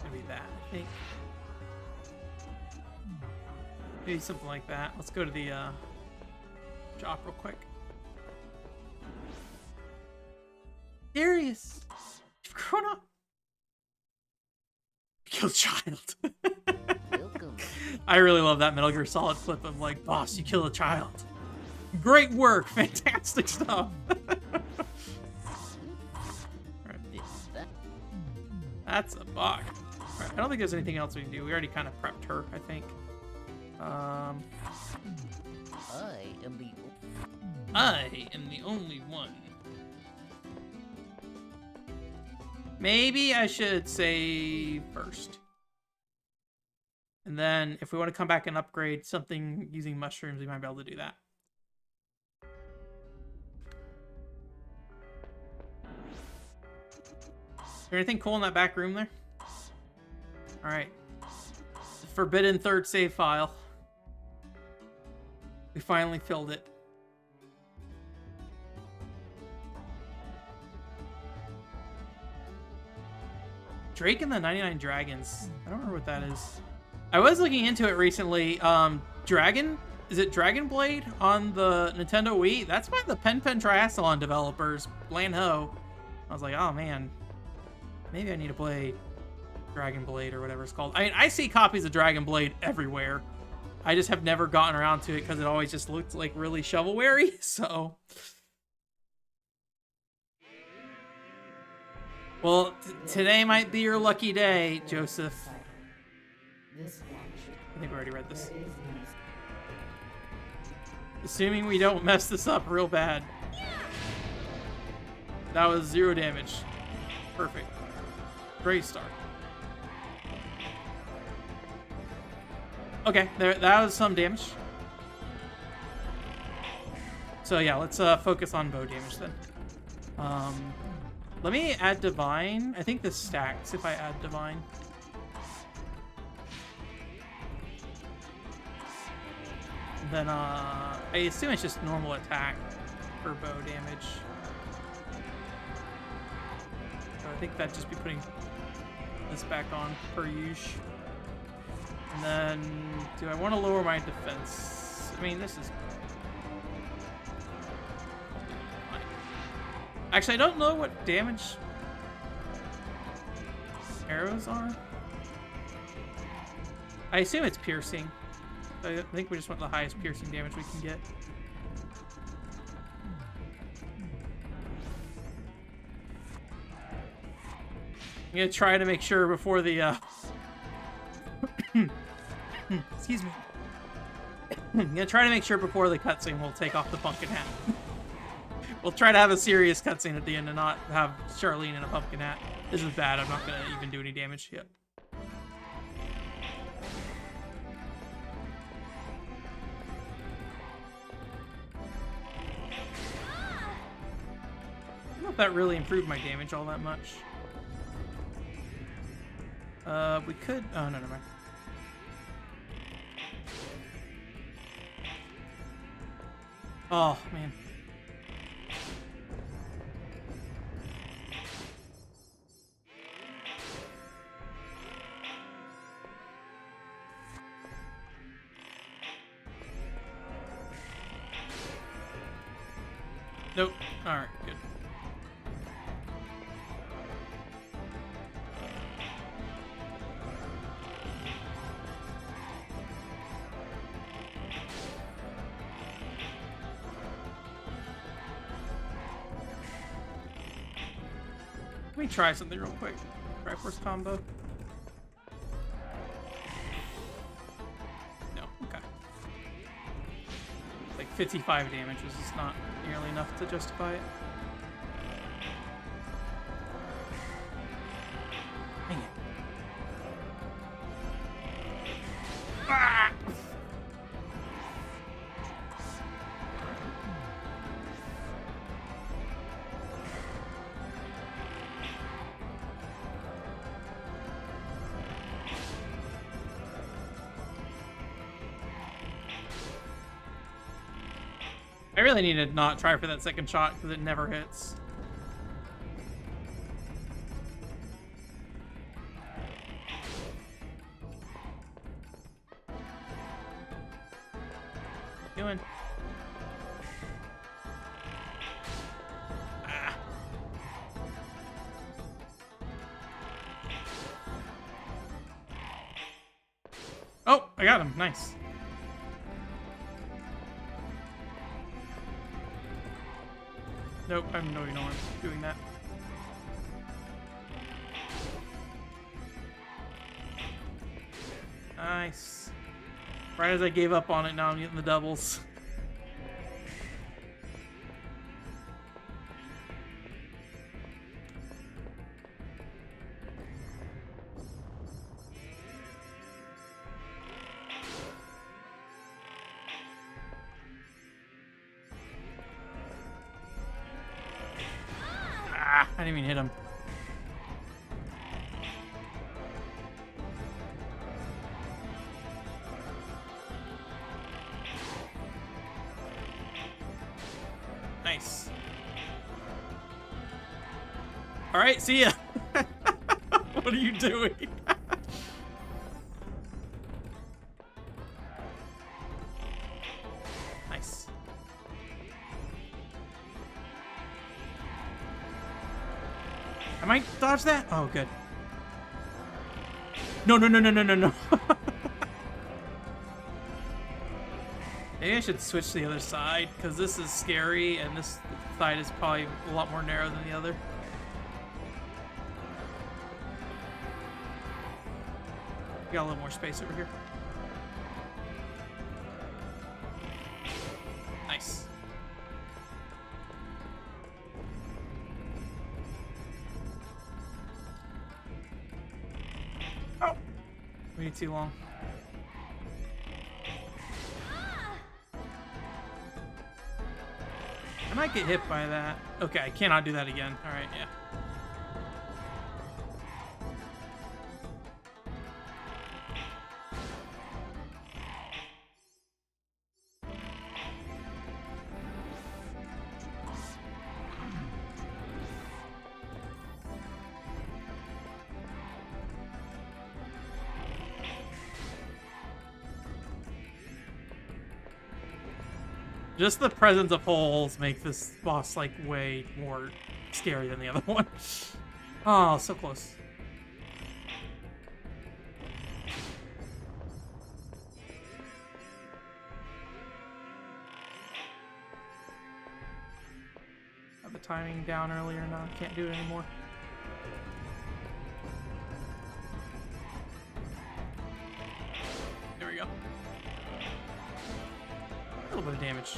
Maybe that, I think. Maybe something like that. Let's go to the shop real quick. Darius, you've grown up. You killed a child. Welcome. I really love that Metal Gear Solid clip of like, boss, you killed a child. Great work, fantastic stuff. That's a bug. Right, I don't think there's anything else we can do. We already kind of prepped her, I think. I am the only one. Maybe I should save first. And then if we want to come back and upgrade something using mushrooms, we might be able to do that. Is there anything cool in that back room there? Alright. The forbidden third save file. We finally filled it. Drake and the 99 Dragons. I don't remember what that is. I was looking into it recently. Is it Dragon Blade on the Nintendo Wii? That's by the Pen Triathlon developers, Bland Ho. I was like, oh man, maybe I need to play Dragon Blade or whatever it's called. I mean, I see copies of Dragon Blade everywhere. I just have never gotten around to it because it always just looked like really shovelware-y, so. Well, today might be your lucky day, Joseph. This one should I think we already read this. there is no Assuming we don't mess this up real bad. That was 0 damage. Perfect. Great start. Okay, that was some damage. So yeah, let's focus on bow damage then. Let me add divine. I think this stacks if I add divine. Then I assume it's just normal attack for bow damage. So I think that'd just be putting this back on per usual. And then, do I want to lower my defense? I mean, this is... Actually, I don't know what damage arrows are. I assume it's piercing. I think we just want the highest piercing damage we can get. I'm gonna try to make sure before the excuse me. I'm gonna try to make sure before the cutscene we'll take off the pumpkin hat. We'll try to have a serious cutscene at the end and not have Charlene in a pumpkin hat. This is bad. I'm not gonna even do any damage yet. I don't know if that really improved my damage all that much. We could... Oh, no, never mind. Oh, man. Nope. Alright, good. me try something real quick. Triforce combo. No, okay. Like 55 damage was just not nearly enough to justify it. Dang it. Ah! I really need to not try for that second shot because it never hits. What you doing? Ah. Oh, I got him. Nice. Nope, I know you know I'm doing that. Nice. Right as I gave up on it, now I'm getting the doubles. I didn't even hit him. Nice. All right, see ya. What are you doing? Nice. I might dodge that. Oh, good. No, no, no, no, no, no, no. Maybe I should switch to the other side because this is scary and this side is probably a lot more narrow than the other. Got a little more space over here. Nice. Oh! Way too long. I might get hit by that. Okay, I cannot do that again. Alright, yeah. Just the presence of holes make this boss like way more scary than the other one. Oh, so close. Got the timing down earlier, now I can't do it anymore. There we go. A little bit of damage.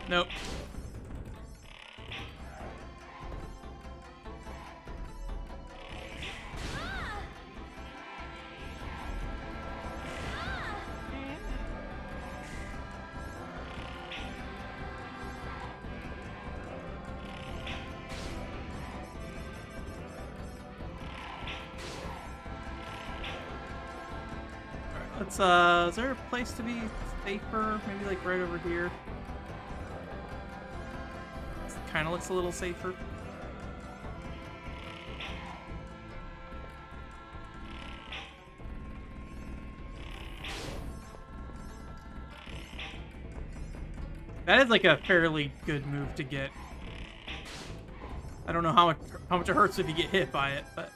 Nope. Let's, is there a place to be safer? Maybe like right over here. Kind of looks a little safer. That is like a fairly good move to get. I don't know how much it hurts if you get hit by it, but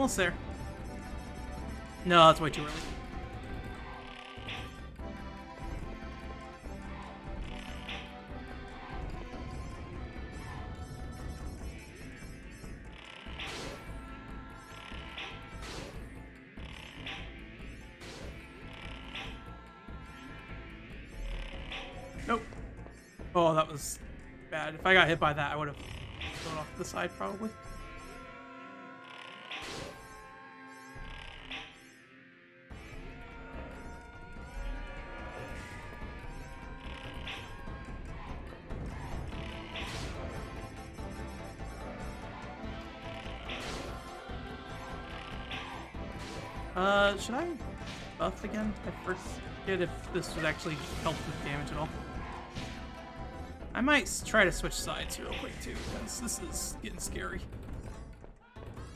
almost there. No, that's way too early. Nope. Oh, that was bad. If I got hit by that, I would have gone off to the side probably. Should I buff again? I forget if this would actually help with damage at all. I might try to switch sides real quick too, because this is getting scary.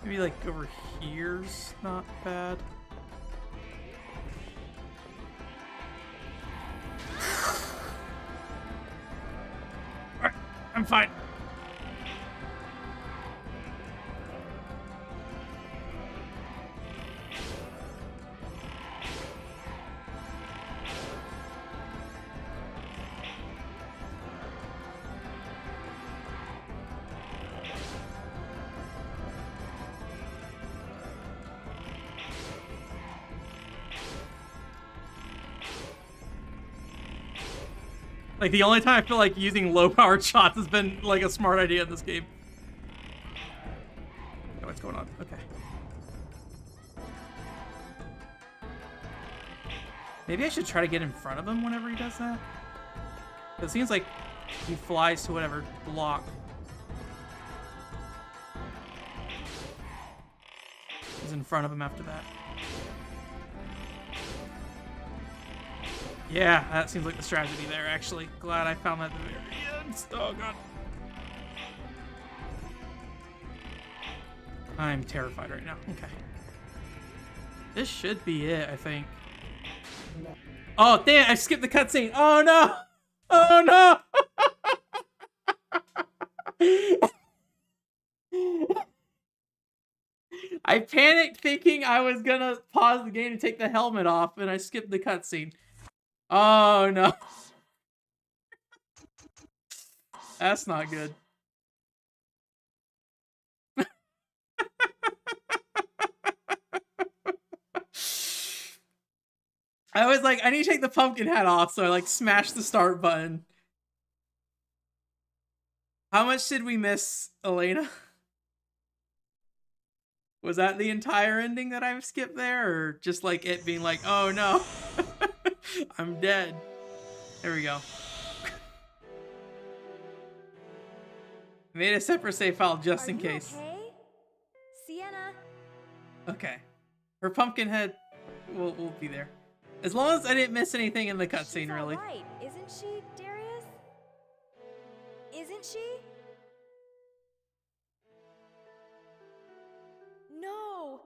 Maybe like over here's not bad. Alright, I'm fine. Like, the only time I feel like using low-powered shots has been, like, a smart idea in this game. Oh, what's going on? Okay. Maybe I should try to get in front of him whenever he does that. It seems like he flies to whatever block. He's in front of him after that. Yeah, that seems like the strategy there, actually. Glad I found that at the very end. Oh, God. I'm terrified right now. Okay. This should be it, I think. Oh, damn, I skipped the cutscene. Oh, no. Oh, no. I panicked thinking I was gonna pause the game and take the helmet off, and I skipped the cutscene. Oh, no. That's not good. I was like, I need to take the pumpkin hat off, so I like smashed the start button. How much did we miss, Elena? Was that the entire ending that I've skipped there, or just like it being like, oh no, I'm dead? There we go. Made a separate save file just in case. Okay? Sienna. Okay. Her pumpkin head will be there. As long as I didn't miss anything in the cutscene, really. She's all right, isn't she, Darius? Isn't she? No,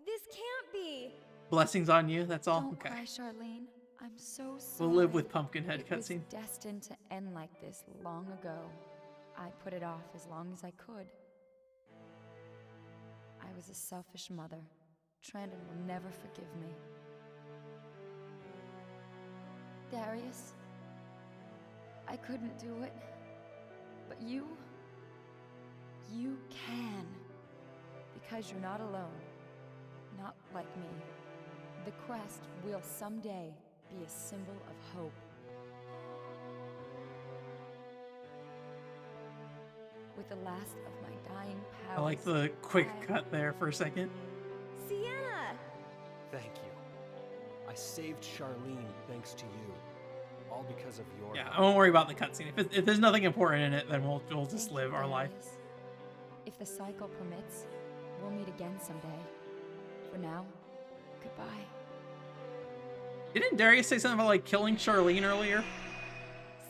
this can't be. Blessings on you, that's all? Don't Okay. cry, Charlene. I'm so sorry. We'll live with Pumpkinhead It was cutscene. destined to end like this long ago. I put it off as long as I could. I was a selfish mother. Trandon will never forgive me. Darius, I couldn't do it. But you can. Because you're not alone. Not like me. The crest will someday be a symbol of hope. With the last of my dying powers, I like the quick cut there for a second. Sienna! Thank you. I saved Charlene thanks to you. All because of your Yeah, I won't worry about the cutscene. If there's nothing important in it, then we'll just live our life. Darius. If the cycle permits, we'll meet again someday. For now, goodbye. Didn't Darius say something about like killing Charlene earlier?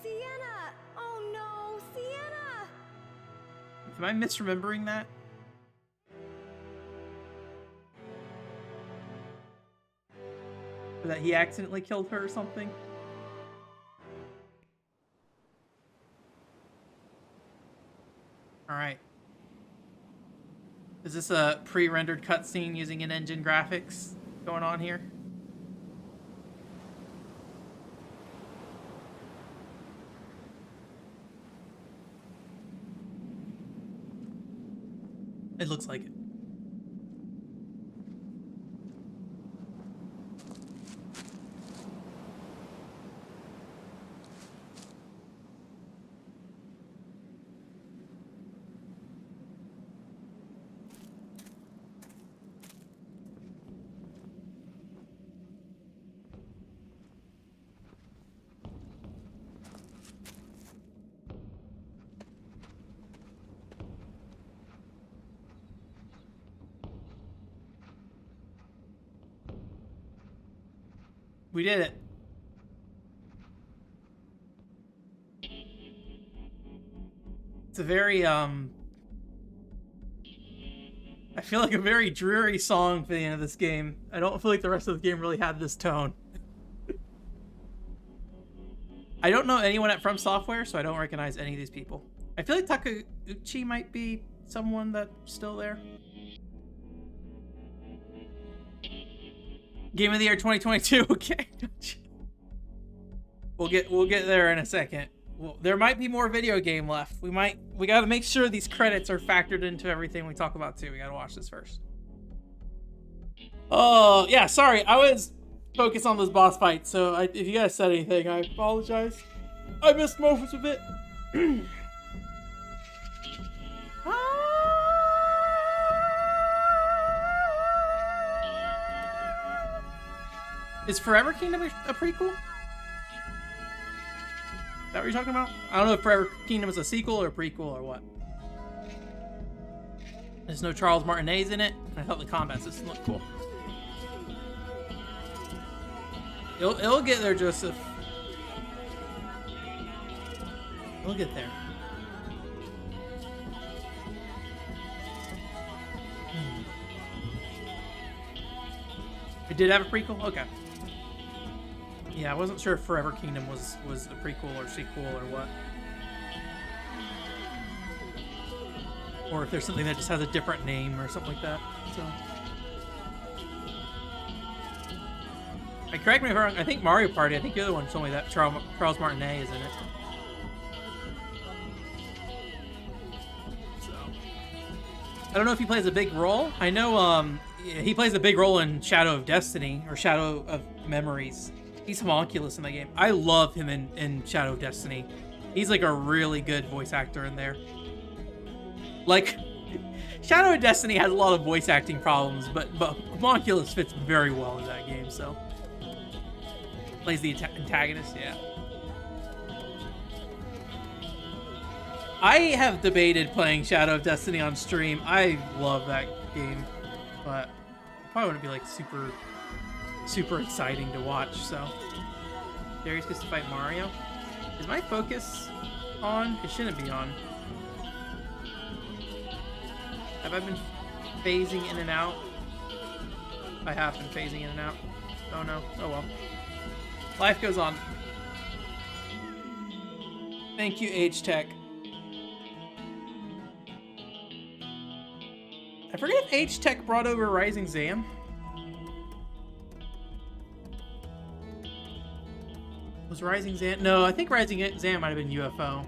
Sienna! Oh no, Sienna! Am I misremembering that? Or that he accidentally killed her or something? Alright. Is this a pre-rendered cutscene using in-engine graphics going on here? It looks like it. We did it. It's a very, I feel like a very dreary song for the end of this game. I don't feel like the rest of the game really had this tone. I don't know anyone at From Software, so I don't recognize any of these people. I feel like Takeuchi might be someone that's still there. Game of the Year 2022. Okay. We'll get there in a second. Well, there might be more video game left. We got to make sure these credits are factored into everything we talk about too. We got to watch this first. Oh, yeah, sorry. I was focused on those boss fights, so if you guys said anything, I apologize. I missed moments of it. Is Forever Kingdom a prequel? Is that what you're talking about? I don't know if Forever Kingdom is a sequel or a prequel or what. There's no Charles Martinez in it. I thought the combat system looked cool. It'll get there, Joseph. It'll get there. It did have a prequel? Okay. Yeah, I wasn't sure if Forever Kingdom was a prequel or sequel or what. Or if there's something that just has a different name or something like that. So, correct me if I'm wrong, I think Mario Party, I think you're the one who told me that Charles Martinet is in it. So, I don't know if he plays a big role. I know he plays a big role in Shadow of Destiny or Shadow of Memories. He's homunculus in the game. I love him in Shadow of Destiny. He's like a really good voice actor in there. Like, Shadow of Destiny has a lot of voice acting problems, but homunculus fits very well in that game, so. Plays the antagonist, yeah. I have debated playing Shadow of Destiny on stream. I love that game, but it probably wouldn't be like super exciting to watch, so. Darius gets to fight Mario. Is my focus on? It shouldn't be on. Have I been phasing in and out? I have been phasing in and out. Oh no. Oh well. Life goes on. Thank you, H-Tech. I forget if H-Tech brought over Rising Zam. Was Rising Zam? No, I think Rising Zam might have been UFO.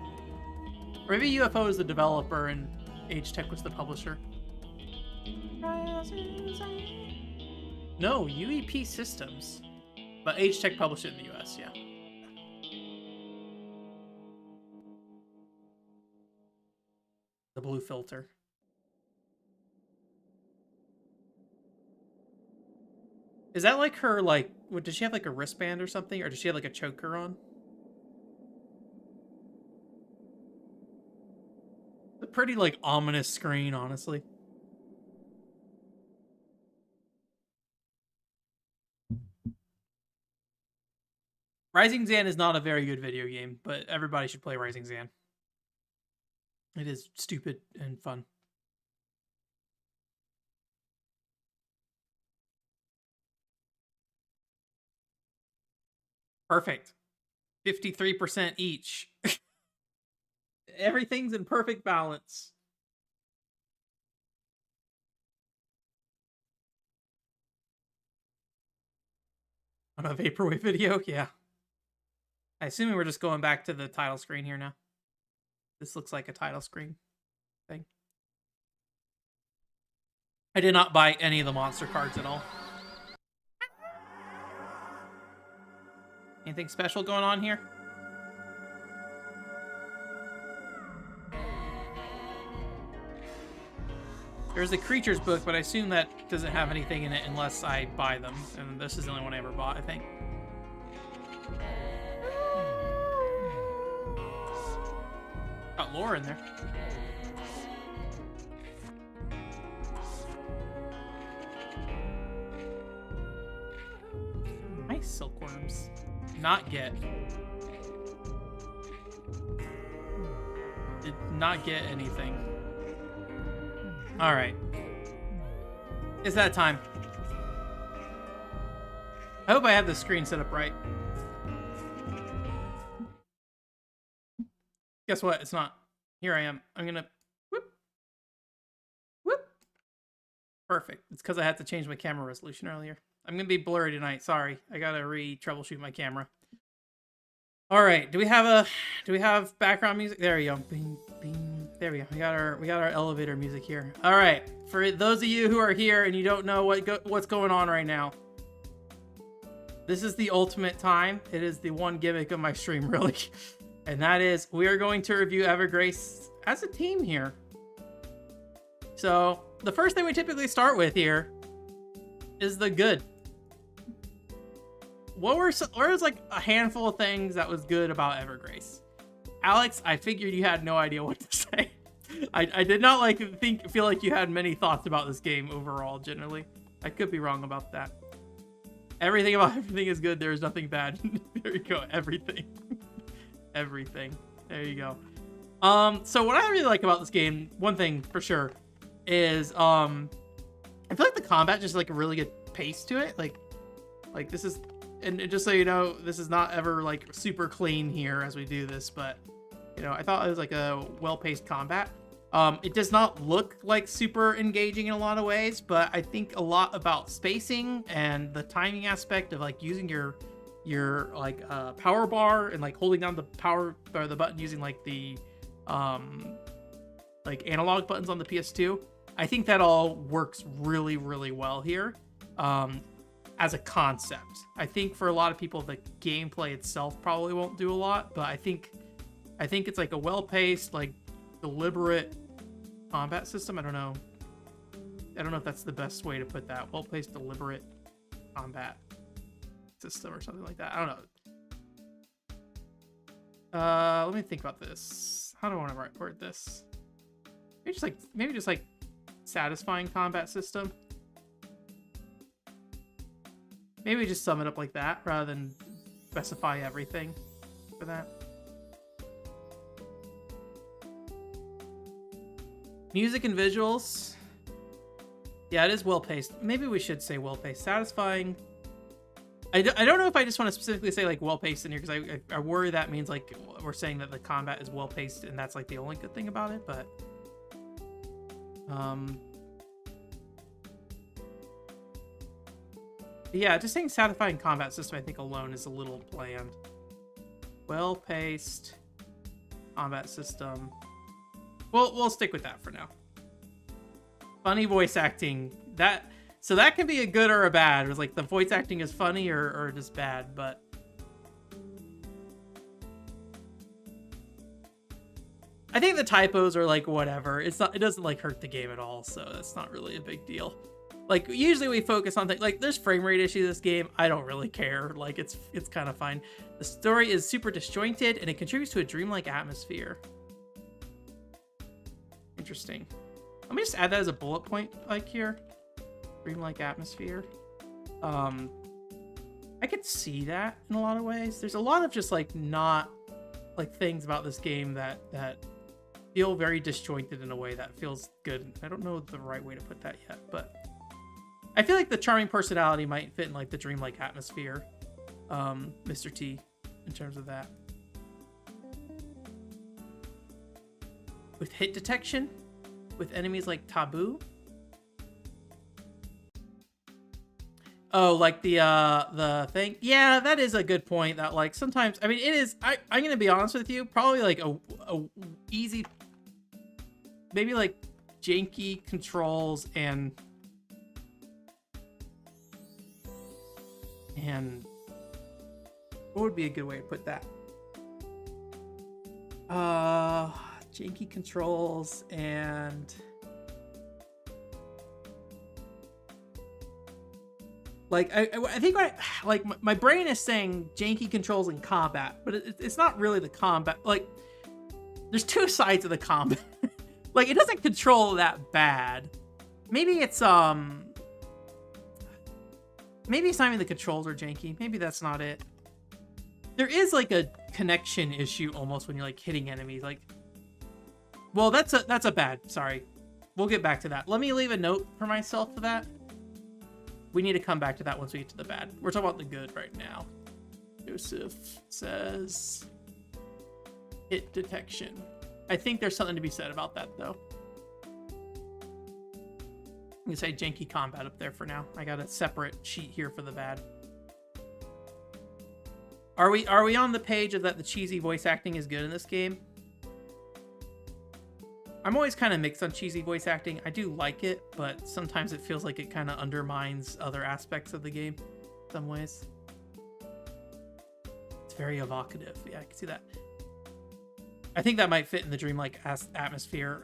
Or maybe UFO is the developer and H-Tech was the publisher. No, UEP Systems. But H-Tech published it in the US, yeah. The blue filter. Is that like her, like, what, does she have like a wristband or something? Or does she have like a choker on? It's a pretty like ominous screen, honestly. Rising Zan is not a very good video game, but everybody should play Rising Zan. It is stupid and fun. Perfect. 53% each. Everything's in perfect balance. On a vaporwave video, yeah. I assume we're just going back to the title screen here now. This looks like a title screen thing. I did not buy any of the monster cards at all. Anything special going on here? There's a creatures book, but I assume that doesn't have anything in it unless I buy them. And this is the only one I ever bought, I think. Got lore in there. Nice silkworms. Not get. Did not get anything. Alright. It's that time. I hope I have the screen set up right. Guess what? It's not. Here I am. I'm gonna... Whoop. Whoop. Perfect. It's because I had to change my camera resolution earlier. I'm gonna be blurry tonight. Sorry. I gotta troubleshoot my camera. Alright. Do we have background music? There we go. Bing, bing. There we go. We got our elevator music here. Alright. For those of you who are here and you don't know what's going on right now, this is the ultimate time. It is the one gimmick of my stream, really. And that is, we are going to review Evergrace as a team here. So, the first thing we typically start with here is the good. What was like a handful of things that was good about Evergrace? Alex, I figured you had no idea what to say. I did not feel like you had many thoughts about this game overall, generally. I could be wrong about that. Everything about everything is good. There is nothing bad. There you go. Everything. Everything. There you go. So what I really like about this game, one thing for sure, is I feel like the combat just like a really good pace to it. Like this is, and just so you know, this is not ever like super clean here as we do this, but you know, I thought it was like a well-paced combat. It does not look like super engaging in a lot of ways, but I think a lot about spacing and the timing aspect of like using your like power bar and like holding down the power or the button using like the like analog buttons on the PS2. I think that all works really, really well here as a concept. I think for a lot of people, the gameplay itself probably won't do a lot, but I think it's like a well-paced, like deliberate combat system. I don't know if that's the best way to put that. Well-paced, deliberate combat system or something like that. I don't know. Let me think about this. How do I want to word this? Maybe just like satisfying combat system. Maybe just sum it up like that rather than specify everything for that. Music and visuals. Yeah, it is well-paced. Maybe we should say well-paced. Satisfying. I don't know if I just want to specifically say like well-paced in here, because I worry that means like we're saying that the combat is well-paced and that's like the only good thing about it, but yeah, just saying satisfying combat system I think alone is a little bland. Well-paced combat system. We'll stick with that for now. Funny voice acting. So that can be a good or a bad. It was like the voice acting is funny or just bad, but I think the typos are like whatever. It doesn't like hurt the game at all, so that's not really a big deal. Like usually we focus on things like there's frame rate issues in this game. I don't really care. Like it's kind of fine. The story is super disjointed and it contributes to a dreamlike atmosphere. Interesting. Let me just add that as a bullet point like here. Dreamlike atmosphere. I could see that in a lot of ways. There's a lot of just like not like things about this game that feel very disjointed in a way that feels good. I don't know the right way to put that yet, but I feel like the charming personality might fit in like the dreamlike atmosphere, Mr. T, in terms of that. With hit detection, with enemies like Taboo. Oh, like the thing? Yeah, that is a good point. That like sometimes, I mean, it is. I'm gonna be honest with you. Probably like a easy, maybe like janky controls and what would be a good way to put that? Janky controls and like I think my brain is saying janky controls in combat, but it's not really the combat. Like there's two sides of the combat. Like it doesn't control that bad. Maybe it's maybe it's not even the controls are janky. Maybe that's not it. There is like a connection issue almost when you're like hitting enemies. Like, well, that's a bad. Sorry, we'll get back to that. Let me leave a note for myself for that. We need to come back to that once we get to the bad. We're talking about the good right now. Joseph says hit detection. I think there's something to be said about that though. I'm gonna say janky combat up there for now. I got a separate sheet here for the bad. Are we on the page of that the cheesy voice acting is good in this game? I'm always kind of mixed on cheesy voice acting. I do like it, but sometimes it feels like it kind of undermines other aspects of the game in some ways. It's very evocative. Yeah, I can see that. I think that might fit in the dreamlike atmosphere.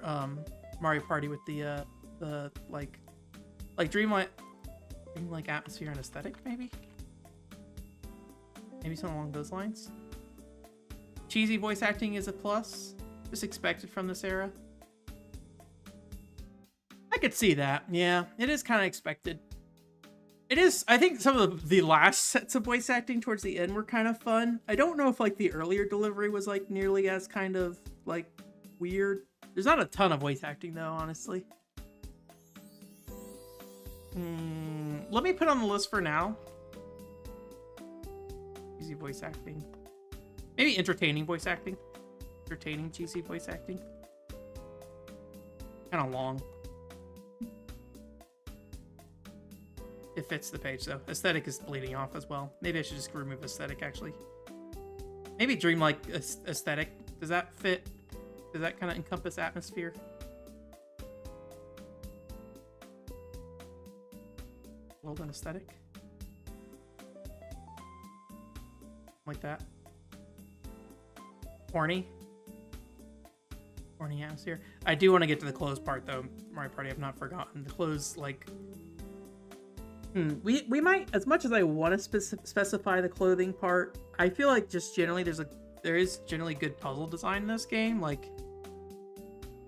Mario Party with the like dreamlike atmosphere and aesthetic, maybe? Maybe something along those lines. Cheesy voice acting is a plus. Just expected from this era. I could see that. Yeah, it is kind of expected. It is. I think some of the last sets of voice acting towards the end were kind of fun. I don't know if like the earlier delivery was like nearly as kind of like weird. There's not a ton of voice acting though, honestly. Let me put on the list for now. Cheesy voice acting. Maybe entertaining voice acting. Entertaining cheesy voice acting. Kind of long. It fits the page though. Aesthetic is bleeding off as well. Maybe I should just remove aesthetic actually. Maybe dreamlike aesthetic. Does that fit? Does that kind of encompass atmosphere? Well done aesthetic. Like that. Horny atmosphere. I do want to get to the clothes part though. Mario Party, I've not forgotten. The clothes, like... We might, as much as I want to specify the clothing part, I feel like just generally there is generally good puzzle design in this game. Like,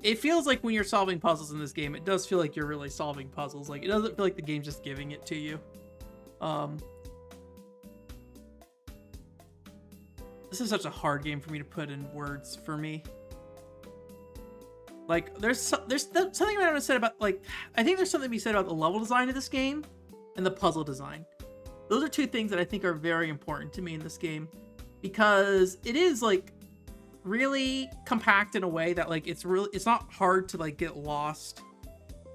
it feels like when you're solving puzzles in this game, it does feel like you're really solving puzzles. Like, it doesn't feel like the game's just giving it to you. This is such a hard game for me to put in words for me. Like, there's something I want to say about, like, I think there's something to be said about the level design of this game and the puzzle design. Those are two things that I think are very important to me in this game, because it is, like, really compact in a way that, like, it's not hard to, like, get lost,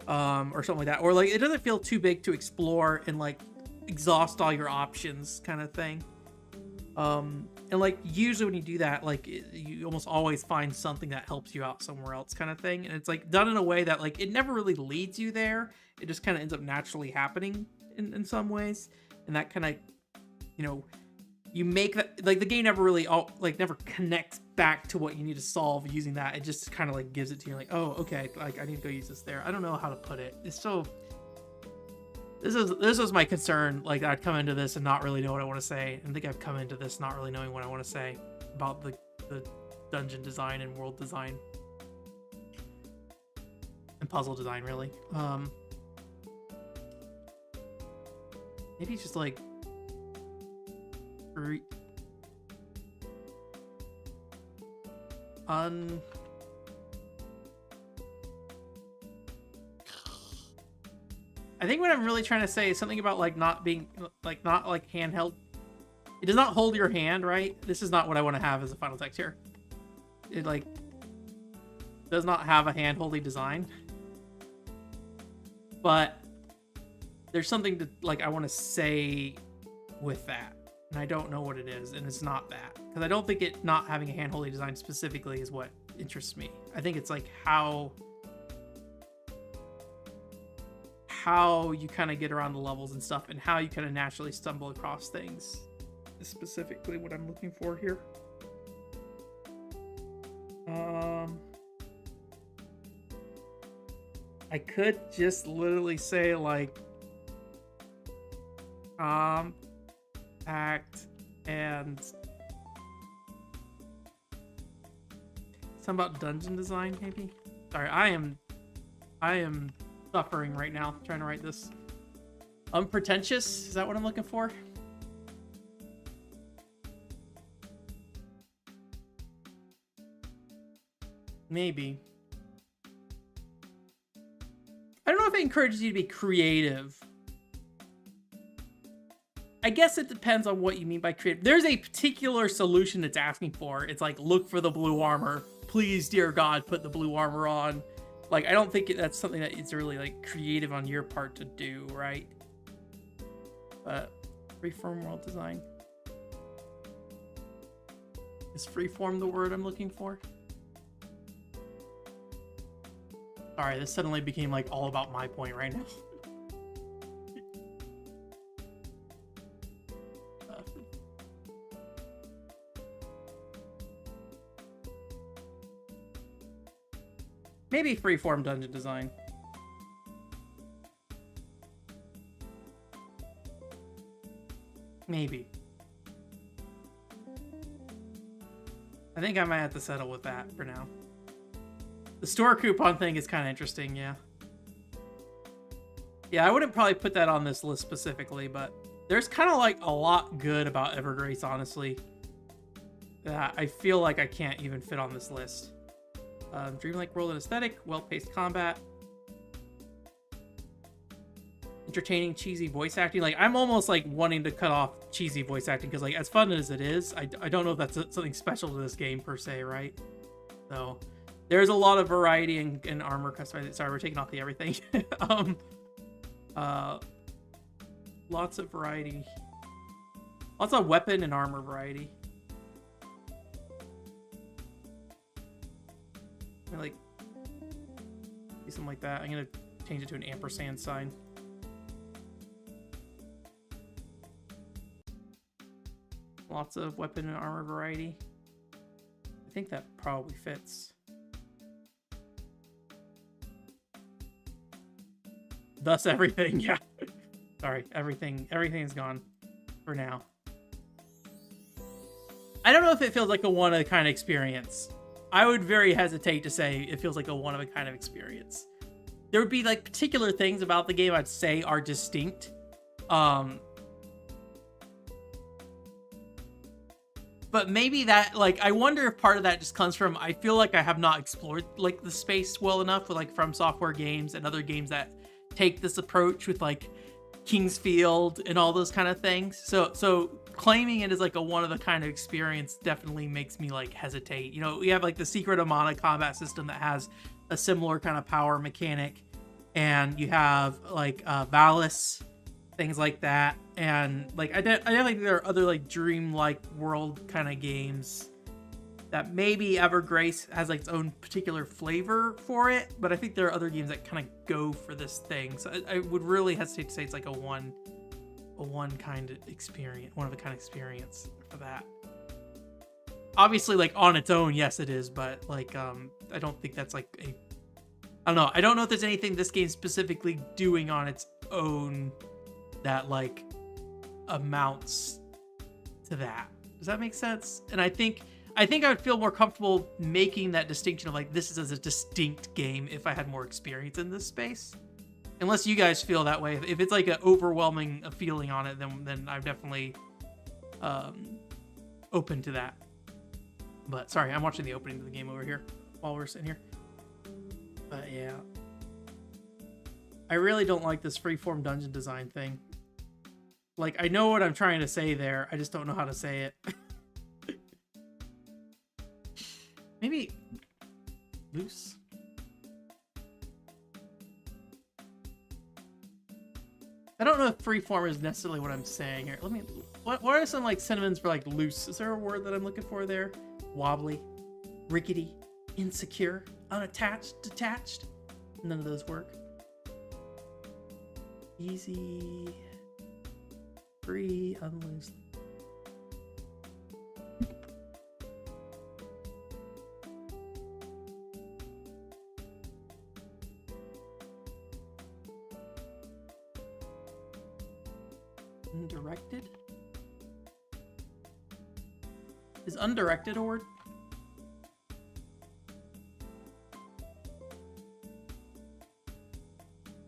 or something like that. Or, like, it doesn't feel too big to explore and, like, exhaust all your options kind of thing. And like usually when you do that, like you almost always find something that helps you out somewhere else kind of thing. And it's like done in a way that like it never really leads you there. It just kind of ends up naturally happening in some ways. And that kind of, you know, you make that, like the game never really never connects back to what you need to solve using that. It just kind of like gives it to you like, oh, okay, like I need to go use this there. I don't know how to put it. It's so... This was my concern, like I'd come into this and not really know what I want to say. I think I've come into this not really knowing what I want to say about the dungeon design and world design. And puzzle design, really. Maybe it's just like... I think what I'm really trying to say is something about like not being like not like handheld. It does not hold your hand, right? This is not what I want to have as a final text here. It like does not have a hand-holdy design. But there's something to like I want to say with that, and I don't know what it is, and it's not that, because I don't think it not having a hand-holding design specifically is what interests me. I think it's like how you kind of get around the levels and stuff, and how you kind of naturally stumble across things is specifically what I'm looking for here. I could just literally say like act and something about dungeon design, maybe. Sorry, I am suffering right now trying to write this. Unpretentious, is that what I'm looking for? Maybe. I don't know if it encourages you to be creative. I guess it depends on what you mean by creative. There's a particular solution it's asking for. It's like, look for the blue armor. Please, dear God, put the blue armor on. Like, I don't think that's something that it's really, like, creative on your part to do, right? But freeform world design. Is freeform the word I'm looking for? Sorry, this suddenly became, like, all about my point right now. Maybe freeform dungeon design. Maybe. I think I might have to settle with that for now. The store coupon thing is kind of interesting, yeah. Yeah, I wouldn't probably put that on this list specifically, but there's kind of like a lot good about Evergrace, honestly, that I feel like I can't even fit on this list. Dreamlike world and aesthetic, well-paced combat, entertaining cheesy voice acting. Like, I'm almost like wanting to cut off cheesy voice acting because, like, as fun as it is, I don't know if that's something special to this game per se, right? So there's a lot of variety in armor customization. Sorry, we're taking off the everything. Lots of variety, lots of weapon and armor variety. I like do something like that. I'm gonna change it to an ampersand sign. Lots of weapon and armor variety. I think that probably fits. Thus everything, yeah. Sorry, everything's gone for now. I don't know if it feels like a one-of-a-kind experience. I would very hesitate to say it feels like a one-of-a-kind of experience. There would be like particular things about the game I'd say are distinct. But maybe that, like, I wonder if part of that just comes from, I feel like I have not explored like the space well enough with like From Software games and other games that take this approach with like Kingsfield and all those kind of things. So claiming it as like a one-of-a-kind of experience definitely makes me like hesitate. You know, we have like the Secret of Mana combat system that has a similar kind of power mechanic, and you have like Valis, things like that, and like I definitely think there are other like dream-like world kind of games that maybe Evergrace has like its own particular flavor for it, but I think there are other games that kind of go for this thing. So I would really hesitate to say it's like a one kind of experience, one of a kind of experience for that. Obviously, like on its own, yes, it is, but like I don't think that's like a, I don't know. I don't know if there's anything this game specifically doing on its own that like amounts to that. Does that make sense? And I think I would feel more comfortable making that distinction of like, this is as a distinct game if I had more experience in this space. Unless you guys feel that way. If it's like an overwhelming feeling on it, then I'm definitely open to that. But sorry, I'm watching the opening of the game over here while we're sitting here. But yeah. I really don't like this freeform dungeon design thing. Like, I know what I'm trying to say there. I just don't know how to say it. Maybe loose. I don't know if freeform is necessarily what I'm saying here. Let me. What are some like synonyms for like loose? Is there a word that I'm looking for there? Wobbly, rickety, insecure, unattached, detached. None of those work. Easy, free, unloose. Undirected? Is undirected a word?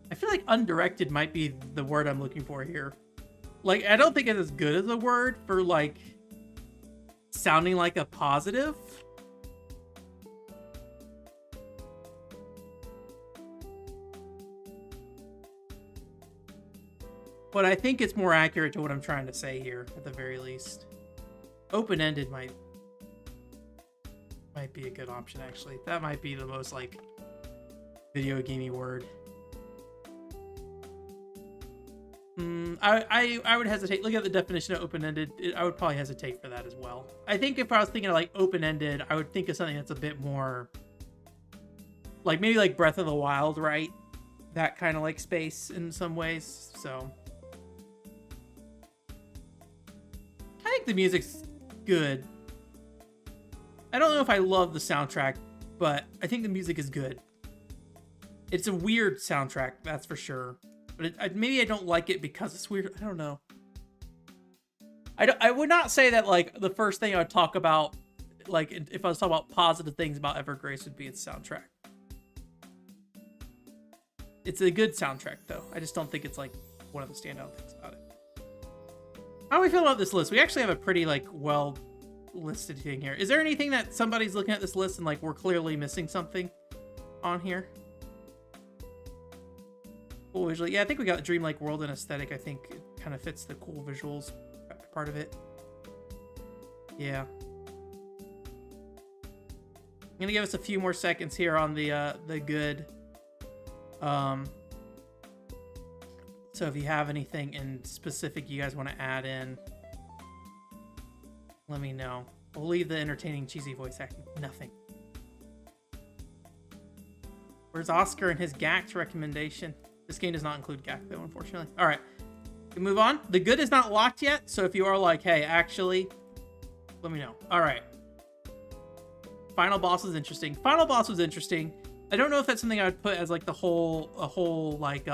I feel like undirected might be the word I'm looking for here. Like, I don't think it's as good as a word for, like, sounding like a positive. But I think it's more accurate to what I'm trying to say here, at the very least. Open-ended might be a good option, actually. That might be the most, like, video gamey word. I would hesitate. Look at the definition of open-ended. I would probably hesitate for that as well. I think if I was thinking of, like, open-ended, I would think of something that's a bit more... like, maybe, like, Breath of the Wild, right? That kind of, like, space in some ways, so... I think the music's good. I don't know if I love the soundtrack, but I think the music is good. It's a weird soundtrack, that's for sure. But maybe I don't like it because it's weird. I don't know. I would not say that, like, the first thing I would talk about, like, if I was talking about positive things about Evergrace, would be its soundtrack. It's a good soundtrack, though. I just don't think it's, like, one of the standout things about it. How do we feel about this list? We actually have a pretty, like, well listed thing here. Is there anything that somebody's looking at this list and, like, we're clearly missing something on here? Cool visually. Yeah, I think we got the dreamlike world and aesthetic. I think it kind of fits the cool visuals part of it. Yeah. I'm gonna give us a few more seconds here on the good. So if you have anything in specific you guys want to add in, let me know. We'll leave the entertaining cheesy voice acting. Nothing. Where's Oscar and his GACT recommendation? This game does not include GACT though, unfortunately. All right, we move on. The good is not locked yet, so if you are like, hey, actually, let me know. All right. Final boss was interesting. Final boss was interesting. I don't know if that's something I would put as like a whole like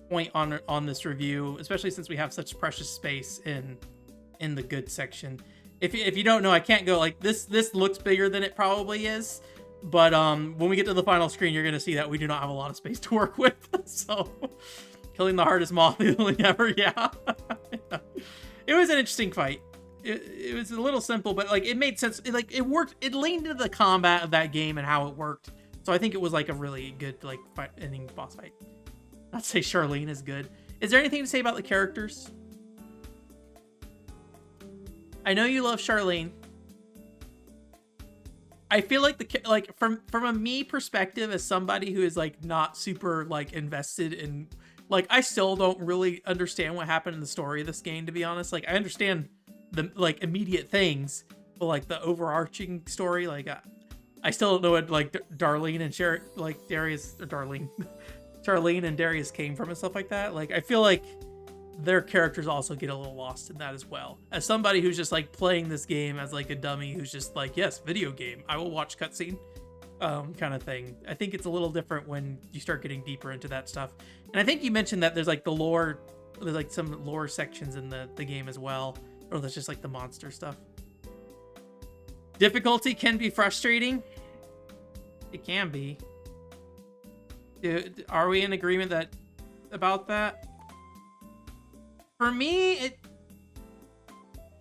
point on this review, especially since we have such precious space in the good section. If you don't know, I can't go like this looks bigger than it probably is, but when we get to the final screen, you're gonna see that we do not have a lot of space to work with. So killing the hardest moth ever. Yeah. It was an interesting fight. It was a little simple, but like it made sense. It worked. It leaned into the combat of that game and how it worked. So I think it was like a really good like ending boss fight. Not to say Charlene is good. Is there anything to say about the characters? I know you love Charlene. I feel like from a me perspective, as somebody who is like not super like invested in, like I still don't really understand what happened in the story of this game, to be honest. Like I understand the like immediate things, but like the overarching story, like I still don't know what like Darlene and Darius or Darlene, Charlene and Darius came from and stuff like that. Like I feel like their characters also get a little lost in that as well. As somebody who's just like playing this game as like a dummy who's just like, yes, video game, I will watch cutscene, kind of thing. I think it's a little different when you start getting deeper into that stuff. And I think you mentioned that there's like the lore, there's like some lore sections in the game as well, or that's just like the monster stuff. Difficulty can be frustrating. It can be. Are we in agreement about that? For me,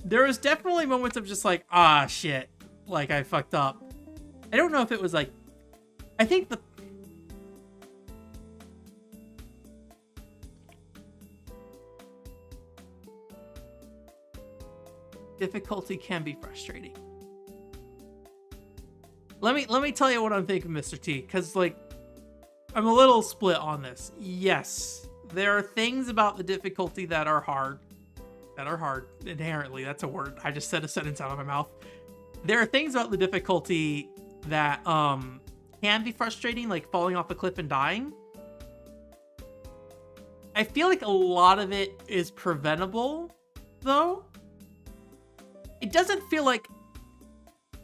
there was definitely moments of just like, ah, shit, like I fucked up. I don't know if it was like, I think the difficulty can be frustrating. Let me tell you what I'm thinking, Mr. T, because like I'm a little split on this. Yes, there are things about the difficulty that are hard. Inherently. That's a word. I just said a sentence out of my mouth. There are things about the difficulty that can be frustrating, like falling off a cliff and dying. I feel like a lot of it is preventable, though. It doesn't feel like,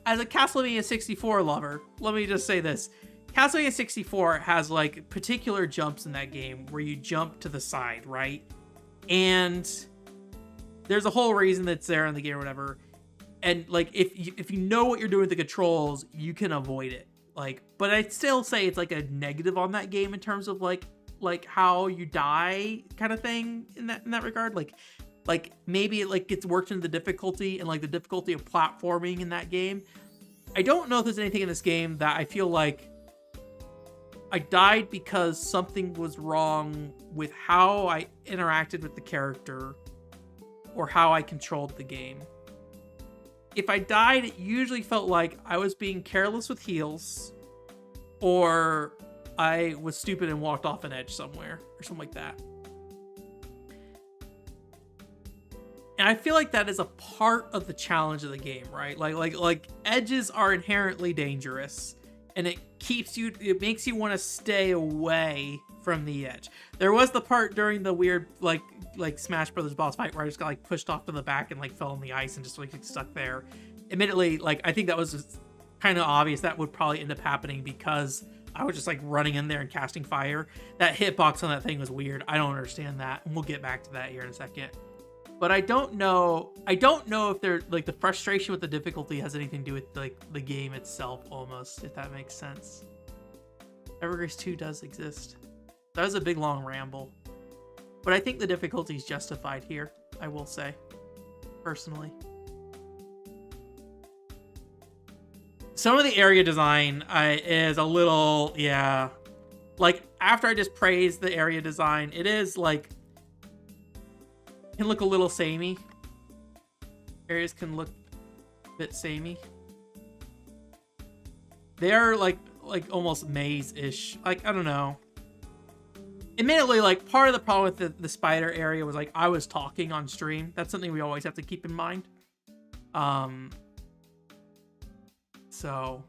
as a Castlevania 64 lover, let me just say this. Castlevania 64 has like particular jumps in that game where you jump to the side, right? And there's a whole reason that's there in the game or whatever. And like, if you know what you're doing with the controls, you can avoid it. Like, but I'd still say it's like a negative on that game in terms of like how you die kind of thing in that regard. Like maybe it like gets worked into the difficulty and like the difficulty of platforming in that game. I don't know if there's anything in this game that I feel like I died because something was wrong with how I interacted with the character or how I controlled the game. If I died, it usually felt like I was being careless with heals, or I was stupid and walked off an edge somewhere, or something like that. And I feel like that is a part of the challenge of the game, right? Like edges are inherently dangerous, and it makes you want to stay away from the edge. There was the part during the weird like Smash Brothers boss fight where I just got like pushed off to the back and like fell on the ice and just like stuck there. Admittedly, like I think that was kind of obvious that would probably end up happening because I was just like running in there and casting fire. That hitbox on that thing was weird. I don't understand that, and we'll get back to that here in a second. But I don't know if they're like the frustration with the difficulty has anything to do with like the game itself, almost, if that makes sense. Evergrace 2 does exist. That was a big long ramble. But I think the difficulty is justified here, I will say, personally. Some of the area design is a little, yeah. Like, after I just praised the area design, it is like, can look a little samey. Areas can look a bit samey. They're like almost maze-ish. Like, I don't know. Admittedly, like, part of the problem with the spider area was like I was talking on stream. That's something we always have to keep in mind. So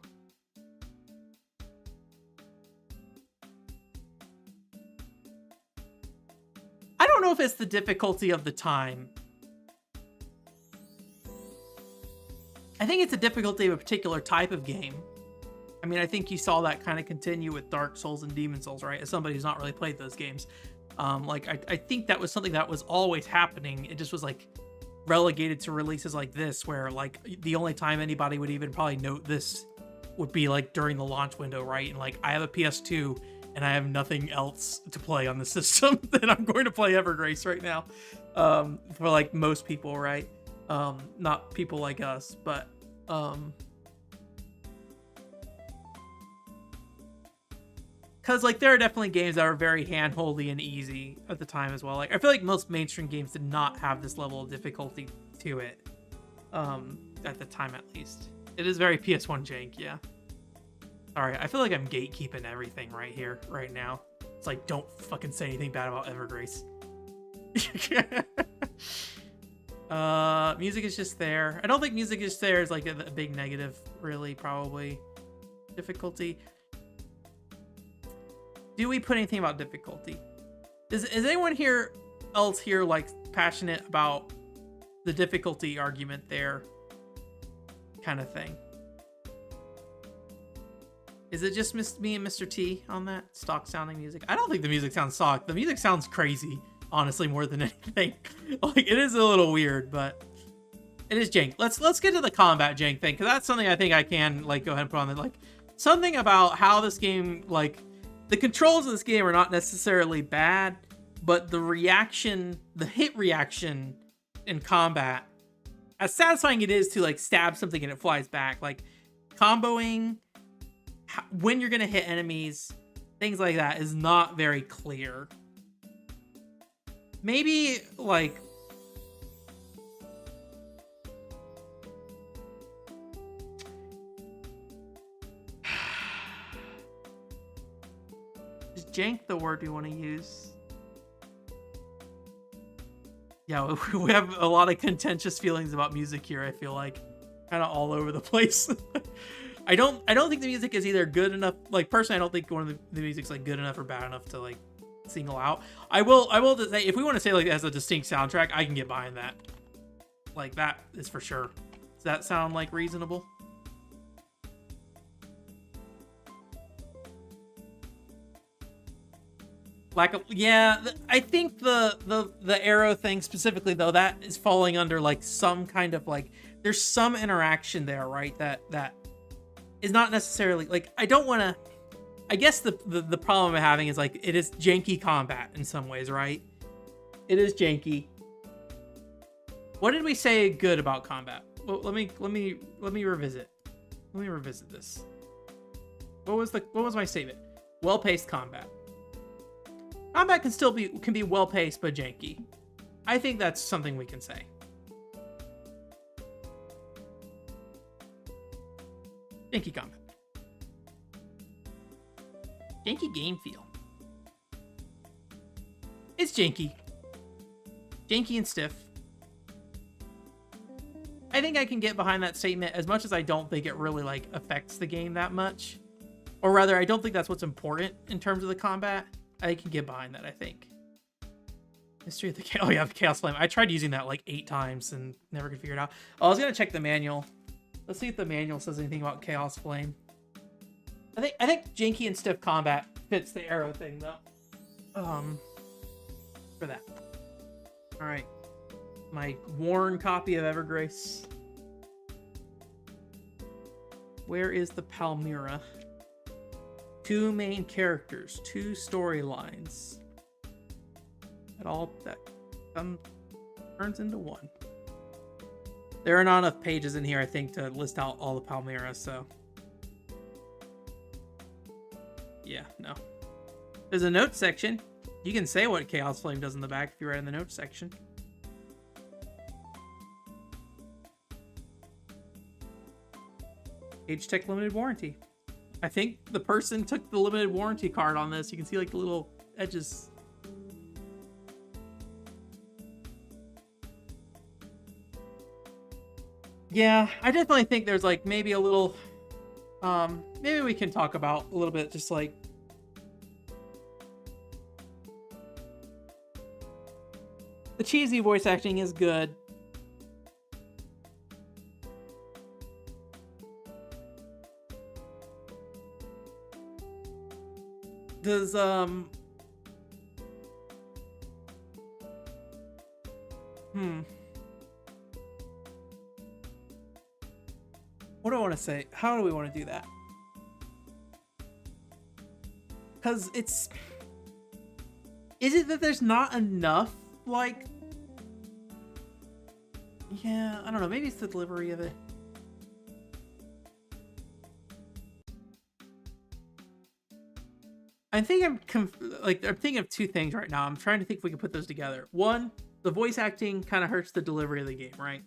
I don't know if it's the difficulty of the time. I think it's a difficulty of a particular type of game. I mean, I think you saw that kind of continue with Dark Souls and Demon Souls, right? As somebody who's not really played those games. I think that was something that was always happening. It just was like relegated to releases like this, where like the only time anybody would even probably note this would be like during the launch window, right? And like I have a PS2 and I have nothing else to play on the system, then I'm going to play Evergrace right now. For like most people, right? Not people like us, but because like there are definitely games that are very handholdy and easy at the time as well. Like I feel like most mainstream games did not have this level of difficulty to it, at the time at least. It is very PS1 jank, yeah. Sorry, I feel like I'm gatekeeping everything right here, right now. It's like, don't fucking say anything bad about Evergrace. Music is just there. I don't think music is there is like a big negative, really, probably. Difficulty. Do we put anything about difficulty? Is anyone else here like passionate about the difficulty argument there? Kind of thing. Is it just me and Mr. T on that stock sounding music? I don't think the music sounds stock. The music sounds crazy, honestly, more than anything. Like it is a little weird, but it is jank. Let's get to the combat jank thing, because that's something I think I can like go ahead and put on there. Like something about how this game, like the controls of this game are not necessarily bad, but the hit reaction in combat, as satisfying it is to like stab something and it flies back, like comboing, when you're gonna hit enemies, things like that is not very clear. Maybe like is jank the word we want to use? Yeah, we have a lot of contentious feelings about music here. I feel like kind of all over the place. I don't think the music is either good enough. Like personally, I don't think one of the music's like good enough or bad enough to like single out. I will just say, if we want to say like as a distinct soundtrack, I can get behind that. Like that is for sure. Does that sound like reasonable? I think the arrow thing specifically though, that is falling under like some kind of like there's some interaction there, right? That is not necessarily like I don't want to. I guess the problem I'm having is like it is janky combat in some ways, right? It is janky. What did we say good about combat? Well, let me revisit. Let me revisit this. What was my statement? Well-paced combat. Combat can be well-paced but janky. I think that's something we can say. Janky combat. Janky game feel. It's janky. Janky and stiff. I think I can get behind that statement as much as I don't think it really like affects the game that much. Or rather, I don't think that's what's important in terms of the combat. I can get behind that, I think. History of the Chaos. Oh yeah, the Chaos Flame. I tried using that like 8 times and never could figure it out. Oh, I was gonna check the manual. Let's see if the manual says anything about Chaos Flame. I think janky and stiff combat fits the arrow thing though. For that. All right. My worn copy of Evergrace. Where is the Palmyra? 2 main characters, 2 storylines. That turns into 1. There are not enough pages in here, I think, to list out all the Palmyra, so. Yeah, no. There's a notes section. You can say what Chaos Flame does in the back if you write in the notes section. H-Tech limited warranty. I think the person took the limited warranty card on this. You can see like the little edges. Yeah, I definitely think there's like maybe a little, maybe we can talk about a little bit just like the cheesy voice acting is good. Does what do I want to say? How do we want to do that? Because is it that there's not enough, like, yeah, I don't know, maybe it's the delivery of it. I think I'm thinking of 2 things right now. I'm trying to think if we can put those together. One, the voice acting kind of hurts the delivery of the game, right?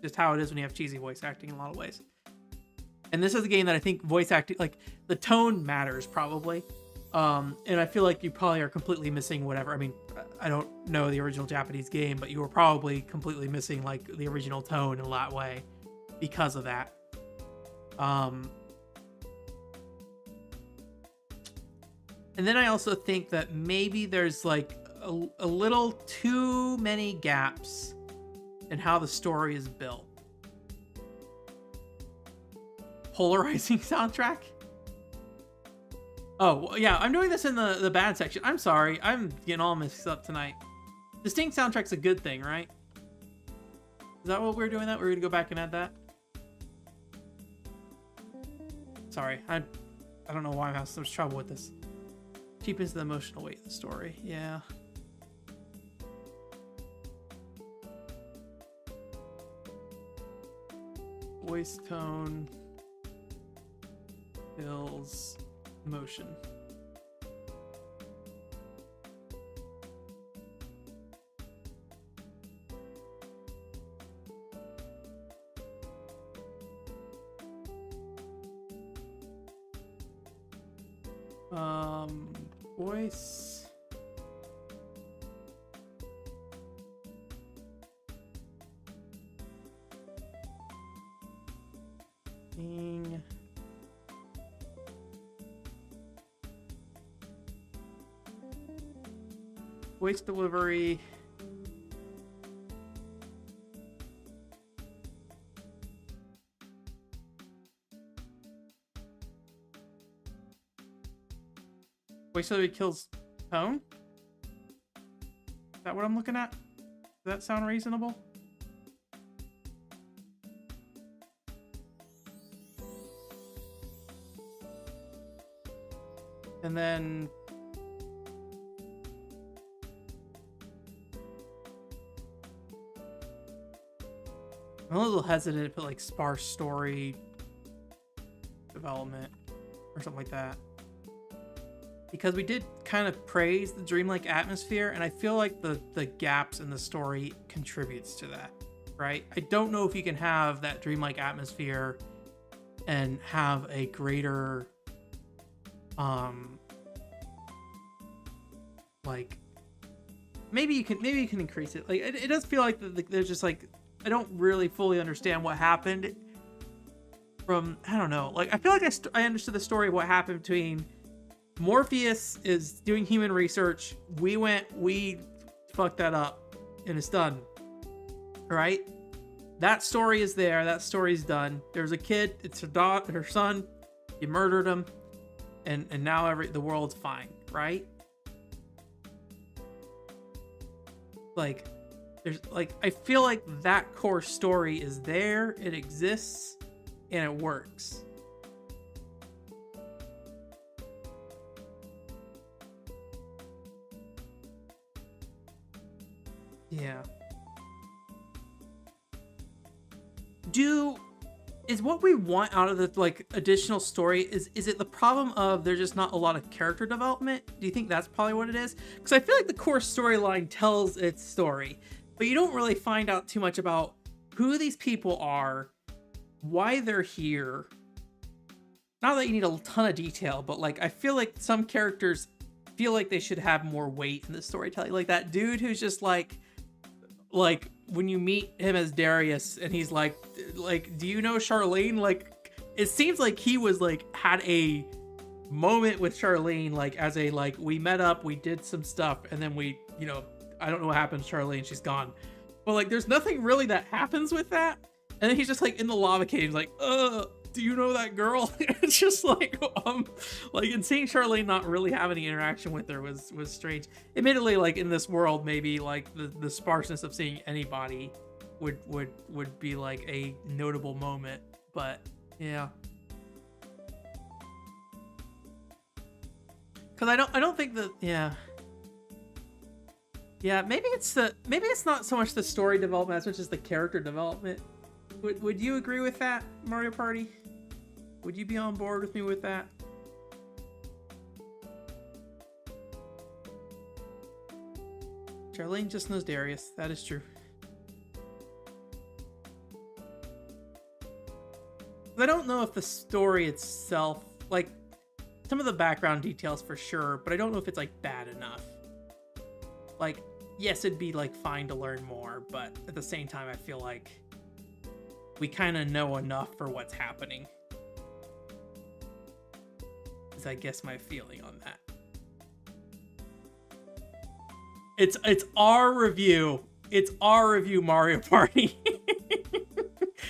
Just how it is when you have cheesy voice acting in a lot of ways. And this is a game that I think voice acting, like, the tone matters probably. And I feel like you probably are completely missing whatever. I mean, I don't know the original Japanese game, but you were probably completely missing, like, the original tone in a lot way because of that. And then I also think that maybe there's like a little too many gaps in how the story is built. Polarizing soundtrack? Oh, yeah, I'm doing this in the bad section. I'm sorry, I'm getting all mixed up tonight. Distinct soundtrack's a good thing, right? Is that what we're doing that? We're gonna go back and add that? Sorry, I don't know why I'm having so much trouble with this. Cheapens the emotional weight of the story. Yeah. Voice tone. Fills emotion. Voice. Ding. Voice delivery. Voice delivery kills tone? Is that what I'm looking at? Does that sound reasonable? And then I'm a little hesitant to put like sparse story development or something like that, because we did kind of praise the dreamlike atmosphere, and I feel like the gaps in the story contributes to that, right? I don't know if you can have that dreamlike atmosphere and have a greater like maybe you can increase it. Like it does feel like there's just like, I don't really fully understand what happened from, I don't know, like I feel like I understood the story of what happened between Morpheus is doing human research, we fucked that up, and it's done, right? That story is there, that story's done. There's a kid, it's her son, you murdered him, and now the world's fine, right? Like, there's like, I feel like that core story is there, it exists, and it works. Yeah. Is what we want out of the like additional story, is it the problem of there's just not a lot of character development? Do you think that's probably what it is? Because I feel like the core storyline tells its story, but you don't really find out too much about who these people are, why they're here. Not that you need a ton of detail, but like I feel like some characters feel like they should have more weight in the storytelling. Like that dude who's just like when you meet him as Darius and he's like, do you know Charlene? Like, it seems like he was like, had a moment with Charlene, like as a, like, we met up, we did some stuff, and then we, you know, I don't know what happened to Charlene, she's gone. But like, there's nothing really that happens with that. And then he's just like in the lava cave, like, do you know that girl? It's just like, and seeing Charlene not really have any interaction with her was strange. Admittedly, like in this world, maybe like the sparseness of seeing anybody would be like a notable moment, but yeah. Cause I don't think that, yeah, maybe it's not so much the story development as much as the character development. Would you agree with that, Mario Party? Would you be on board with me with that? Charlene just knows Darius. That is true. I don't know if the story itself, like, some of the background details for sure, but I don't know if it's, like, bad enough. Like, yes, it'd be, like, fine to learn more, but at the same time, I feel like we kind of know enough for what's happening. Is I guess my feeling on that. It's our review. It's our review, Mario Party.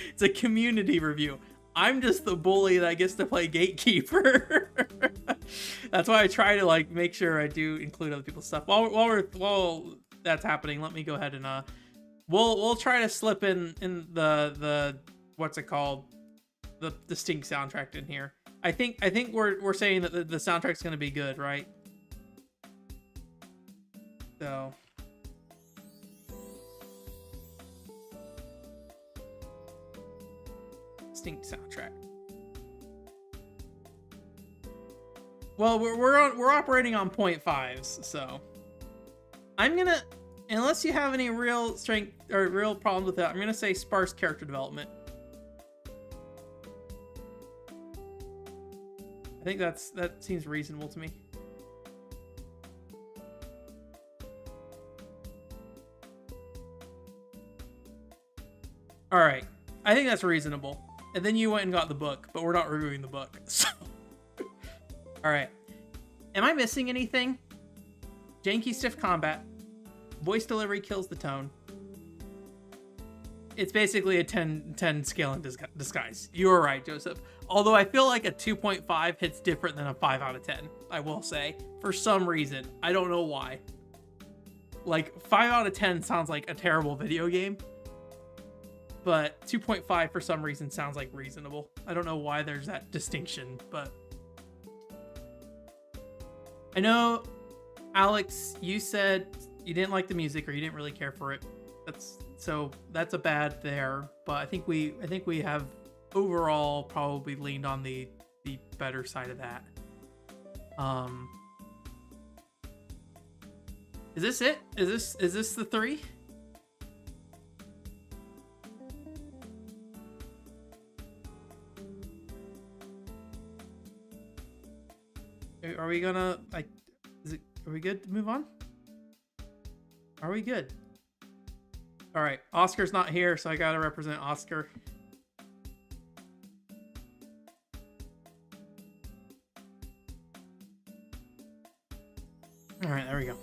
It's a community review. I'm just the bully that gets to play gatekeeper. That's why I try to like make sure I do include other people's stuff. While that's happening, let me go ahead and we'll try to slip in the what's it called, the distinct soundtrack in here. I think we're saying that the soundtrack's gonna be good, right? So distinct soundtrack. Well, we're operating on 0.5s, so I'm gonna, unless you have any real strength or real problems with that, I'm gonna say sparse character development. I think that seems reasonable to me. All right, I think that's reasonable. And then you went and got the book, but we're not reviewing the book. So, all right. Am I missing anything? Janky stiff combat. Voice delivery kills the tone. It's basically a 10 scale in disguise. You were right, Joseph. Although I feel like a 2.5 hits different than a 5 out of 10, I will say. For some reason. I don't know why. Like, 5 out of 10 sounds like a terrible video game. But 2.5 for some reason sounds like reasonable. I don't know why there's that distinction, but... I know, Alex, you said you didn't like the music or you didn't really care for it. That's a bad there, but I think we have overall probably leaned on the better side of that. Is this it? Is this the 3? Are we gonna are we good to move on? Are we good? All right, Oscar's not here, so I gotta represent Oscar. All right, there we go.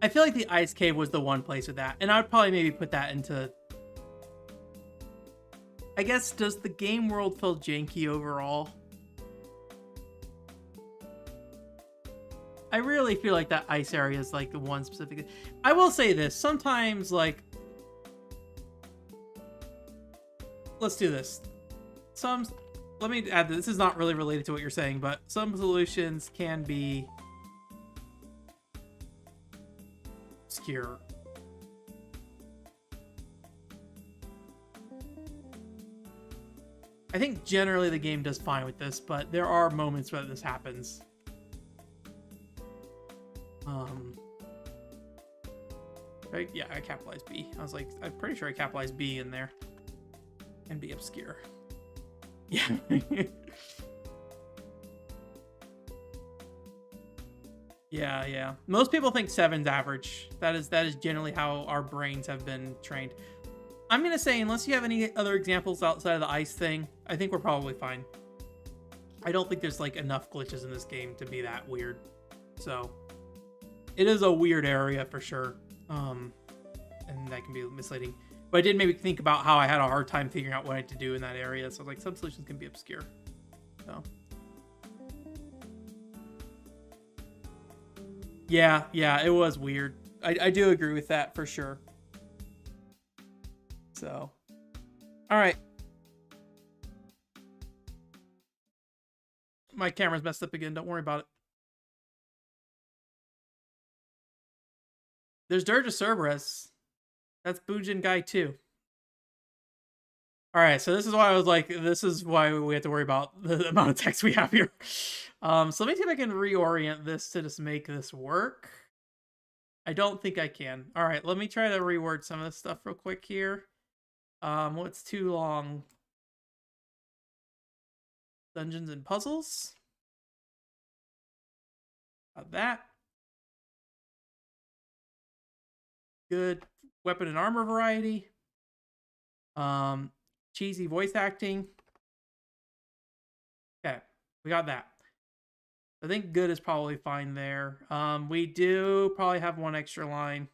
I feel like the ice cave was the one place with that, and I would probably maybe put that into... I guess, does the game world feel janky overall? I really feel like that ice area is like the one specific... I will say this, sometimes like... Let's do this. Let me add this is not really related to what you're saying, but some solutions can be obscure. I think generally the game does fine with this, but there are moments where this happens. Right? Yeah, I capitalized B. I was like, I'm pretty sure I capitalized B in there. And be obscure. Yeah. Yeah. Most people think 7's average. That is generally how our brains have been trained. I'm gonna say, unless you have any other examples outside of the ice thing, I think we're probably fine. I don't think there's like enough glitches in this game to be that weird. So it is a weird area for sure. And that can be misleading. But I did maybe think about how I had a hard time figuring out what I had to do in that area. So like some solutions can be obscure. So yeah, it was weird. I do agree with that for sure. So, all right. My camera's messed up again. Don't worry about it. There's Dirge of Cerberus. That's Bujin guy too. All right, so this is why I was like, this is why we have to worry about the amount of text we have here. So let me see if I can reorient this to just make this work. I don't think I can. All right, let me try to reword some of this stuff real quick here. What's too long? Dungeons and puzzles. Got that. Good weapon and armor variety. Cheesy voice acting. Okay, we got that. I think good is probably fine there. We do probably have one extra line.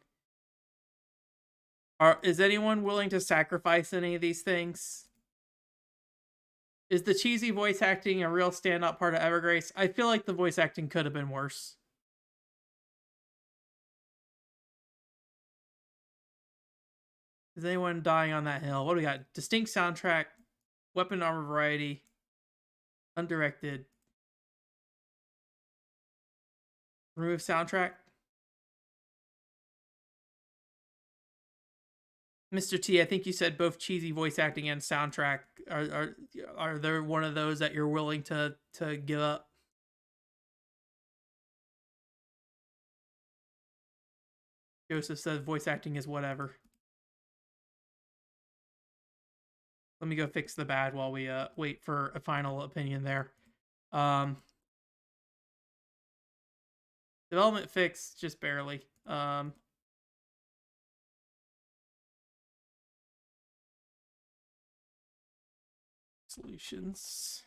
Is anyone willing to sacrifice any of these things? Is the cheesy voice acting a real standout part of Evergrace? I feel like the voice acting could have been worse. Is anyone dying on that hill? What do we got? Distinct soundtrack, weapon armor variety, undirected. Remove soundtrack. Mr. T, I think you said both cheesy voice acting and soundtrack. Are there one of those that you're willing to give up? Joseph says voice acting is whatever. Let me go fix the bad while we wait for a final opinion there. Development fix, just barely. Solutions.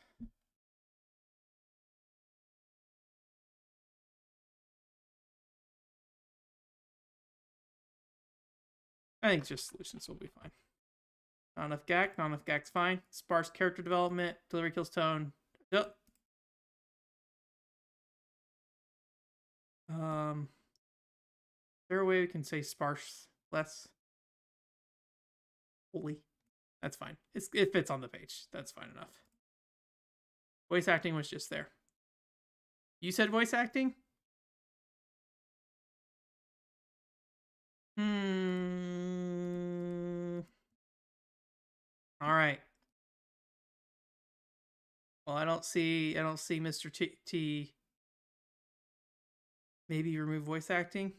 I think just Solutions will be fine. Not enough GAC. Not enough GAC's fine. Sparse character development. Delivery kills tone. Yep. Is there a way we can say sparse less? Holy. That's fine. It fits on the page. That's fine enough. Voice acting was just there. You said voice acting? All right. Well, I don't see Mr. T. Maybe remove voice acting.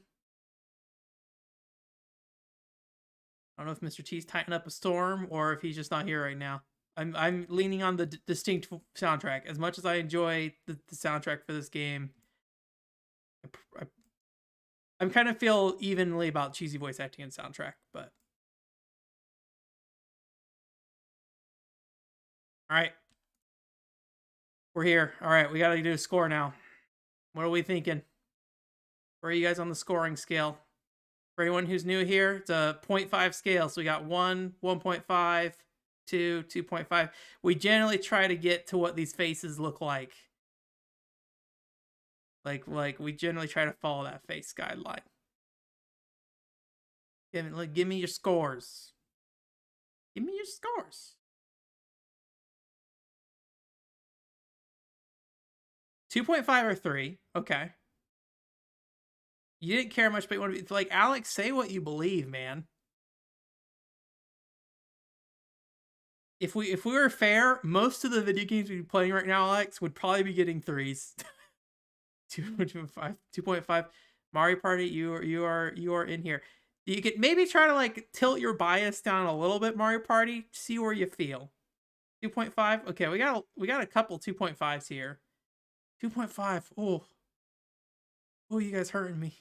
I don't know if Mr. T's tightened up a storm or if he's just not here right now. I'm leaning on the distinct soundtrack. As much as I enjoy the soundtrack for this game, I'm kind of feel evenly about cheesy voice acting and soundtrack, but all right. We're here. All right, we got to do a score now. What are we thinking? Where are you guys on the scoring scale? For anyone who's new here, it's a 0.5 scale. So we got 1, 1.5, 2, 2.5. We generally try to get to what these faces look like. Like we generally try to follow that face guideline. Give me your scores. Give me your scores. 2.5 or 3. Okay. You didn't care much, but you want to be like, Alex, say what you believe, man. If we were fair, most of the video games we'd be playing right now, Alex, would probably be getting 3s. 2.5. Mario Party, you are in here. You could maybe try to like tilt your bias down a little bit, Mario Party, see where you feel. 2.5. Okay, we got a couple 2.5s here. 2.5. Oh, you guys hurting me.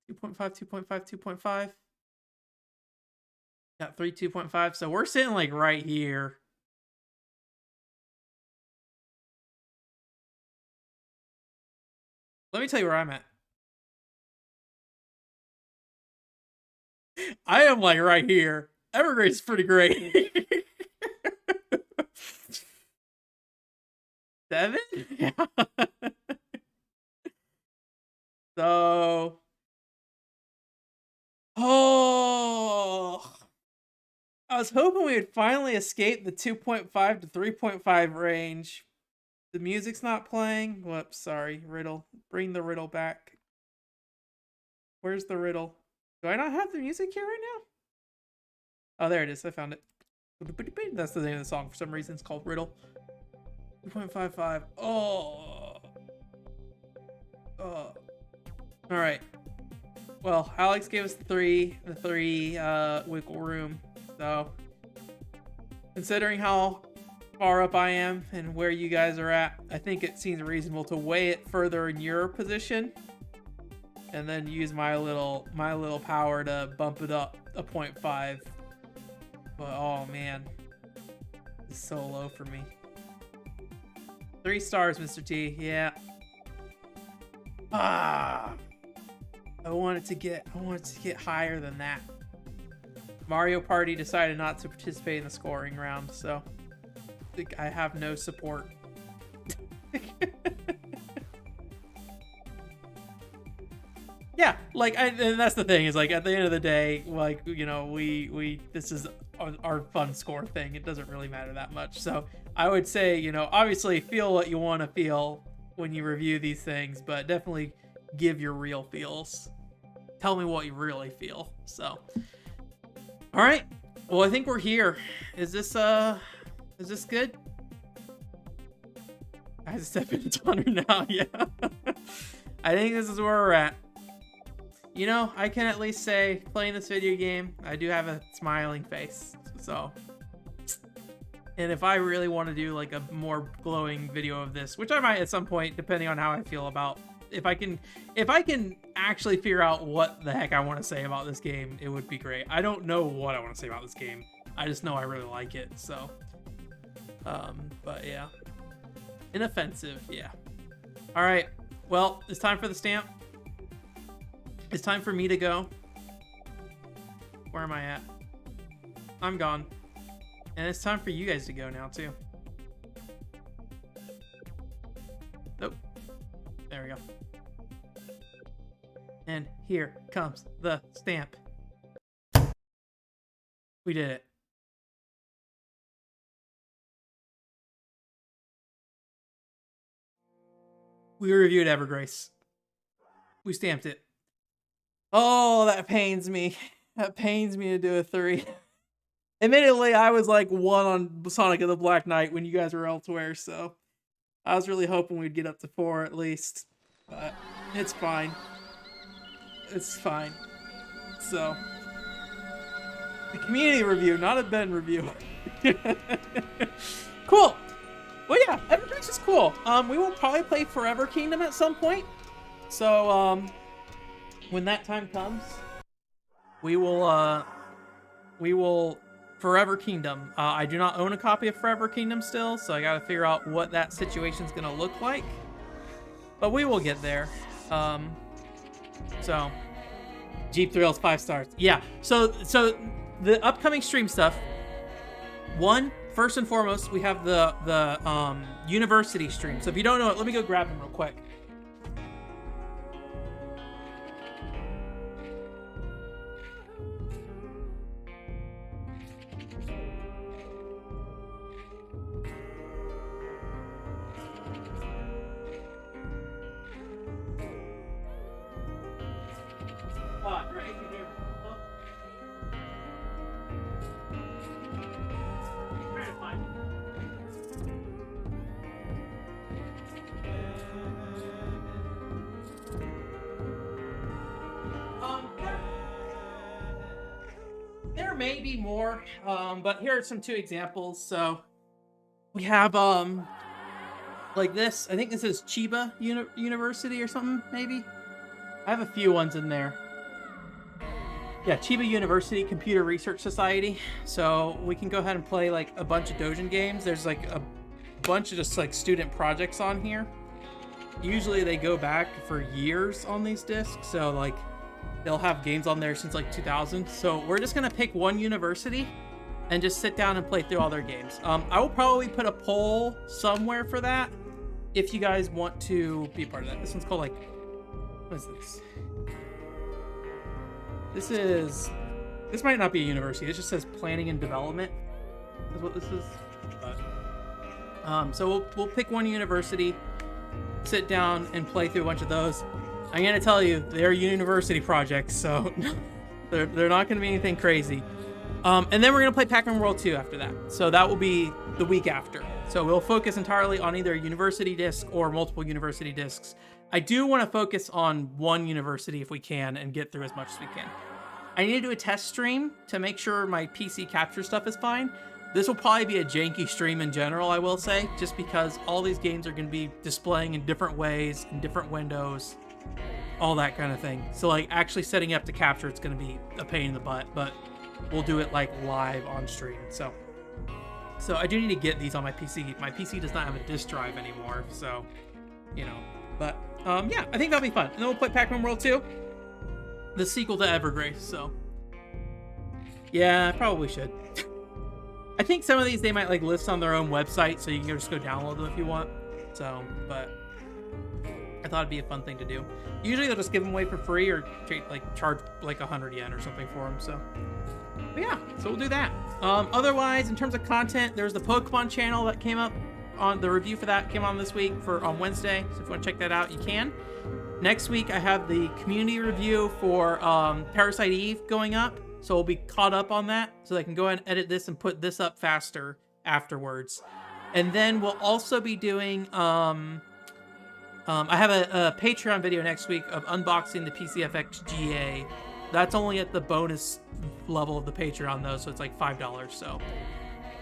2.5, 2.5, 2.5. Got 3 2.5. So we're sitting like right here. Let me tell you where I'm at. I am like right here. Evergrace is pretty great. 7? Yeah. So, I was hoping we would finally escape the 2.5 to 3.5 range. The music's not playing. Whoops, sorry, riddle. Bring the riddle back. Where's the riddle? Do I not have the music here right now? Oh, there it is. I found it. That's the name of the song. For some reason, it's called Riddle. 2.55. Oh. All right. Well, Alex gave us the three wiggle room. So, considering how far up I am and where you guys are at, I think it seems reasonable to weigh it further in your position, and then use my little power to bump it up a 0.5. But oh man, it's so low for me. 3 stars, Mr. T. Yeah. I wanted to get higher than that. Mario Party decided not to participate in the scoring round, so I have no support. Yeah, like, and that's the thing, is like at the end of the day, like, you know, we this is our fun score thing. It doesn't really matter that much. So I would say, you know, obviously feel what you want to feel when you review these things, but definitely give your real feels. Tell me what you really feel. So, all right. Well, I think we're here. Is this good? I have to step into Hunter now. Yeah. I think this is where we're at. You know, I can at least say, playing this video game, I do have a smiling face. So, and if I really want to do like a more glowing video of this, which I might at some point, depending on how I feel about, if I can actually figure out what the heck I want to say about this game, it would be great. I don't know what I want to say about this game. I just know I really like it. So, but yeah, inoffensive. Yeah. All right. Well, it's time for the stamp. It's time for me to go. Where am I at? I'm gone. And it's time for you guys to go now, too. Nope. There we go. And here comes the stamp. We did it. We reviewed Evergrace. We stamped it. Oh, that pains me. That pains me to do a 3. Admittedly, I was like 1 on Sonic of the Black Knight when you guys were elsewhere, so I was really hoping we'd get up to 4 at least. But it's fine. It's fine. So, the community review, not a Ben review. Cool. Well, yeah, Evergrace is cool. We will probably play Forever Kingdom at some point. So, when that time comes, we will Forever Kingdom. I do not own a copy of Forever Kingdom still, so I gotta figure out what that situation's gonna look like. But we will get there. So, Jeep Thrills 5 stars. Yeah. So the upcoming stream stuff. First and foremost, we have the university stream. So if you don't know it, let me go grab them real quick. There may be more, but here are some 2 examples. So we have like this. I think this is Chiba University or something, maybe. I have a few ones in there. Yeah, Chiba University Computer Research Society. So we can go ahead and play like a bunch of Dojin games. There's like a bunch of just like student projects on here. Usually they go back for years on these discs, so like they'll have games on there since like 2000. So we're just gonna pick one university and just sit down and play through all their games. I will probably put a poll somewhere for that if you guys want to be a part of that. This one's called like, what is this? This might not be a university. It just says planning and development is what this is. But, so we'll pick one university, sit down and play through a bunch of those. I'm gonna tell you, they're university projects, so they're not gonna be anything crazy. And then we're gonna play Pac-Man World 2 after that. So that will be the week after. So we'll focus entirely on either a university disc or multiple university discs. I do want to focus on one university if we can and get through as much as we can. I need to do a test stream to make sure my PC capture stuff is fine. This will probably be a janky stream in general, I will say, just because all these games are going to be displaying in different ways, in different windows, all that kind of thing. So like actually setting up to capture, it's going to be a pain in the butt, but we'll do it like live on stream. So I do need to get these on my PC. My PC does not have a disk drive anymore, so, you know, but yeah, I think that'll be fun. And then we'll play Pac-Man World 2, the sequel to Evergrace. So yeah, I probably should. I think some of these they might like list on their own website, so you can just go download them if you want. So, but I thought it'd be a fun thing to do. Usually they'll just give them away for free or charge like 100 yen or something for them. So, but yeah, so we'll do that. Otherwise, in terms of content, there's the Pokemon channel that came up on the review for that came on this week on Wednesday. So if you want to check that out, you can. Next week, I have the community review for Parasite Eve going up. So we'll be caught up on that, so I can go ahead and edit this and put this up faster afterwards. And then we'll also be doing, I have a Patreon video next week of unboxing the PCFX GA. That's only at the bonus level of the Patreon though, so it's like $5. So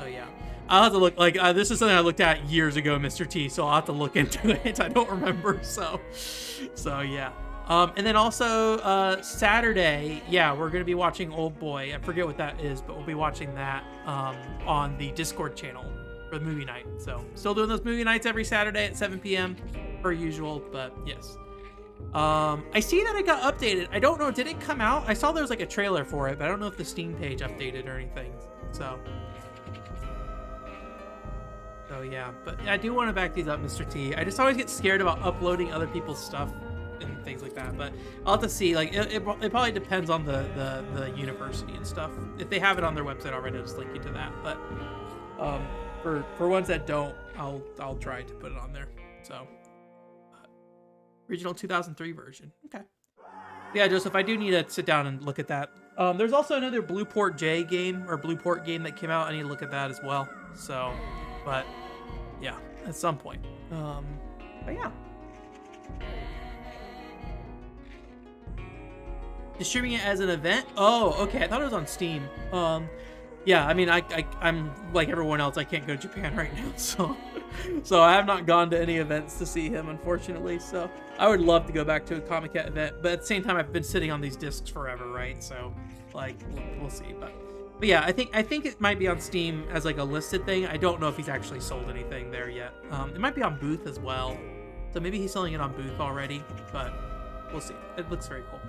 yeah. I'll have to look, like, this is something I looked at years ago, Mr. T, so I'll have to look into it. I don't remember, so yeah. And then also Saturday, yeah, we're gonna be watching Old Boy. I forget what that is, but we'll be watching that on the Discord channel for the movie night. So still doing those movie nights every Saturday at 7 p.m. per usual, but yes. I see that it got updated. I don't know, did it come out? I saw there was like a trailer for it, but I don't know if the Steam page updated or anything. So yeah, but I do want to back these up, Mr. T. I just always get scared about uploading other people's stuff and things like that, but I'll have to see. Like it probably depends on the university and stuff. If they have it on their website already, I'll just link you to that. But for ones that don't, I'll try to put it on there. So original 2003 version. Okay. Yeah, Joseph, I do need to sit down and look at that. There's also another Blueport J game or Blueport game that came out. I need to look at that as well. So, but yeah, at some point. But yeah. Distributing it as an event? Oh, okay. I thought it was on Steam. Yeah, I mean, I'm like everyone else. I can't go to Japan right now, so I have not gone to any events to see him, unfortunately. So I would love to go back to a Comic-Con event, but at the same time, I've been sitting on these discs forever, right? So, like, we'll see. But yeah, I think it might be on Steam as like a listed thing. I don't know if he's actually sold anything there yet. It might be on Booth as well, so maybe he's selling it on Booth already. But we'll see. It looks very cool.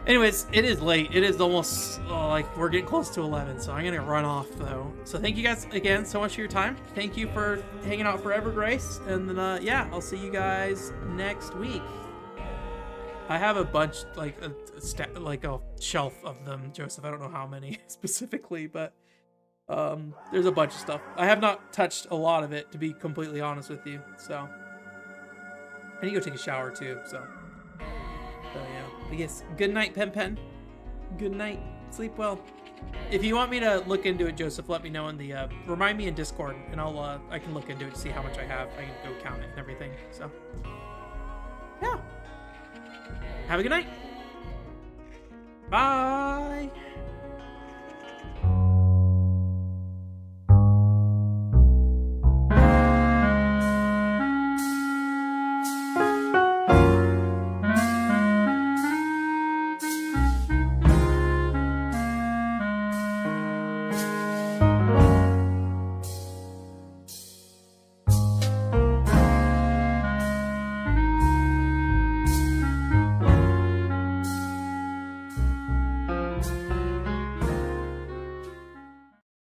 Anyways, it is late. It is almost like we're getting close to 11, so I'm gonna run off though. So thank you guys again so much for your time. Thank you for hanging out for Evergrace, and then yeah, I'll see you guys next week. I have a bunch, like a shelf of them, Joseph. I don't know how many specifically, but there's a bunch of stuff. I have not touched a lot of it, to be completely honest with you. So I need to go take a shower too. So yeah. But yes, good night, Pen Pen. Good night. Sleep well. If you want me to look into it, Joseph, let me know in the remind me in Discord, and I can look into it to see how much I have. I can go count it and everything. So yeah. Have a good night. Bye.